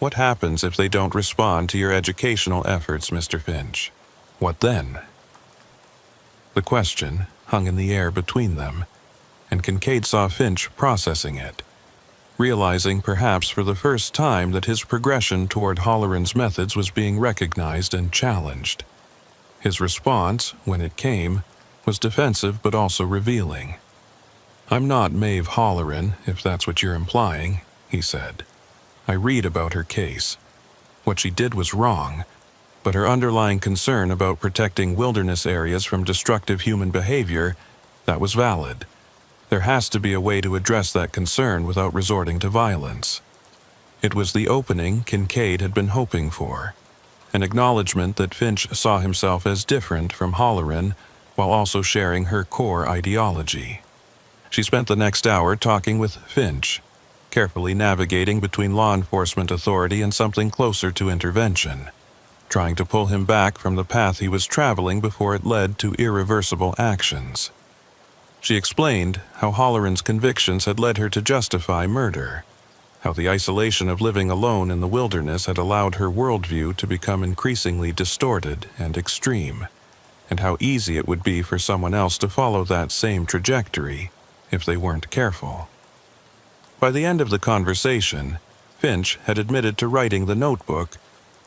What happens if they don't respond to your educational efforts, Mr. Finch? What then?" The question hung in the air between them, and Kincaid saw Finch processing it, realizing perhaps for the first time that his progression toward Holloran's methods was being recognized and challenged. His response, when it came, was defensive but also revealing. "I'm not Maeve Holloran, if that's what you're implying," he said. "I read about her case. What she did was wrong, but her underlying concern about protecting wilderness areas from destructive human behavior, that was valid. There has to be a way to address that concern without resorting to violence." It was the opening Kincaid had been hoping for, an acknowledgement that Finch saw himself as different from Holloran while also sharing her core ideology. She spent the next hour talking with Finch, carefully navigating between law enforcement authority and something closer to intervention, trying to pull him back from the path he was traveling before it led to irreversible actions. She explained how Holloran's convictions had led her to justify murder, how the isolation of living alone in the wilderness had allowed her worldview to become increasingly distorted and extreme, and how easy it would be for someone else to follow that same trajectory if they weren't careful. By the end of the conversation, Finch had admitted to writing the notebook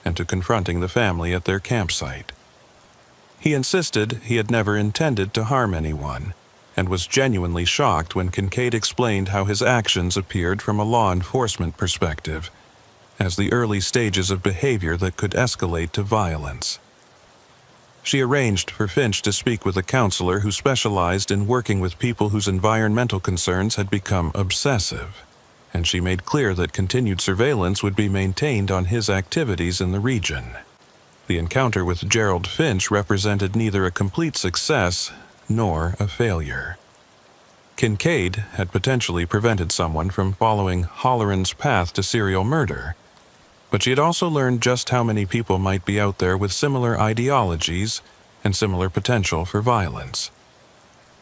and to confronting the family at their campsite. He insisted he had never intended to harm anyone, and was genuinely shocked when Kincaid explained how his actions appeared from a law enforcement perspective, as the early stages of behavior that could escalate to violence. She arranged for Finch to speak with a counselor who specialized in working with people whose environmental concerns had become obsessive, and she made clear that continued surveillance would be maintained on his activities in the region. The encounter with Gerald Finch represented neither a complete success nor a failure. Kincaid had potentially prevented someone from following Holloran's path to serial murder, But she had also learned just how many people might be out there with similar ideologies and similar potential for violence.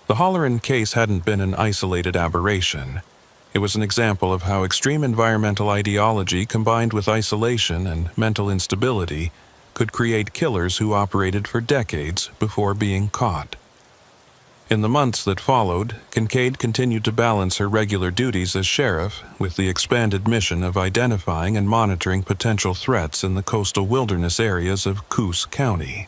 The Halloran case hadn't been an isolated aberration. It was an example of how extreme environmental ideology combined with isolation and mental instability could create killers who operated for decades before being caught. In the months that followed, Cascade continued to balance her regular duties as sheriff with the expanded mission of identifying and monitoring potential threats in the coastal wilderness areas of Coos County.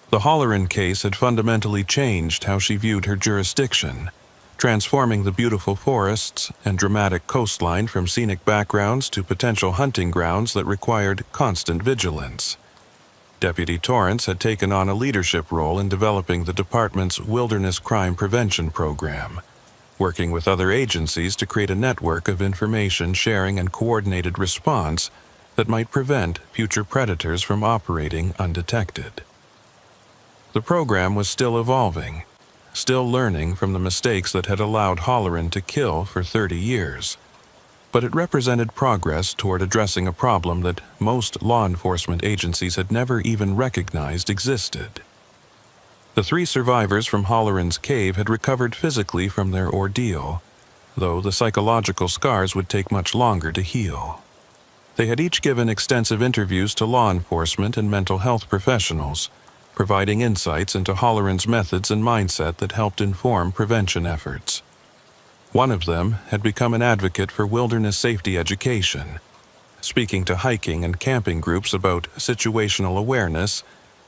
The Halloran case had fundamentally changed how she viewed her jurisdiction, transforming the beautiful forests and dramatic coastline from scenic backgrounds to potential hunting grounds that required constant vigilance. Deputy Torrance had taken on a leadership role in developing the department's Wilderness Crime Prevention Program, working with other agencies to create a network of information sharing and coordinated response that might prevent future predators from operating undetected. The program was still evolving, still learning from the mistakes that had allowed Halloran to kill for 30 years. But it represented progress toward addressing a problem that most law enforcement agencies had never even recognized existed. The 3 survivors from Halloran's cave had recovered physically from their ordeal, though the psychological scars would take much longer to heal. They had each given extensive interviews to law enforcement and mental health professionals, providing insights into Halloran's methods and mindset that helped inform prevention efforts. One of them had become an advocate for wilderness safety education, speaking to hiking and camping groups about situational awareness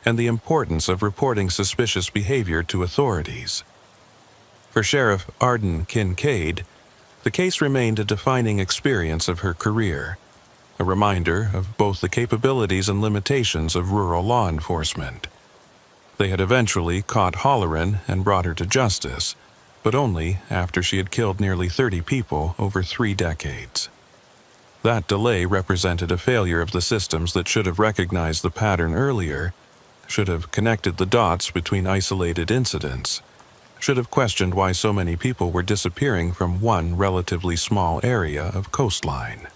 and the importance of reporting suspicious behavior to authorities. For Sheriff Arden Cascade, the case remained a defining experience of her career, a reminder of both the capabilities and limitations of rural law enforcement. They had eventually caught Halloran and brought her to justice, but only after she had killed nearly 30 people over 3 decades. That delay represented a failure of the systems that should have recognized the pattern earlier, should have connected the dots between isolated incidents, should have questioned why so many people were disappearing from one relatively small area of coastline.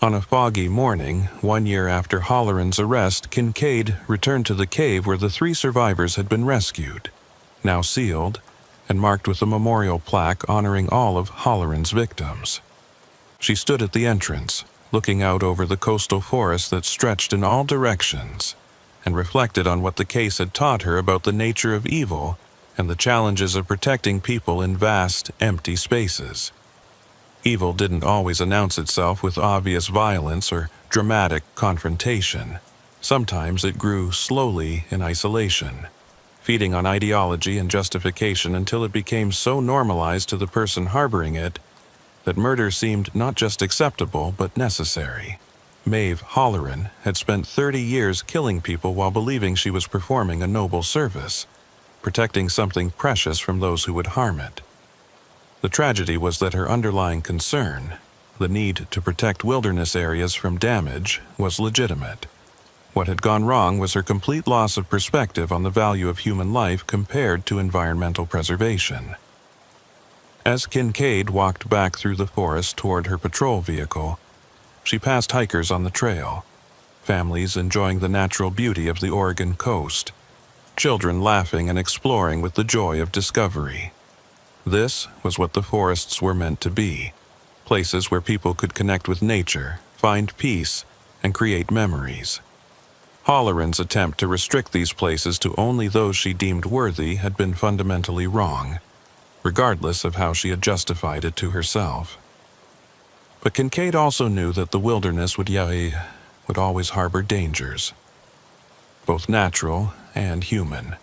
On a foggy morning, 1 year after Halloran's arrest, Cascade returned to the cave where the 3 survivors had been rescued, now sealed, and marked with a memorial plaque honoring all of Halloran's victims. She stood at the entrance, looking out over the coastal forest that stretched in all directions, and reflected on what the case had taught her about the nature of evil and the challenges of protecting people in vast, empty spaces. Evil didn't always announce itself with obvious violence or dramatic confrontation. Sometimes it grew slowly in isolation, feeding on ideology and justification until it became so normalized to the person harboring it that murder seemed not just acceptable but necessary. Maeve Halloran had spent 30 years killing people while believing she was performing a noble service, protecting something precious from those who would harm it. The tragedy was that her underlying concern, the need to protect wilderness areas from damage, was legitimate. What had gone wrong was her complete loss of perspective on the value of human life compared to environmental preservation. As Cascade walked back through the forest toward her patrol vehicle, she passed hikers on the trail, families enjoying the natural beauty of the Oregon coast, children laughing and exploring with the joy of discovery. This was what the forests were meant to be, places where people could connect with nature, find peace, and create memories. Halloran's attempt to restrict these places to only those she deemed worthy had been fundamentally wrong, regardless of how she had justified it to herself. But Cascade also knew that the wilderness would always harbor dangers, both natural and human.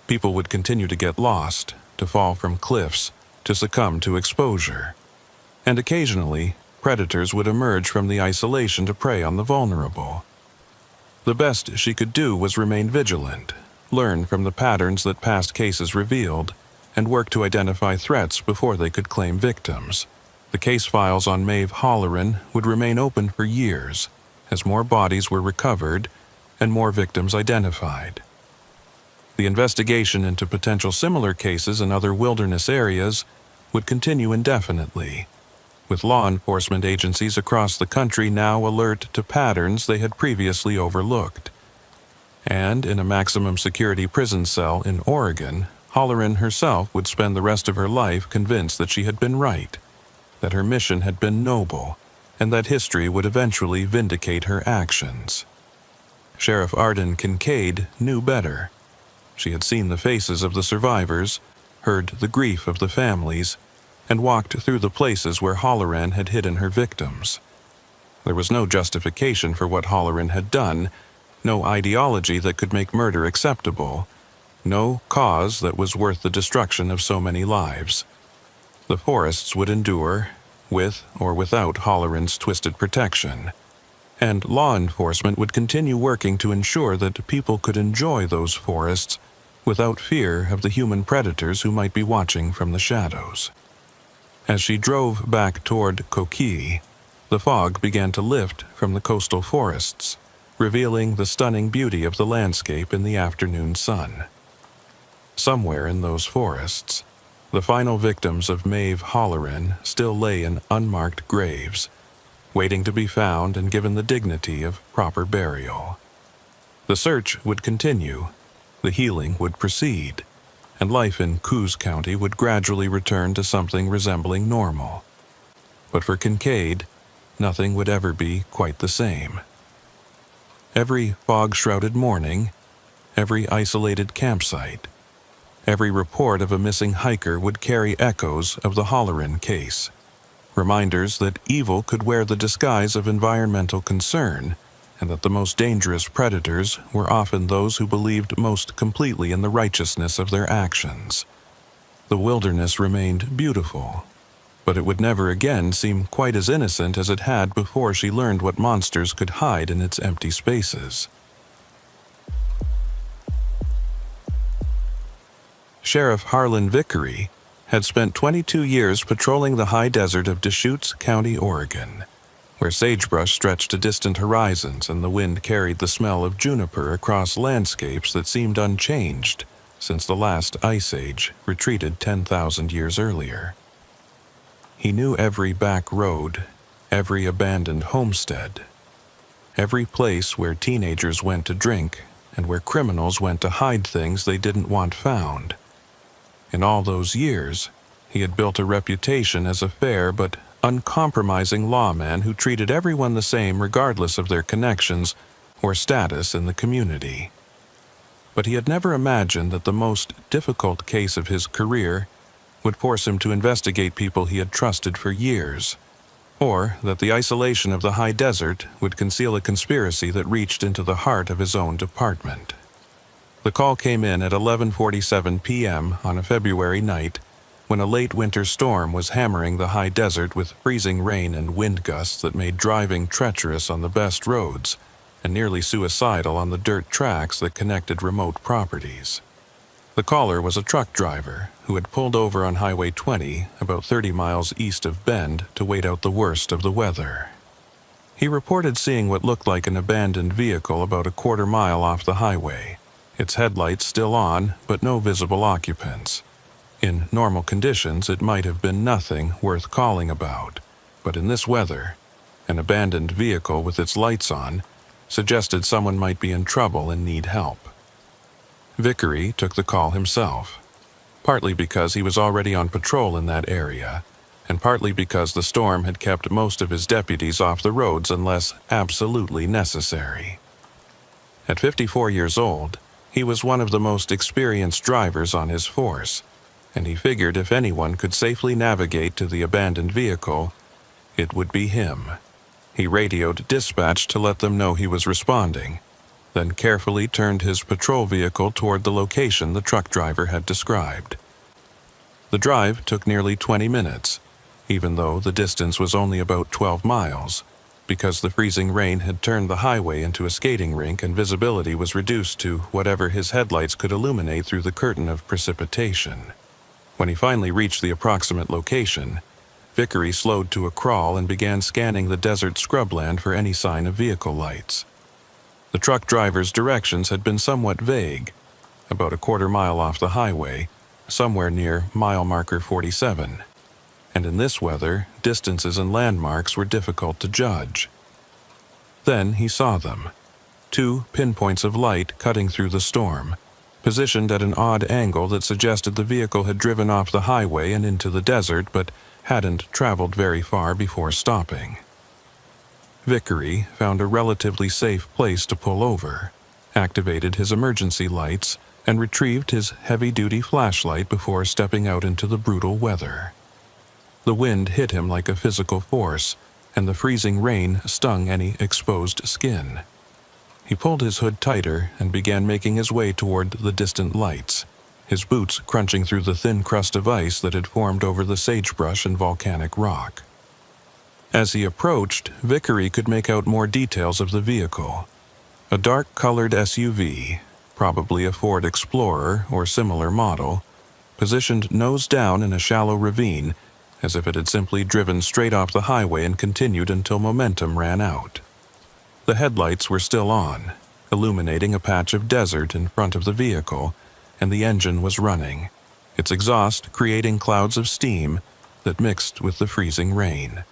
People would continue to get lost, to fall from cliffs, to succumb to exposure. And occasionally, predators would emerge from the isolation to prey on the vulnerable. The best she could do was remain vigilant, learn from the patterns that past cases revealed, and work to identify threats before they could claim victims. The case files on Maeve Halloran would remain open for years, as more bodies were recovered and more victims identified. The investigation into potential similar cases in other wilderness areas would continue indefinitely, with law enforcement agencies across the country now alert to patterns they had previously overlooked. And in a maximum security prison cell in Oregon, Halloran herself would spend the rest of her life convinced that she had been right, that her mission had been noble, and that history would eventually vindicate her actions. Sheriff Arden Kincaid knew better. She had seen the faces of the survivors, heard the grief of the families, and walked through the places where Halloran had hidden her victims. There was no justification for what Halloran had done, no ideology that could make murder acceptable, no cause that was worth the destruction of so many lives. The forests would endure, with or without Halloran's twisted protection, and law enforcement would continue working to ensure that people could enjoy those forests without fear of the human predators who might be watching from the shadows. As she drove back toward Coquille, the fog began to lift from the coastal forests, revealing the stunning beauty of the landscape in the afternoon sun. Somewhere in those forests, the final victims of Maeve Halloran still lay in unmarked graves, waiting to be found and given the dignity of proper burial. The search would continue, the healing would proceed, and life in Coos County would gradually return to something resembling normal. But for Kincaid, nothing would ever be quite the same. Every fog-shrouded morning, every isolated campsite, every report of a missing hiker would carry echoes of the Halloran case, reminders that evil could wear the disguise of environmental concern, and that the most dangerous predators were often those who believed most completely in the righteousness of their actions. The wilderness remained beautiful, but it would never again seem quite as innocent as it had before she learned what monsters could hide in its empty spaces. Sheriff Harlan Vickery had spent 22 years patrolling the high desert of Deschutes County, Oregon, where sagebrush stretched to distant horizons and the wind carried the smell of juniper across landscapes that seemed unchanged since the last ice age retreated 10,000 years earlier. He knew every back road, every abandoned homestead, every place where teenagers went to drink and where criminals went to hide things they didn't want found. In all those years, he had built a reputation as a fair but uncompromising lawman who treated everyone the same regardless of their connections or status in the community. But he had never imagined that the most difficult case of his career would force him to investigate people he had trusted for years, or that the isolation of the high desert would conceal a conspiracy that reached into the heart of his own department. The call came in at 11:47 p.m. on a February night when a late winter storm was hammering the high desert with freezing rain and wind gusts that made driving treacherous on the best roads and nearly suicidal on the dirt tracks that connected remote properties. The caller was a truck driver who had pulled over on Highway 20 about 30 miles east of Bend to wait out the worst of the weather. He reported seeing what looked like an abandoned vehicle about a quarter mile off the highway, its headlights still on but no visible occupants. In normal conditions, it might have been nothing worth calling about, but in this weather, an abandoned vehicle with its lights on suggested someone might be in trouble and need help. Vickery took the call himself, partly because he was already on patrol in that area, and partly because the storm had kept most of his deputies off the roads unless absolutely necessary. At 54 years old, he was one of the most experienced drivers on his force, and he figured if anyone could safely navigate to the abandoned vehicle, it would be him. He radioed dispatch to let them know he was responding, then carefully turned his patrol vehicle toward the location the truck driver had described. The drive took nearly 20 minutes, even though the distance was only about 12 miles, because the freezing rain had turned the highway into a skating rink and visibility was reduced to whatever his headlights could illuminate through the curtain of precipitation. When he finally reached the approximate location, Vickery slowed to a crawl and began scanning the desert scrubland for any sign of vehicle lights. The truck driver's directions had been somewhat vague, about a quarter mile off the highway, somewhere near mile marker 47. and in this weather, distances and landmarks were difficult to judge. Then he saw them. 2 pinpoints of light cutting through the storm, positioned at an odd angle that suggested the vehicle had driven off the highway and into the desert but hadn't traveled very far before stopping. Vickery found a relatively safe place to pull over, activated his emergency lights, and retrieved his heavy-duty flashlight before stepping out into the brutal weather. The wind hit him like a physical force, and the freezing rain stung any exposed skin. He pulled his hood tighter and began making his way toward the distant lights, his boots crunching through the thin crust of ice that had formed over the sagebrush and volcanic rock. As he approached, Vickery could make out more details of the vehicle. A dark-colored SUV, probably a Ford Explorer or similar model, positioned nose down in a shallow ravine, as if it had simply driven straight off the highway and continued until momentum ran out. The headlights were still on, illuminating a patch of desert in front of the vehicle, and the engine was running, its exhaust creating clouds of steam that mixed with the freezing rain.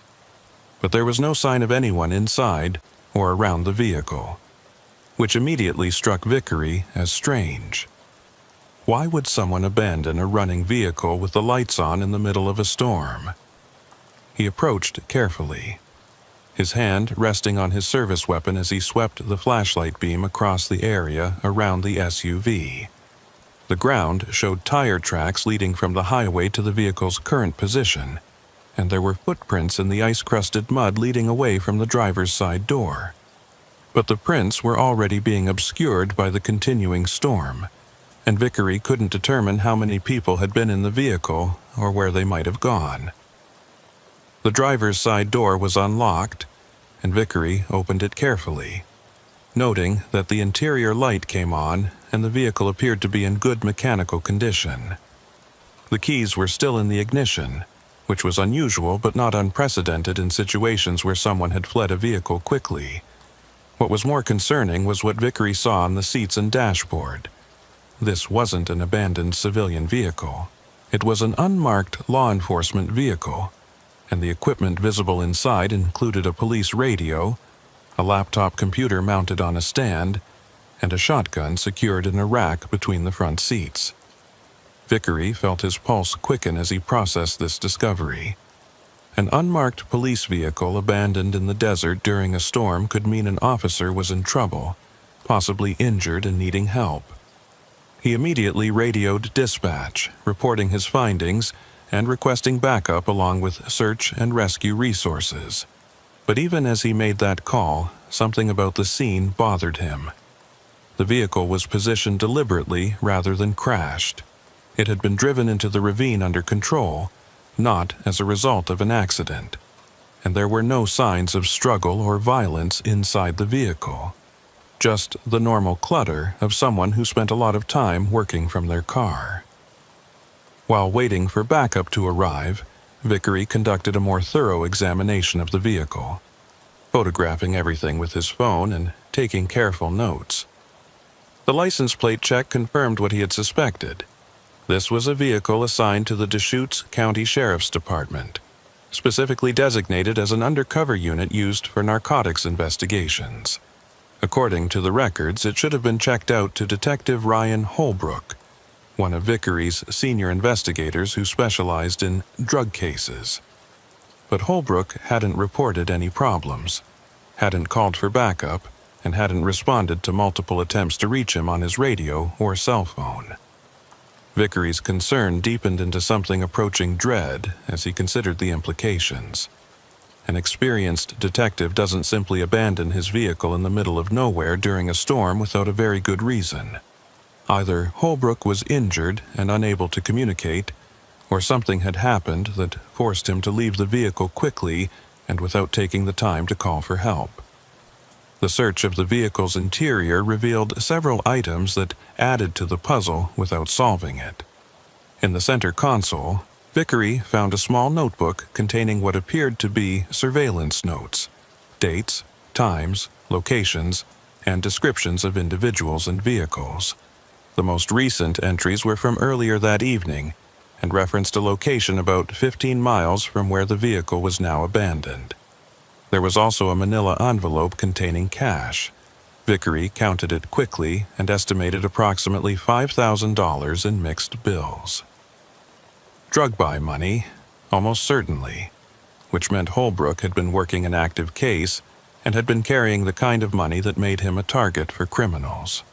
But there was no sign of anyone inside or around the vehicle, which immediately struck Vickery as strange. Why would someone abandon a running vehicle with the lights on in the middle of a storm? He approached carefully, his hand resting on his service weapon as he swept the flashlight beam across the area around the SUV. The ground showed tire tracks leading from the highway to the vehicle's current position, and there were footprints in the ice-crusted mud leading away from the driver's side door. But the prints were already being obscured by the continuing storm, and Vickery couldn't determine how many people had been in the vehicle or where they might have gone. The driver's side door was unlocked, and Vickery opened it carefully, noting that the interior light came on and the vehicle appeared to be in good mechanical condition. The keys were still in the ignition, which was unusual but not unprecedented in situations where someone had fled a vehicle quickly. What was more concerning was what Vickery saw on the seats and dashboard. This wasn't an abandoned civilian vehicle. It was an unmarked law enforcement vehicle, and the equipment visible inside included a police radio, a laptop computer mounted on a stand, and a shotgun secured in a rack between the front seats. Vickery felt his pulse quicken as he processed this discovery. An unmarked police vehicle abandoned in the desert during a storm could mean an officer was in trouble, possibly injured and needing help. He immediately radioed dispatch, reporting his findings and requesting backup along with search and rescue resources. But even as he made that call, something about the scene bothered him. The vehicle was positioned deliberately rather than crashed. It had been driven into the ravine under control, not as a result of an accident, and there were no signs of struggle or violence inside the vehicle. Just the normal clutter of someone who spent a lot of time working from their car. While waiting for backup to arrive, Vickery conducted a more thorough examination of the vehicle, photographing everything with his phone and taking careful notes. The license plate check confirmed what he had suspected. This was a vehicle assigned to the Deschutes County Sheriff's Department, specifically designated as an undercover unit used for narcotics investigations. According to the records, it should have been checked out to Detective Ryan Holbrook, one of Vickery's senior investigators who specialized in drug cases. But Holbrook hadn't reported any problems, hadn't called for backup, and hadn't responded to multiple attempts to reach him on his radio or cell phone. Vickery's concern deepened into something approaching dread as he considered the implications. An experienced detective doesn't simply abandon his vehicle in the middle of nowhere during a storm without a very good reason. Either Holbrook was injured and unable to communicate, or something had happened that forced him to leave the vehicle quickly and without taking the time to call for help. The search of the vehicle's interior revealed several items that added to the puzzle without solving it. In the center console, Vickery found a small notebook containing what appeared to be surveillance notes, dates, times, locations, and descriptions of individuals and vehicles. The most recent entries were from earlier that evening, and referenced a location about 15 miles from where the vehicle was now abandoned. There was also a manila envelope containing cash. Vickery counted it quickly and estimated approximately $5,000 in mixed bills. Drug buy money, almost certainly, which meant Holbrook had been working an active case and had been carrying the kind of money that made him a target for criminals.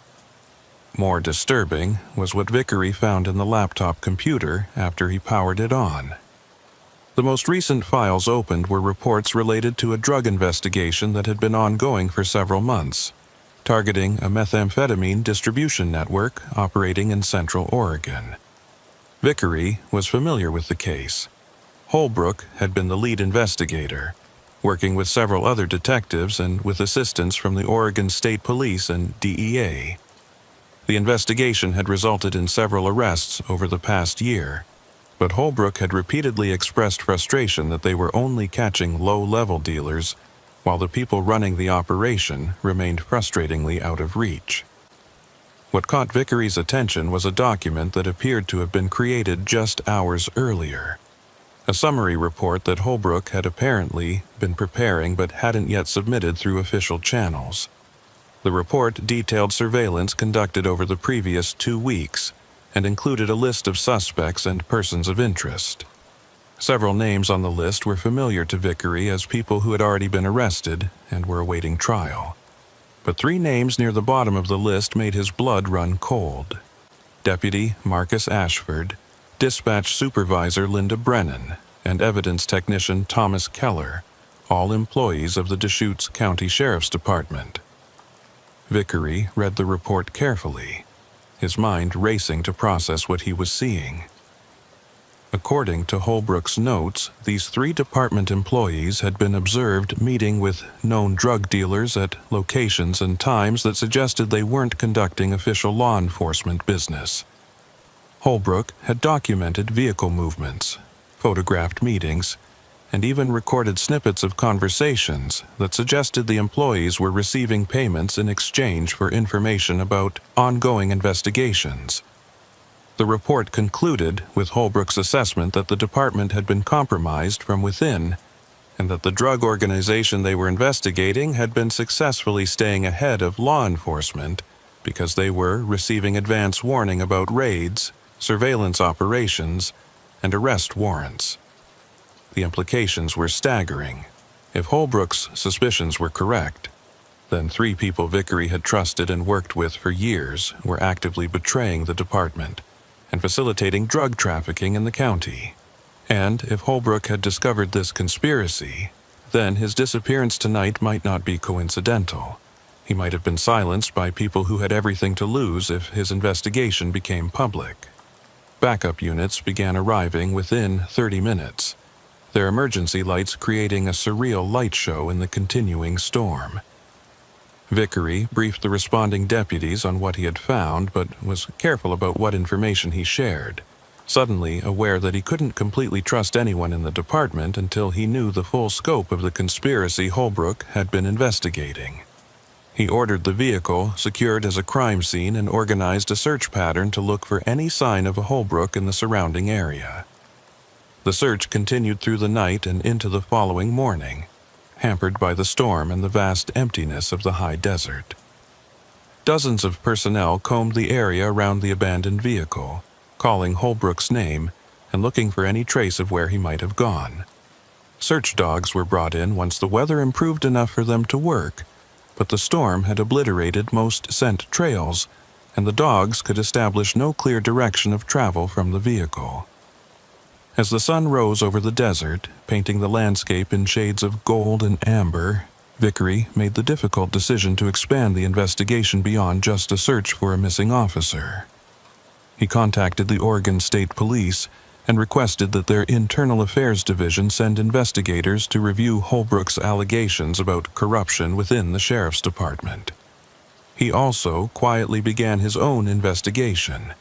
More disturbing was what Vickery found in the laptop computer after he powered it on. The most recent files opened were reports related to a drug investigation that had been ongoing for several months, targeting a methamphetamine distribution network operating in Central Oregon. Vickery was familiar with the case. Holbrook had been the lead investigator, working with several other detectives and with assistance from the Oregon State Police and DEA. The investigation had resulted in several arrests over the past year, but Holbrook had repeatedly expressed frustration that they were only catching low-level dealers, while the people running the operation remained frustratingly out of reach. What caught Vickery's attention was a document that appeared to have been created just hours earlier. A summary report that Holbrook had apparently been preparing but hadn't yet submitted through official channels. The report detailed surveillance conducted over the previous 2 weeks and included a list of suspects and persons of interest. Several names on the list were familiar to Vickery as people who had already been arrested and were awaiting trial. But 3 names near the bottom of the list made his blood run cold. Deputy Marcus Ashford, Dispatch Supervisor Linda Brennan, and Evidence Technician Thomas Keller, all employees of the Deschutes County Sheriff's Department. Vickery read the report carefully, his mind racing to process what he was seeing. According to Holbrook's notes, these 3 department employees had been observed meeting with known drug dealers at locations and times that suggested they weren't conducting official law enforcement business. Holbrook had documented vehicle movements, photographed meetings, and even recorded snippets of conversations that suggested the employees were receiving payments in exchange for information about ongoing investigations. The report concluded with Holbrook's assessment that the department had been compromised from within, and that the drug organization they were investigating had been successfully staying ahead of law enforcement because they were receiving advance warning about raids, surveillance operations, and arrest warrants. The implications were staggering. If Holbrook's suspicions were correct, then 3 people Vickery had trusted and worked with for years were actively betraying the department and facilitating drug trafficking in the county. And if Holbrook had discovered this conspiracy, then his disappearance tonight might not be coincidental. He might have been silenced by people who had everything to lose if his investigation became public. Backup units began arriving within 30 minutes, their emergency lights creating a surreal light show in the continuing storm. Vickery briefed the responding deputies on what he had found, but was careful about what information he shared, suddenly aware that he couldn't completely trust anyone in the department until he knew the full scope of the conspiracy Holbrook had been investigating. He ordered the vehicle secured as a crime scene and organized a search pattern to look for any sign of a Holbrook in the surrounding area. The search continued through the night and into the following morning, hampered by the storm and the vast emptiness of the high desert. Dozens of personnel combed the area around the abandoned vehicle, calling Holbrook's name and looking for any trace of where he might have gone. Search dogs were brought in once the weather improved enough for them to work, but the storm had obliterated most scent trails, and the dogs could establish no clear direction of travel from the vehicle. As the sun rose over the desert, painting the landscape in shades of gold and amber, Vickery made the difficult decision to expand the investigation beyond just a search for a missing officer. He contacted the Oregon State Police and requested that their Internal Affairs Division send investigators to review Holbrook's allegations about corruption within the Sheriff's Department. He also quietly began his own investigation,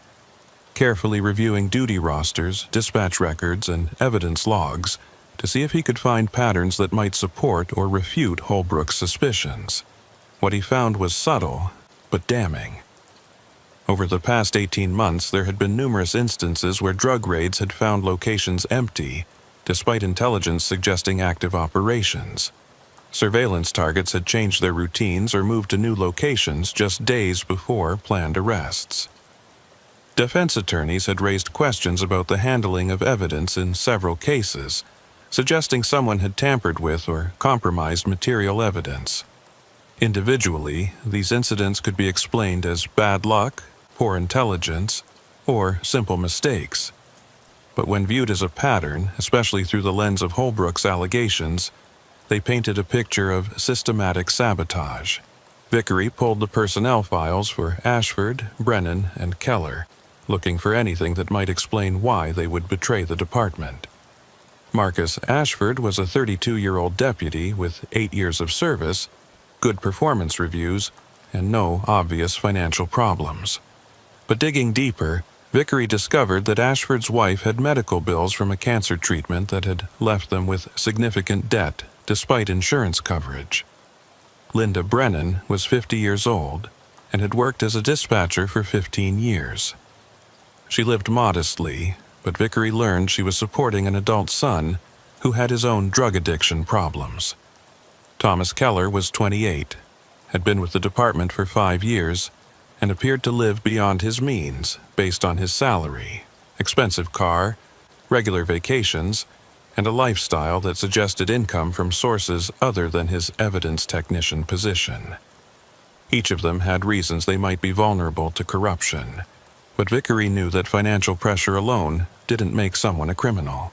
carefully reviewing duty rosters, dispatch records, and evidence logs to see if he could find patterns that might support or refute Holbrook's suspicions. What he found was subtle, but damning. Over the past 18 months, there had been numerous instances where drug raids had found locations empty, despite intelligence suggesting active operations. Surveillance targets had changed their routines or moved to new locations just days before planned arrests. Defense attorneys had raised questions about the handling of evidence in several cases, suggesting someone had tampered with or compromised material evidence. Individually, these incidents could be explained as bad luck, poor intelligence, or simple mistakes. But when viewed as a pattern, especially through the lens of Holbrook's allegations, they painted a picture of systematic sabotage. Vickery pulled the personnel files for Ashford, Brennan, and Keller, looking for anything that might explain why they would betray the department. Marcus Ashford was a 32-year-old deputy with 8 years of service, good performance reviews, and no obvious financial problems. But digging deeper, Vickery discovered that Ashford's wife had medical bills from a cancer treatment that had left them with significant debt despite insurance coverage. Linda Brennan was 50 years old and had worked as a dispatcher for 15 years. She lived modestly, but Vickery learned she was supporting an adult son who had his own drug addiction problems. Thomas Keller was 28, had been with the department for 5 years, and appeared to live beyond his means based on his salary, expensive car, regular vacations, and a lifestyle that suggested income from sources other than his evidence technician position. Each of them had reasons they might be vulnerable to corruption, but Vickery knew that financial pressure alone didn't make someone a criminal.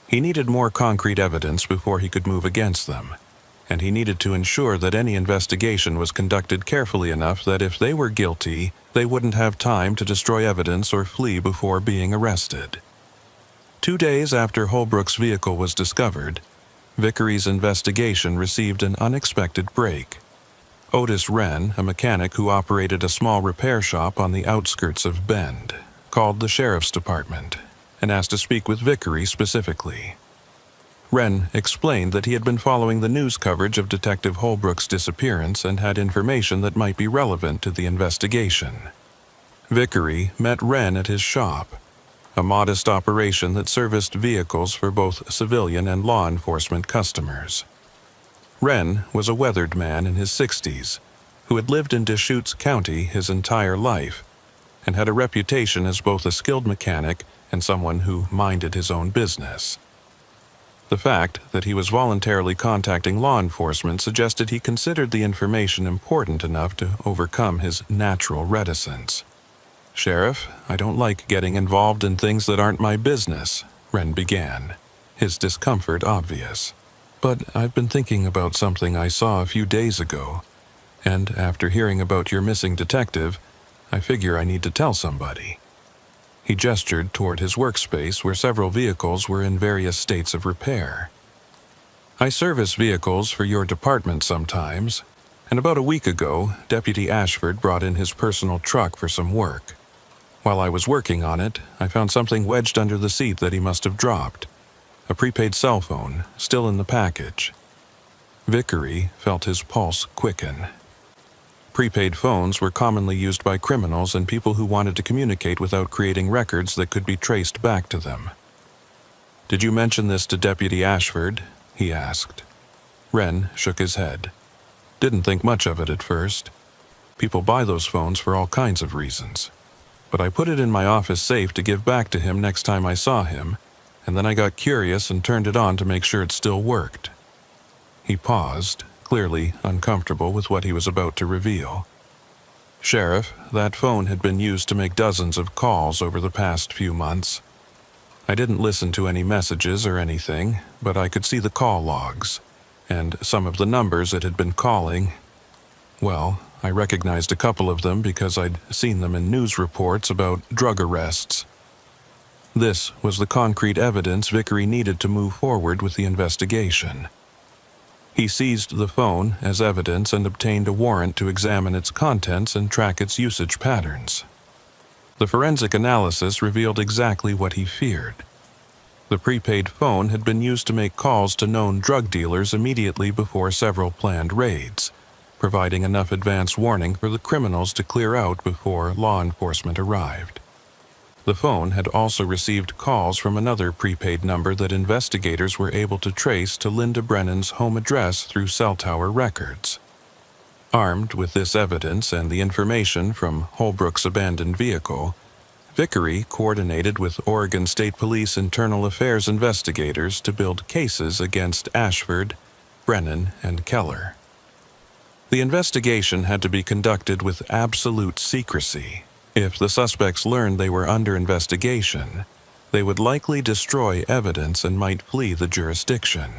He needed more concrete evidence before he could move against them, and he needed to ensure that any investigation was conducted carefully enough that if they were guilty, they wouldn't have time to destroy evidence or flee before being arrested. 2 days after Holbrook's vehicle was discovered, Vickery's investigation received an unexpected break. Otis Wren, a mechanic who operated a small repair shop on the outskirts of Bend, called the sheriff's department and asked to speak with Vickery specifically. Wren explained that he had been following the news coverage of Detective Holbrook's disappearance and had information that might be relevant to the investigation. Vickery met Wren at his shop, a modest operation that serviced vehicles for both civilian and law enforcement customers. Wren was a weathered man in his 60s who had lived in Deschutes County his entire life and had a reputation as both a skilled mechanic and someone who minded his own business. The fact that he was voluntarily contacting law enforcement suggested he considered the information important enough to overcome his natural reticence. "Sheriff, I don't like getting involved in things that aren't my business," Wren began, his discomfort obvious. "But I've been thinking about something I saw a few days ago, and after hearing about your missing detective, I figure I need to tell somebody." He gestured toward his workspace where several vehicles were in various states of repair. "I service vehicles for your department sometimes, and about a week ago, Deputy Ashford brought in his personal truck for some work. While I was working on it, I found something wedged under the seat that he must have dropped. A prepaid cell phone, still in the package." Vickery felt his pulse quicken. Prepaid phones were commonly used by criminals and people who wanted to communicate without creating records that could be traced back to them. "Did you mention this to Deputy Ashford?" he asked. Wren shook his head. "Didn't think much of it at first. People buy those phones for all kinds of reasons. But I put it in my office safe to give back to him next time I saw him, and then I got curious and turned it on to make sure it still worked." He paused, clearly uncomfortable with what he was about to reveal. "Sheriff, that phone had been used to make dozens of calls over the past few months. I didn't listen to any messages or anything, but I could see the call logs, and some of the numbers it had been calling. Well, I recognized a couple of them because I'd seen them in news reports about drug arrests. This was the concrete evidence Vickery needed to move forward with the investigation. He seized the phone as evidence and obtained a warrant to examine its contents and track its usage patterns. The forensic analysis revealed exactly what he feared. The prepaid phone had been used to make calls to known drug dealers immediately before several planned raids, providing enough advance warning for the criminals to clear out before law enforcement arrived. The phone had also received calls from another prepaid number that investigators were able to trace to Linda Brennan's home address through cell tower records. Armed with this evidence and the information from Holbrook's abandoned vehicle, Vickery coordinated with Oregon State Police internal affairs investigators to build cases against Ashford, Brennan, and Keller. The investigation had to be conducted with absolute secrecy. If the suspects learned they were under investigation, they would likely destroy evidence and might flee the jurisdiction.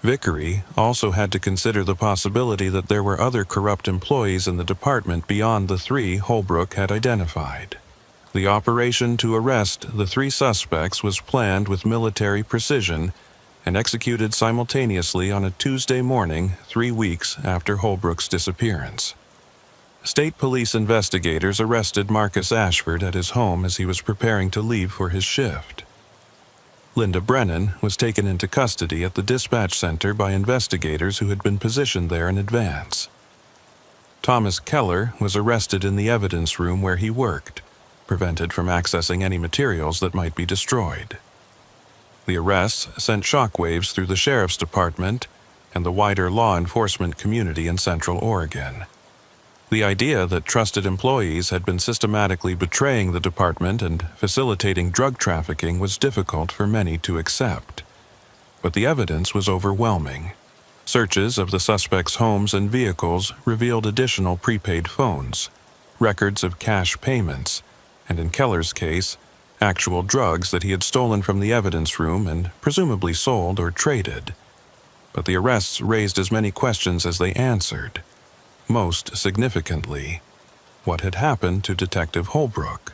Vickery also had to consider the possibility that there were other corrupt employees in the department beyond the three Holbrook had identified. The operation to arrest the three suspects was planned with military precision and executed simultaneously on a Tuesday morning 3 weeks after Holbrook's disappearance. State police investigators arrested Marcus Ashford at his home as he was preparing to leave for his shift. Linda Brennan was taken into custody at the dispatch center by investigators who had been positioned there in advance. Thomas Keller was arrested in the evidence room where he worked, prevented from accessing any materials that might be destroyed. The arrests sent shockwaves through the sheriff's department and the wider law enforcement community in Central Oregon. The idea that trusted employees had been systematically betraying the department and facilitating drug trafficking was difficult for many to accept. But the evidence was overwhelming. Searches of the suspects' homes and vehicles revealed additional prepaid phones, records of cash payments, and in Keller's case, actual drugs that he had stolen from the evidence room and presumably sold or traded. But the arrests raised as many questions as they answered. Most significantly, what had happened to Detective Holbrook?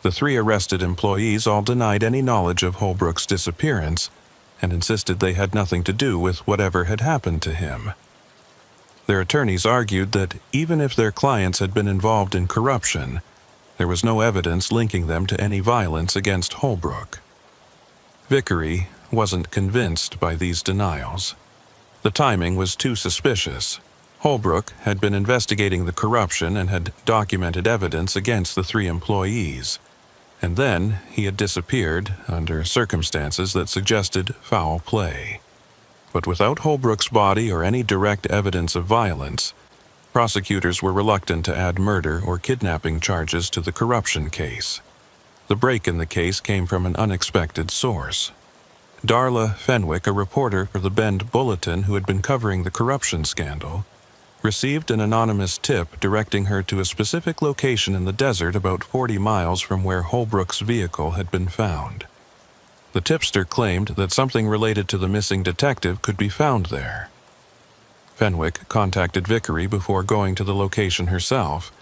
The three arrested employees all denied any knowledge of Holbrook's disappearance and insisted they had nothing to do with whatever had happened to him. Their attorneys argued that even if their clients had been involved in corruption, there was no evidence linking them to any violence against Holbrook. Vickery wasn't convinced by these denials. The timing was too suspicious. Holbrook had been investigating the corruption and had documented evidence against the three employees. And then he had disappeared under circumstances that suggested foul play. But without Holbrook's body or any direct evidence of violence, prosecutors were reluctant to add murder or kidnapping charges to the corruption case. The break in the case came from an unexpected source. Darla Fenwick, a reporter for the Bend Bulletin who had been covering the corruption scandal, received an anonymous tip directing her to a specific location in the desert about 40 miles from where Holbrook's vehicle had been found. The tipster claimed that something related to the missing detective could be found there. Fenwick contacted Vickery before going to the location herself,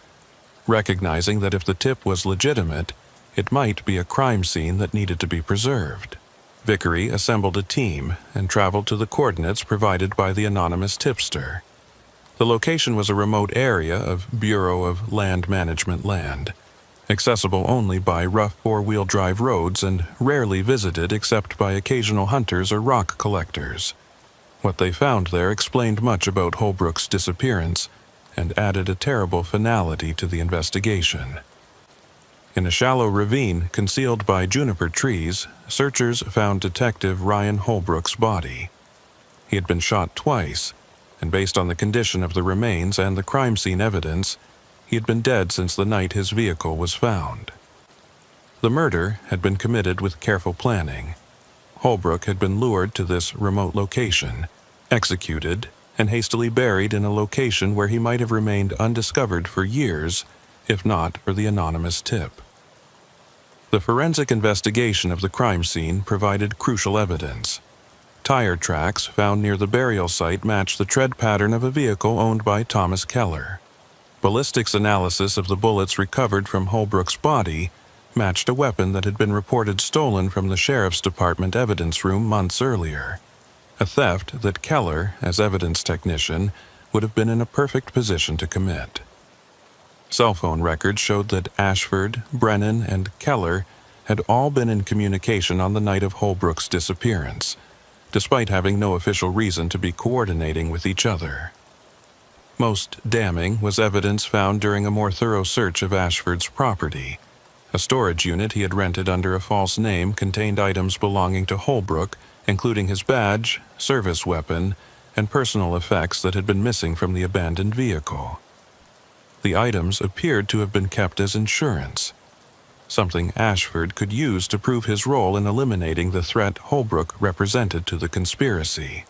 recognizing that if the tip was legitimate, it might be a crime scene that needed to be preserved. Vickery assembled a team and traveled to the coordinates provided by the anonymous tipster. The location was a remote area of Bureau of Land Management land, accessible only by rough four-wheel drive roads and rarely visited except by occasional hunters or rock collectors. What they found there explained much about Holbrook's disappearance and added a terrible finality to the investigation. In a shallow ravine concealed by juniper trees, searchers found Detective Ryan Holbrook's body. He had been shot twice, and based on the condition of the remains and the crime scene evidence, he had been dead since the night his vehicle was found. The murder had been committed with careful planning. Holbrook had been lured to this remote location, executed, and hastily buried in a location where he might have remained undiscovered for years, if not for the anonymous tip. The forensic investigation of the crime scene provided crucial evidence. Tire tracks found near the burial site matched the tread pattern of a vehicle owned by Thomas Keller. Ballistics analysis of the bullets recovered from Holbrook's body matched a weapon that had been reported stolen from the sheriff's department evidence room months earlier, a theft that Keller, as evidence technician, would have been in a perfect position to commit. Cell phone records showed that Ashford, Brennan, and Keller had all been in communication on the night of Holbrook's disappearance, despite having no official reason to be coordinating with each other. Most damning was evidence found during a more thorough search of Ashford's property. A storage unit he had rented under a false name contained items belonging to Holbrook, including his badge, service weapon, and personal effects that had been missing from the abandoned vehicle. The items appeared to have been kept as insurance, something Ashford could use to prove his role in eliminating the threat Holbrook represented to the conspiracy.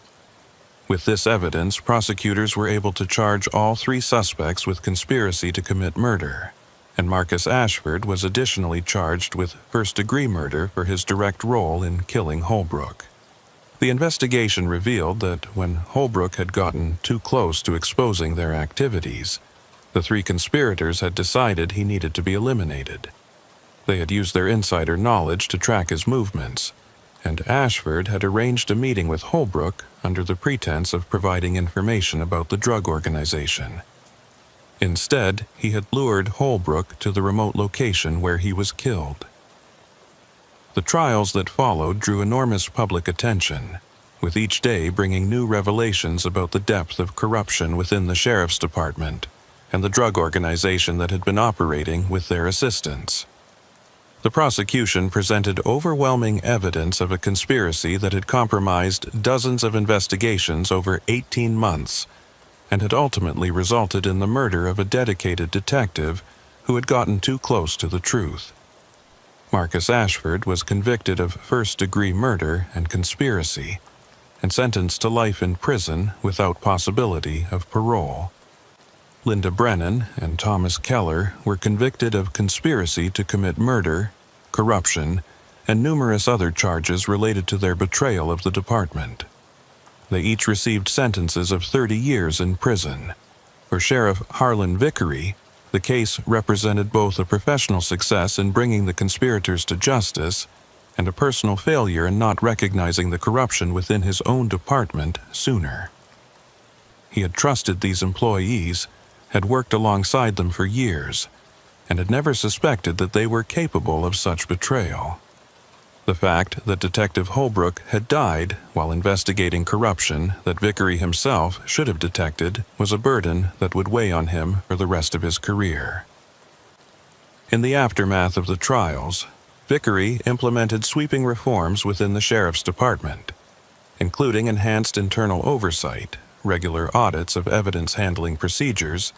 With this evidence, prosecutors were able to charge all 3 suspects with conspiracy to commit murder, and Marcus Ashford was additionally charged with first-degree murder for his direct role in killing Holbrook. The investigation revealed that when Holbrook had gotten too close to exposing their activities, the 3 conspirators had decided he needed to be eliminated. They had used their insider knowledge to track his movements, and Ashford had arranged a meeting with Holbrook under the pretense of providing information about the drug organization. Instead, he had lured Holbrook to the remote location where he was killed. The trials that followed drew enormous public attention, with each day bringing new revelations about the depth of corruption within the sheriff's department and the drug organization that had been operating with their assistance. The prosecution presented overwhelming evidence of a conspiracy that had compromised dozens of investigations over 18 months and had ultimately resulted in the murder of a dedicated detective who had gotten too close to the truth. Marcus Ashford was convicted of first-degree murder and conspiracy and sentenced to life in prison without possibility of parole. Linda Brennan and Thomas Keller were convicted of conspiracy to commit murder, corruption, and numerous other charges related to their betrayal of the department. They each received sentences of 30 years in prison. For Sheriff Harlan Vickery, the case represented both a professional success in bringing the conspirators to justice and a personal failure in not recognizing the corruption within his own department sooner. He had trusted these employees, had worked alongside them for years, and had never suspected that they were capable of such betrayal. The fact that Detective Holbrook had died while investigating corruption that Vickery himself should have detected was a burden that would weigh on him for the rest of his career. In the aftermath of the trials, Vickery implemented sweeping reforms within the sheriff's department, including enhanced internal oversight, regular audits of evidence handling procedures,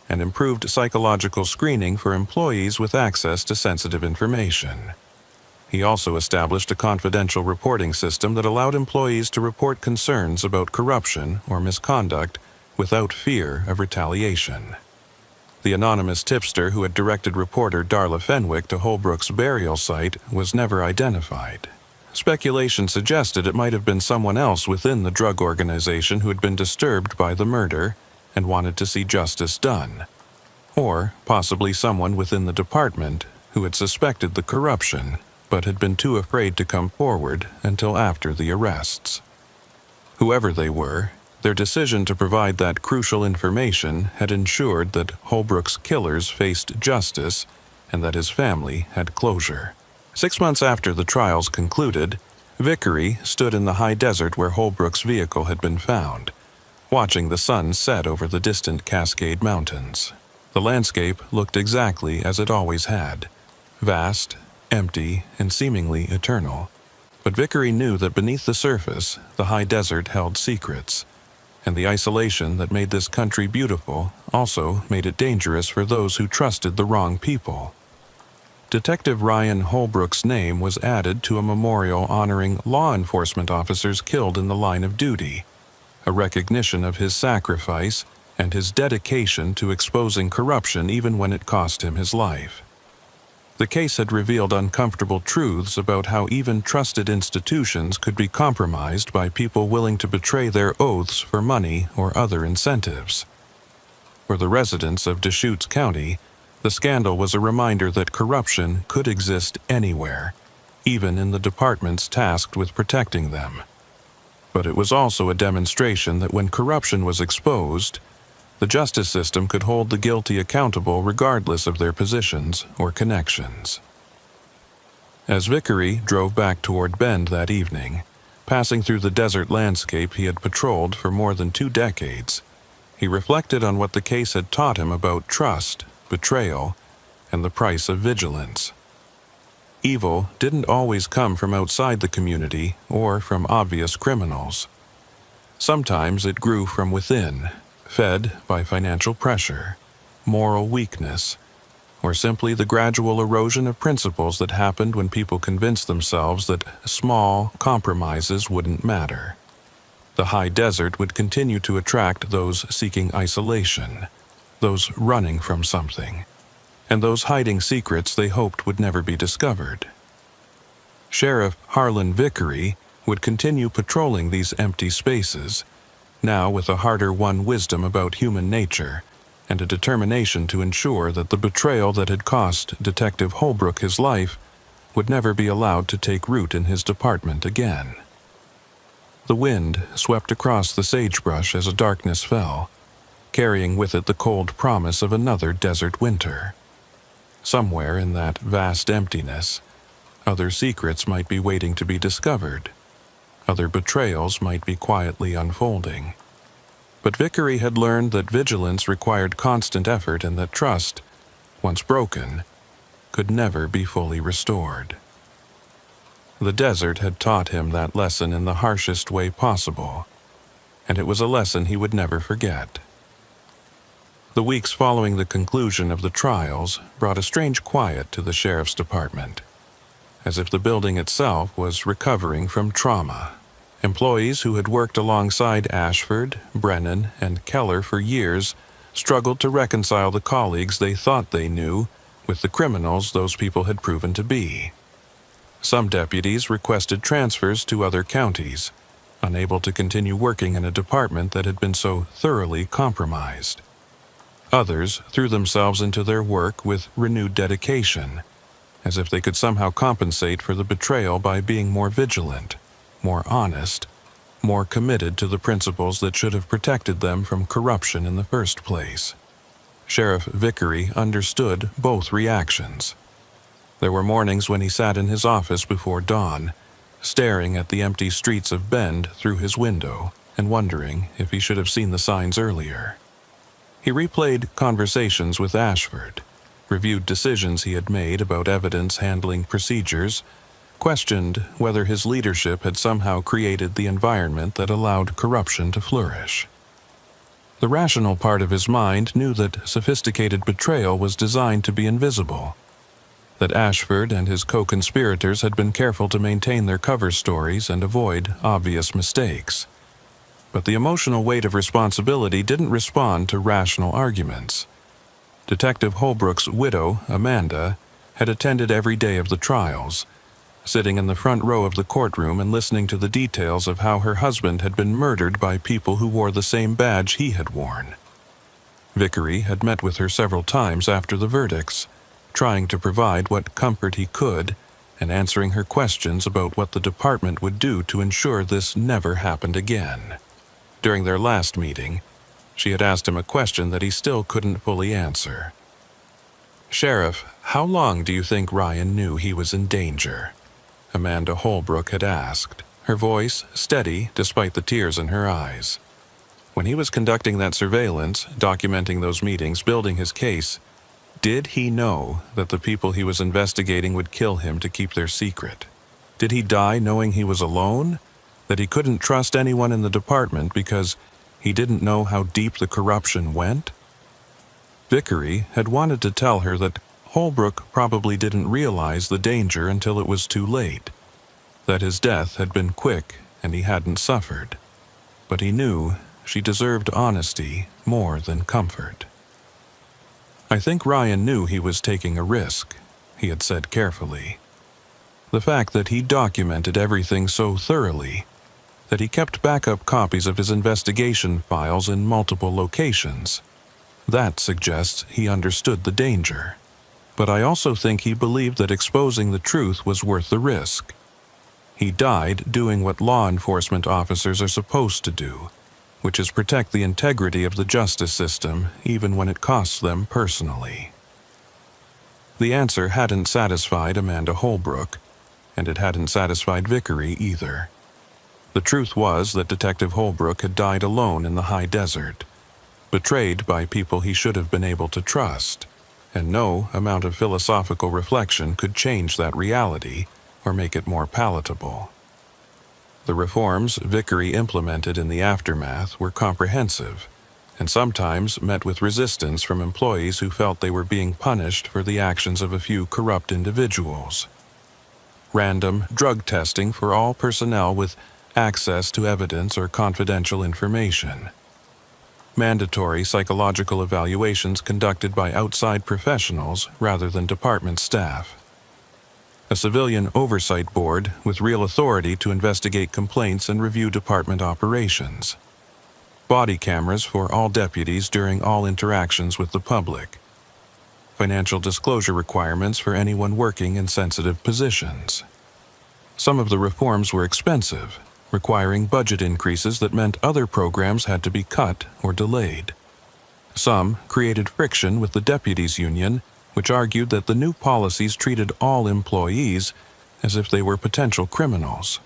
and improved psychological screening for employees with access to sensitive information. He also established a confidential reporting system that allowed employees to report concerns about corruption or misconduct without fear of retaliation. The anonymous tipster who had directed reporter Darla Fenwick to Holbrook's burial site was never identified. Speculation suggested it might have been someone else within the drug organization who had been disturbed by the murder and wanted to see justice done, or possibly someone within the department who had suspected the corruption but had been too afraid to come forward until after the arrests. Whoever they were, their decision to provide that crucial information had ensured that Holbrook's killers faced justice and that his family had closure. 6 months after the trials concluded, Vickery stood in the high desert where Holbrook's vehicle had been found, watching the sun set over the distant Cascade Mountains. The landscape looked exactly as it always had, vast, empty, and seemingly eternal. But Vickery knew that beneath the surface, the high desert held secrets, and the isolation that made this country beautiful also made it dangerous for those who trusted the wrong people. Detective Ryan Holbrook's name was added to a memorial honoring law enforcement officers killed in the line of duty, a recognition of his sacrifice and his dedication to exposing corruption even when it cost him his life. The case had revealed uncomfortable truths about how even trusted institutions could be compromised by people willing to betray their oaths for money or other incentives. For the residents of Deschutes County, the scandal was a reminder that corruption could exist anywhere, even in the departments tasked with protecting them. But it was also a demonstration that when corruption was exposed, the justice system could hold the guilty accountable regardless of their positions or connections. As Vickery drove back toward Bend that evening, passing through the desert landscape he had patrolled for more than 2 decades, He reflected on what the case had taught him about trust, betrayal, and the price of vigilance. Evil didn't always come from outside the community or from obvious criminals. Sometimes it grew from within, fed by financial pressure, moral weakness, or simply the gradual erosion of principles that happened when people convinced themselves that small compromises wouldn't matter. The high desert would continue to attract those seeking isolation, those running from something, and those hiding secrets they hoped would never be discovered. Sheriff Harlan Vickery would continue patrolling these empty spaces, now with a harder-won wisdom about human nature and a determination to ensure that the betrayal that had cost Detective Holbrook his life would never be allowed to take root in his department again. The wind swept across the sagebrush as a darkness fell, carrying with it the cold promise of another desert winter. Somewhere in that vast emptiness, other secrets might be waiting to be discovered. Other betrayals might be quietly unfolding. But Vickery had learned that vigilance required constant effort and that trust, once broken, could never be fully restored. The desert had taught him that lesson in the harshest way possible, and it was a lesson he would never forget. The weeks following the conclusion of the trials brought a strange quiet to the sheriff's department, as if the building itself was recovering from trauma. Employees who had worked alongside Ashford, Brennan, and Keller for years struggled to reconcile the colleagues they thought they knew with the criminals those people had proven to be. Some deputies requested transfers to other counties, unable to continue working in a department that had been so thoroughly compromised. Others threw themselves into their work with renewed dedication, as if they could somehow compensate for the betrayal by being more vigilant, more honest, more committed to the principles that should have protected them from corruption in the first place. Sheriff Vickery understood both reactions. There were mornings when he sat in his office before dawn, staring at the empty streets of Bend through his window and wondering if he should have seen the signs earlier. He replayed conversations with Ashford, reviewed decisions he had made about evidence handling procedures, questioned whether his leadership had somehow created the environment that allowed corruption to flourish. The rational part of his mind knew that sophisticated betrayal was designed to be invisible, that Ashford and his co-conspirators had been careful to maintain their cover stories and avoid obvious mistakes. But the emotional weight of responsibility didn't respond to rational arguments. Detective Holbrook's widow, Amanda, had attended every day of the trials, sitting in the front row of the courtroom and listening to the details of how her husband had been murdered by people who wore the same badge he had worn. Vickery had met with her several times after the verdicts, trying to provide what comfort he could and answering her questions about what the department would do to ensure this never happened again. During their last meeting, she had asked him a question that he still couldn't fully answer. "Sheriff, how long do you think Ryan knew he was in danger?" Amanda Holbrook had asked, her voice steady despite the tears in her eyes. When he was conducting that surveillance, documenting those meetings, building his case, did he know that the people he was investigating would kill him to keep their secret? Did he die knowing he was alone? That he couldn't trust anyone in the department because he didn't know how deep the corruption went? Vickery had wanted to tell her that Holbrook probably didn't realize the danger until it was too late, that his death had been quick and he hadn't suffered. But he knew she deserved honesty more than comfort. "I think Ryan knew he was taking a risk," he had said carefully. The fact that he documented everything so thoroughly, that he kept backup copies of his investigation files in multiple locations, that suggests he understood the danger. But I also think he believed that exposing the truth was worth the risk. He died doing what law enforcement officers are supposed to do, which is protect the integrity of the justice system even when it costs them personally. The answer hadn't satisfied Amanda Holbrook, and it hadn't satisfied Vickery either. The truth was that Detective Holbrook had died alone in the high desert, betrayed by people he should have been able to trust, and no amount of philosophical reflection could change that reality or make it more palatable. The reforms Vickery implemented in the aftermath were comprehensive, and sometimes met with resistance from employees who felt they were being punished for the actions of a few corrupt individuals. Random drug testing for all personnel with access to evidence or confidential information. Mandatory psychological evaluations conducted by outside professionals rather than department staff. A civilian oversight board with real authority to investigate complaints and review department operations. Body cameras for all deputies during all interactions with the public. Financial disclosure requirements for anyone working in sensitive positions. Some of the reforms were expensive, requiring budget increases that meant other programs had to be cut or delayed. Some created friction with the deputies union, which argued that the new policies treated all employees as if they were potential criminals.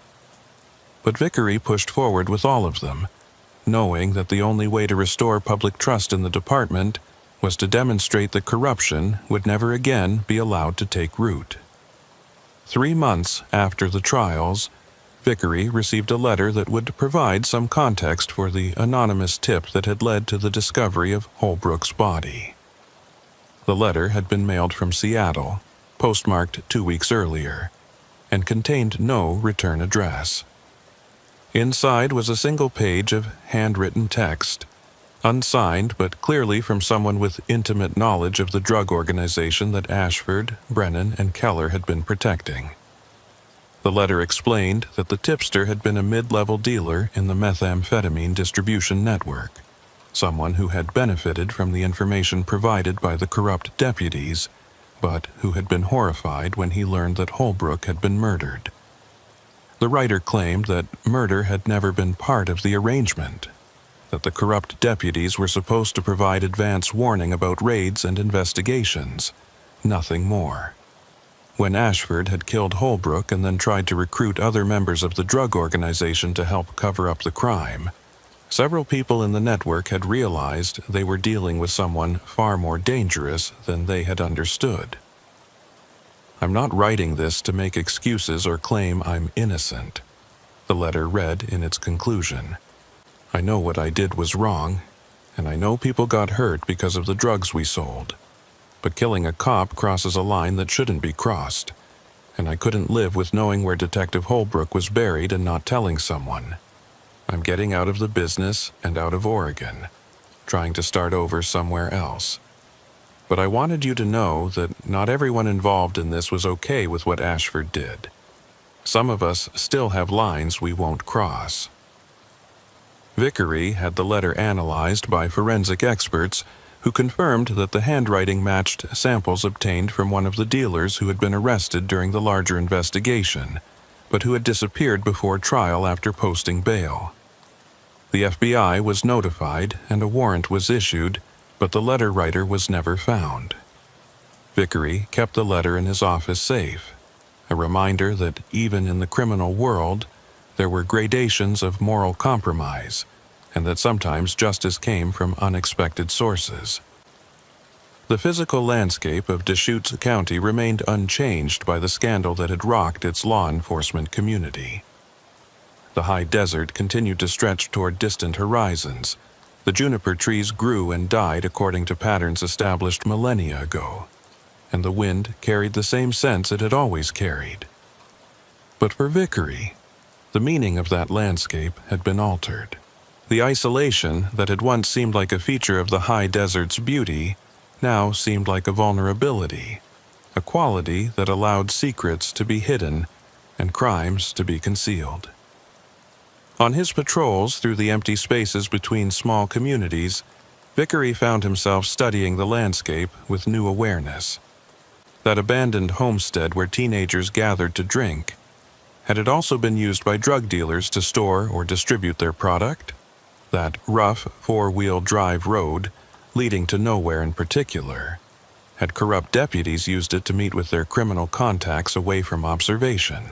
But Vickery pushed forward with all of them, knowing that the only way to restore public trust in the department was to demonstrate that corruption would never again be allowed to take root. 3 months after the trials, Vickery received a letter that would provide some context for the anonymous tip that had led to the discovery of Holbrook's body. The letter had been mailed from Seattle, postmarked 2 weeks earlier, and contained no return address. Inside was a single page of handwritten text, unsigned but clearly from someone with intimate knowledge of the drug organization that Ashford, Brennan, and Keller had been protecting. The letter explained that the tipster had been a mid-level dealer in the methamphetamine distribution network, someone who had benefited from the information provided by the corrupt deputies, but who had been horrified when he learned that Holbrook had been murdered. The writer claimed that murder had never been part of the arrangement, that the corrupt deputies were supposed to provide advance warning about raids and investigations, nothing more. When Ashford had killed Holbrook and then tried to recruit other members of the drug organization to help cover up the crime, several people in the network had realized they were dealing with someone far more dangerous than they had understood. I'm not writing this to make excuses or claim I'm innocent, the letter read in its conclusion. I know what I did was wrong, and I know people got hurt because of the drugs we sold. But killing a cop crosses a line that shouldn't be crossed, and I couldn't live with knowing where Detective Holbrook was buried and not telling someone. I'm getting out of the business and out of Oregon, trying to start over somewhere else. But I wanted you to know that not everyone involved in this was okay with what Ashford did. Some of us still have lines we won't cross. Vickery had the letter analyzed by forensic experts who confirmed that the handwriting matched samples obtained from one of the dealers who had been arrested during the larger investigation, but who had disappeared before trial after posting bail. The FBI was notified and a warrant was issued, but the letter writer was never found. Vickery kept the letter in his office safe, a reminder that even in the criminal world, there were gradations of moral compromise, and that sometimes justice came from unexpected sources. The physical landscape of Deschutes County remained unchanged by the scandal that had rocked its law enforcement community. The high desert continued to stretch toward distant horizons. The juniper trees grew and died according to patterns established millennia ago, and the wind carried the same scents it had always carried. But for Vickery, the meaning of that landscape had been altered. The isolation that had once seemed like a feature of the high desert's beauty now seemed like a vulnerability, a quality that allowed secrets to be hidden and crimes to be concealed. On his patrols through the empty spaces between small communities, Vickery found himself studying the landscape with new awareness. That abandoned homestead where teenagers gathered to drink, had it also been used by drug dealers to store or distribute their product? That rough four-wheel drive road, leading to nowhere in particular, had corrupt deputies used it to meet with their criminal contacts away from observation?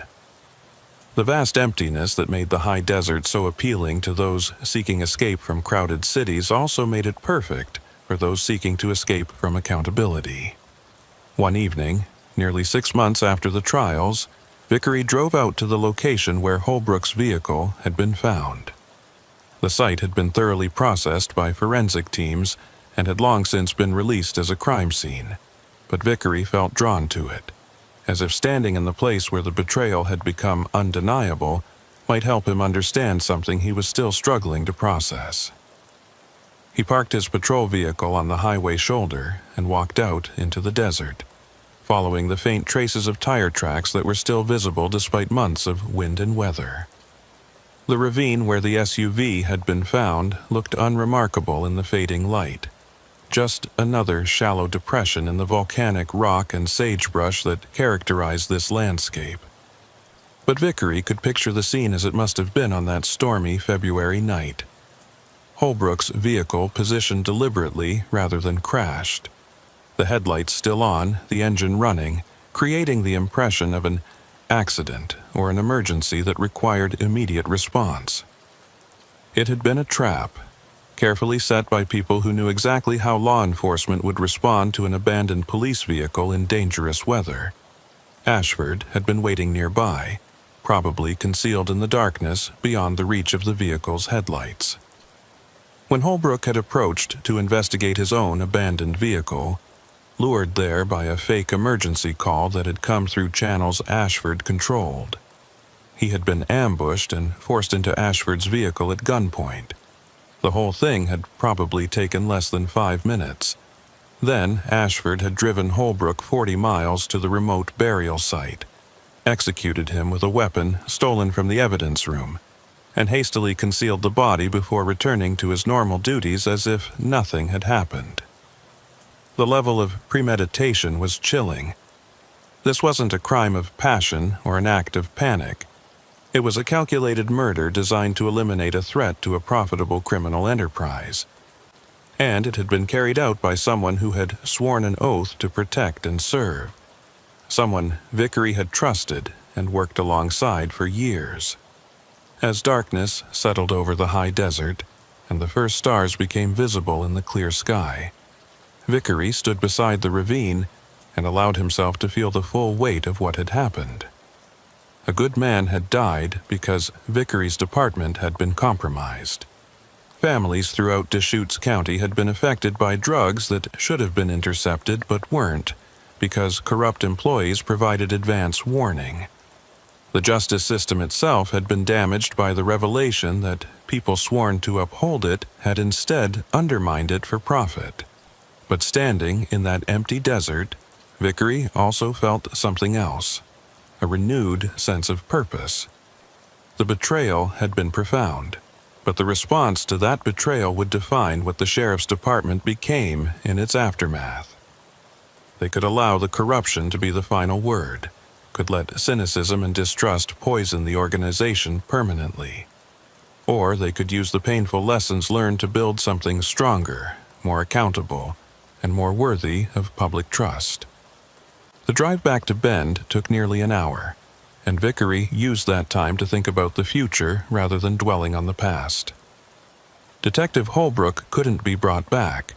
The vast emptiness that made the high desert so appealing to those seeking escape from crowded cities also made it perfect for those seeking to escape from accountability. One evening, nearly 6 months after the trials, Vickery drove out to the location where Holbrook's vehicle had been found. The site had been thoroughly processed by forensic teams and had long since been released as a crime scene, but Vickery felt drawn to it, as if standing in the place where the betrayal had become undeniable might help him understand something he was still struggling to process. He parked his patrol vehicle on the highway shoulder and walked out into the desert, following the faint traces of tire tracks that were still visible despite months of wind and weather. The ravine where the SUV had been found looked unremarkable in the fading light, just another shallow depression in the volcanic rock and sagebrush that characterized this landscape. But Vickery could picture the scene as it must have been on that stormy February night. Holbrook's vehicle positioned deliberately rather than crashed. The headlights still on, the engine running, creating the impression of an accident or an emergency that required immediate response. It had been a trap, carefully set by people who knew exactly how law enforcement would respond to an abandoned police vehicle in dangerous weather. Ashford had been waiting nearby, probably concealed in the darkness beyond the reach of the vehicle's headlights. When Holbrook had approached to investigate his own abandoned vehicle, lured there by a fake emergency call that had come through channels Ashford controlled, he had been ambushed and forced into Ashford's vehicle at gunpoint. The whole thing had probably taken less than 5 minutes. Then Ashford had driven Holbrook 40 miles to the remote burial site, executed him with a weapon stolen from the evidence room, and hastily concealed the body before returning to his normal duties as if nothing had happened. The level of premeditation was chilling. This wasn't a crime of passion or an act of panic. It was a calculated murder designed to eliminate a threat to a profitable criminal enterprise. And it had been carried out by someone who had sworn an oath to protect and serve. Someone Vickery had trusted and worked alongside for years. As darkness settled over the high desert and the first stars became visible in the clear sky, Vickery stood beside the ravine and allowed himself to feel the full weight of what had happened. A good man had died because Vickery's department had been compromised. Families throughout Deschutes County had been affected by drugs that should have been intercepted but weren't, because corrupt employees provided advance warning. The justice system itself had been damaged by the revelation that people sworn to uphold it had instead undermined it for profit. But standing in that empty desert, Vickery also felt something else, a renewed sense of purpose. The betrayal had been profound, but the response to that betrayal would define what the sheriff's department became in its aftermath. They could allow the corruption to be the final word, could let cynicism and distrust poison the organization permanently. Or they could use the painful lessons learned to build something stronger, more accountable, and more worthy of public trust. The drive back to Bend took nearly an hour, and Vickery used that time to think about the future rather than dwelling on the past. Detective Holbrook couldn't be brought back,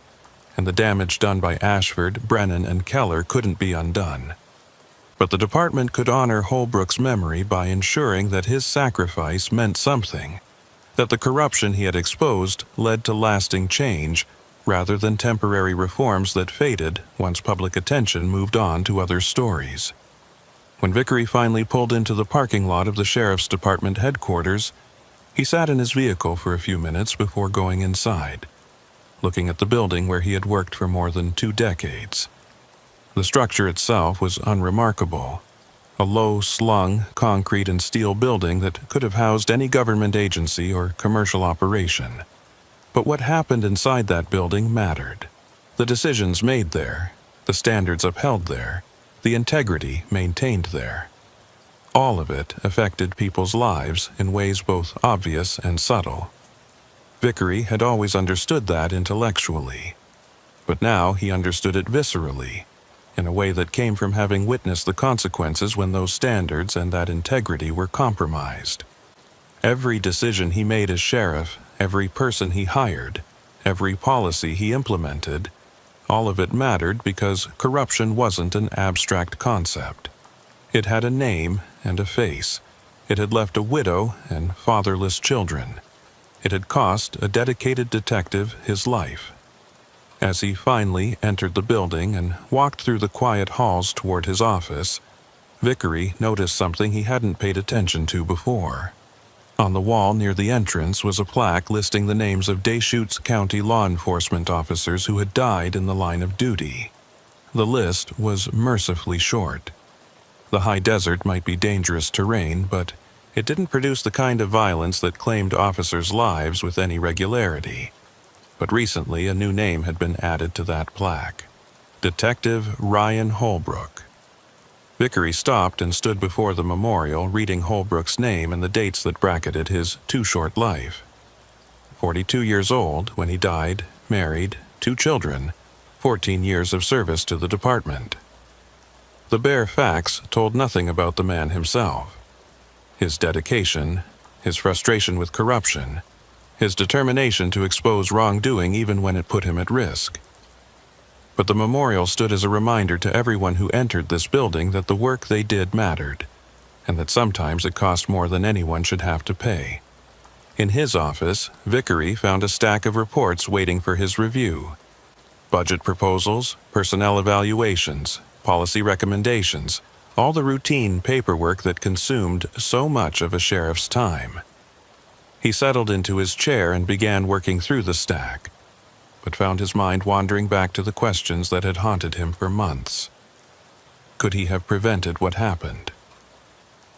and the damage done by Ashford, Brennan, and Keller couldn't be undone. But the department could honor Holbrook's memory by ensuring that his sacrifice meant something, that the corruption he had exposed led to lasting change rather than temporary reforms that faded once public attention moved on to other stories. When Vickery finally pulled into the parking lot of the sheriff's department headquarters, he sat in his vehicle for a few minutes before going inside, looking at the building where he had worked for more than 2 decades. The structure itself was unremarkable, a low-slung concrete and steel building that could have housed any government agency or commercial operation. But what happened inside that building mattered. The decisions made there, the standards upheld there, the integrity maintained there. All of it affected people's lives in ways both obvious and subtle. Vickery had always understood that intellectually, but now he understood it viscerally, in a way that came from having witnessed the consequences when those standards and that integrity were compromised. Every decision he made as sheriff, every person he hired, every policy he implemented, all of it mattered because corruption wasn't an abstract concept. It had a name and a face. It had left a widow and fatherless children. It had cost a dedicated detective his life. As he finally entered the building and walked through the quiet halls toward his office, Vickery noticed something he hadn't paid attention to before. On the wall near the entrance was a plaque listing the names of Deschutes County law enforcement officers who had died in the line of duty. The list was mercifully short. The high desert might be dangerous terrain, but it didn't produce the kind of violence that claimed officers' lives with any regularity. But recently a new name had been added to that plaque: Detective Ryan Holbrook. Vickery stopped and stood before the memorial, reading Holbrook's name and the dates that bracketed his too-short life. 42 years old when he died, married, 2 children, 14 years of service to the department. The bare facts told nothing about the man himself. His dedication, his frustration with corruption, his determination to expose wrongdoing even when it put him at risk. But the memorial stood as a reminder to everyone who entered this building that the work they did mattered, and that sometimes it cost more than anyone should have to pay. In his office, Vickery found a stack of reports waiting for his review. Budget proposals, personnel evaluations, policy recommendations, all the routine paperwork that consumed so much of a sheriff's time. He settled into his chair and began working through the stack, but found his mind wandering back to the questions that had haunted him for months. Could he have prevented what happened?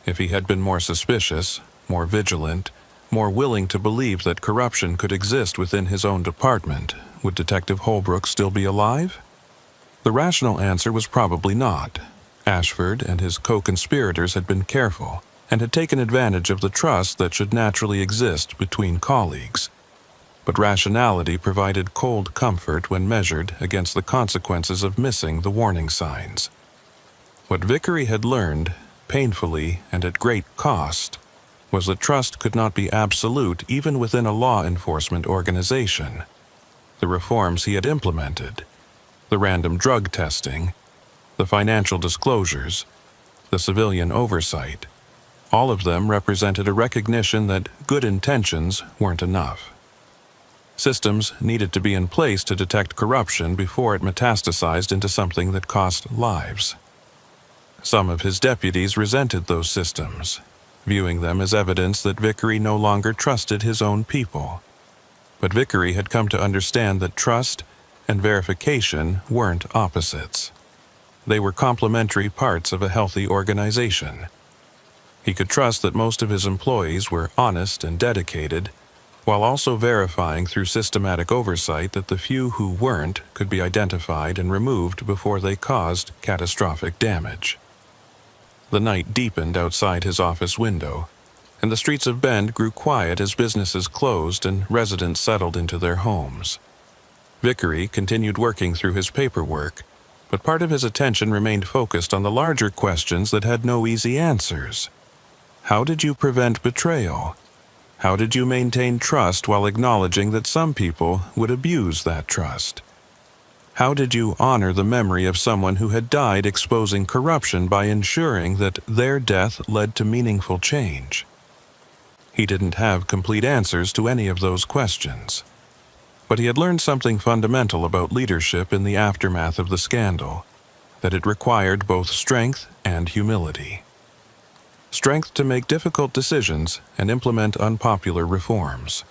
If he had been more suspicious, more vigilant, more willing to believe that corruption could exist within his own department, would Detective Holbrook still be alive? The rational answer was probably not. Ashford and his co-conspirators had been careful and had taken advantage of the trust that should naturally exist between colleagues. But rationality provided cold comfort when measured against the consequences of missing the warning signs. What Vickery had learned, painfully and at great cost, was that trust could not be absolute even within a law enforcement organization. The reforms he had implemented, the random drug testing, the financial disclosures, the civilian oversight, all of them represented a recognition that good intentions weren't enough. Systems needed to be in place to detect corruption before it metastasized into something that cost lives. Some of his deputies resented those systems, viewing them as evidence that Vickery no longer trusted his own people. But Vickery had come to understand that trust and verification weren't opposites. They were complementary parts of a healthy organization. He could trust that most of his employees were honest and dedicated, while also verifying through systematic oversight that the few who weren't could be identified and removed before they caused catastrophic damage. The night deepened outside his office window, and the streets of Bend grew quiet as businesses closed and residents settled into their homes. Vickery continued working through his paperwork, but part of his attention remained focused on the larger questions that had no easy answers. How did you prevent betrayal? How did you maintain trust while acknowledging that some people would abuse that trust? How did you honor the memory of someone who had died exposing corruption by ensuring that their death led to meaningful change? He didn't have complete answers to any of those questions, but he had learned something fundamental about leadership in the aftermath of the scandal, that it required both strength and humility. Strength to make difficult decisions and implement unpopular reforms.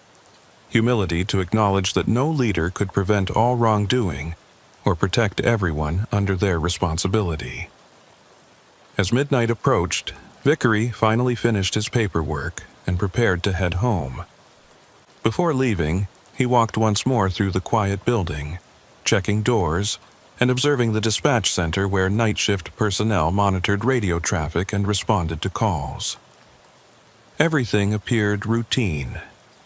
Humility to acknowledge that no leader could prevent all wrongdoing or protect everyone under their responsibility. As midnight approached, Vickery finally finished his paperwork and prepared to head home. Before leaving, he walked once more through the quiet building, checking doors and observing the dispatch center where night shift personnel monitored radio traffic and responded to calls. Everything appeared routine,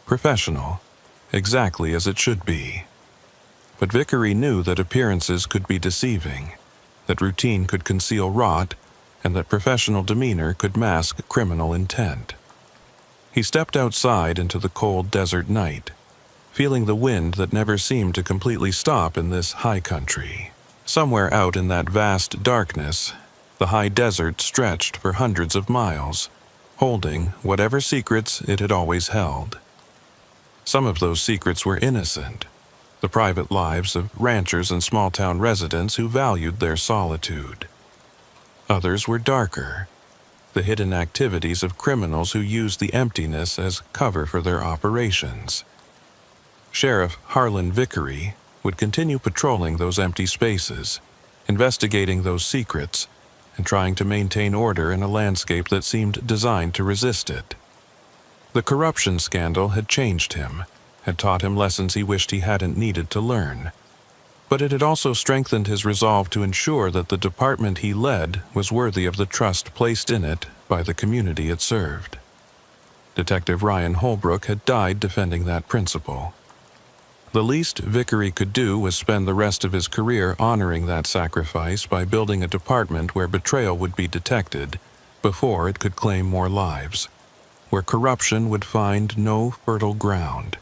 professional, exactly as it should be. But Vickery knew that appearances could be deceiving. that routine could conceal rot, and that professional demeanor could mask criminal intent. He stepped outside into the cold desert night, feeling the wind that never seemed to completely stop in this high country. Somewhere out in that vast darkness, the high desert stretched for hundreds of miles, holding whatever secrets it had always held. Some of those secrets were innocent, the private lives of ranchers and small-town residents who valued their solitude. Others were darker, the hidden activities of criminals who used the emptiness as cover for their operations. Sheriff Harlan Vickery would continue patrolling those empty spaces, investigating those secrets, and trying to maintain order in a landscape that seemed designed to resist it. The corruption scandal had changed him, had taught him lessons he wished he hadn't needed to learn. But it had also strengthened his resolve to ensure that the department he led was worthy of the trust placed in it by the community it served. Detective Ryan Holbrook had died defending that principle. The least Vickery could do was spend the rest of his career honoring that sacrifice by building a department where betrayal would be detected before it could claim more lives, where corruption would find no fertile ground,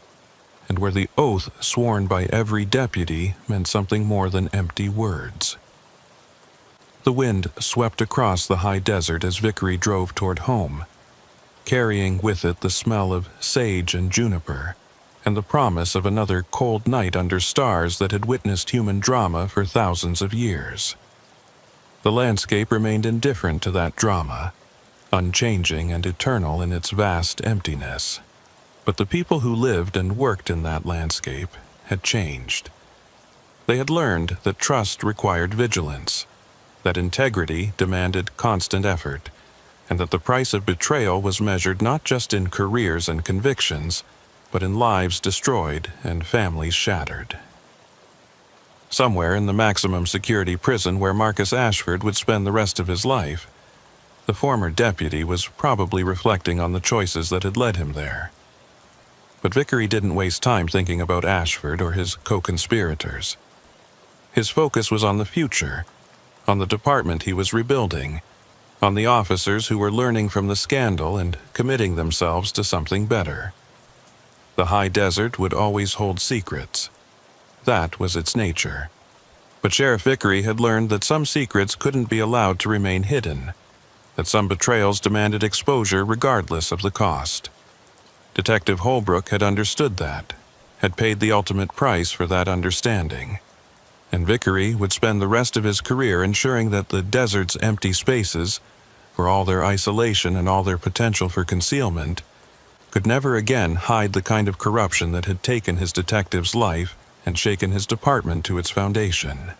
and where the oath sworn by every deputy meant something more than empty words. The wind swept across the high desert as Vickery drove toward home, carrying with it the smell of sage and juniper, and the promise of another cold night under stars that had witnessed human drama for thousands of years. The landscape remained indifferent to that drama, unchanging and eternal in its vast emptiness. But the people who lived and worked in that landscape had changed. They had learned that trust required vigilance, that integrity demanded constant effort, and that the price of betrayal was measured not just in careers and convictions, but in lives destroyed and families shattered. Somewhere in the maximum security prison where Marcus Ashford would spend the rest of his life, the former deputy was probably reflecting on the choices that had led him there. But Vickery didn't waste time thinking about Ashford or his co-conspirators. His focus was on the future, on the department he was rebuilding, on the officers who were learning from the scandal and committing themselves to something better. The high desert would always hold secrets. That was its nature. But Sheriff Vickery had learned that some secrets couldn't be allowed to remain hidden, that some betrayals demanded exposure regardless of the cost. Detective Holbrook had understood that, had paid the ultimate price for that understanding, and Vickery would spend the rest of his career ensuring that the desert's empty spaces, for all their isolation and all their potential for concealment, could never again hide the kind of corruption that had taken his detective's life and shaken his department to its foundation.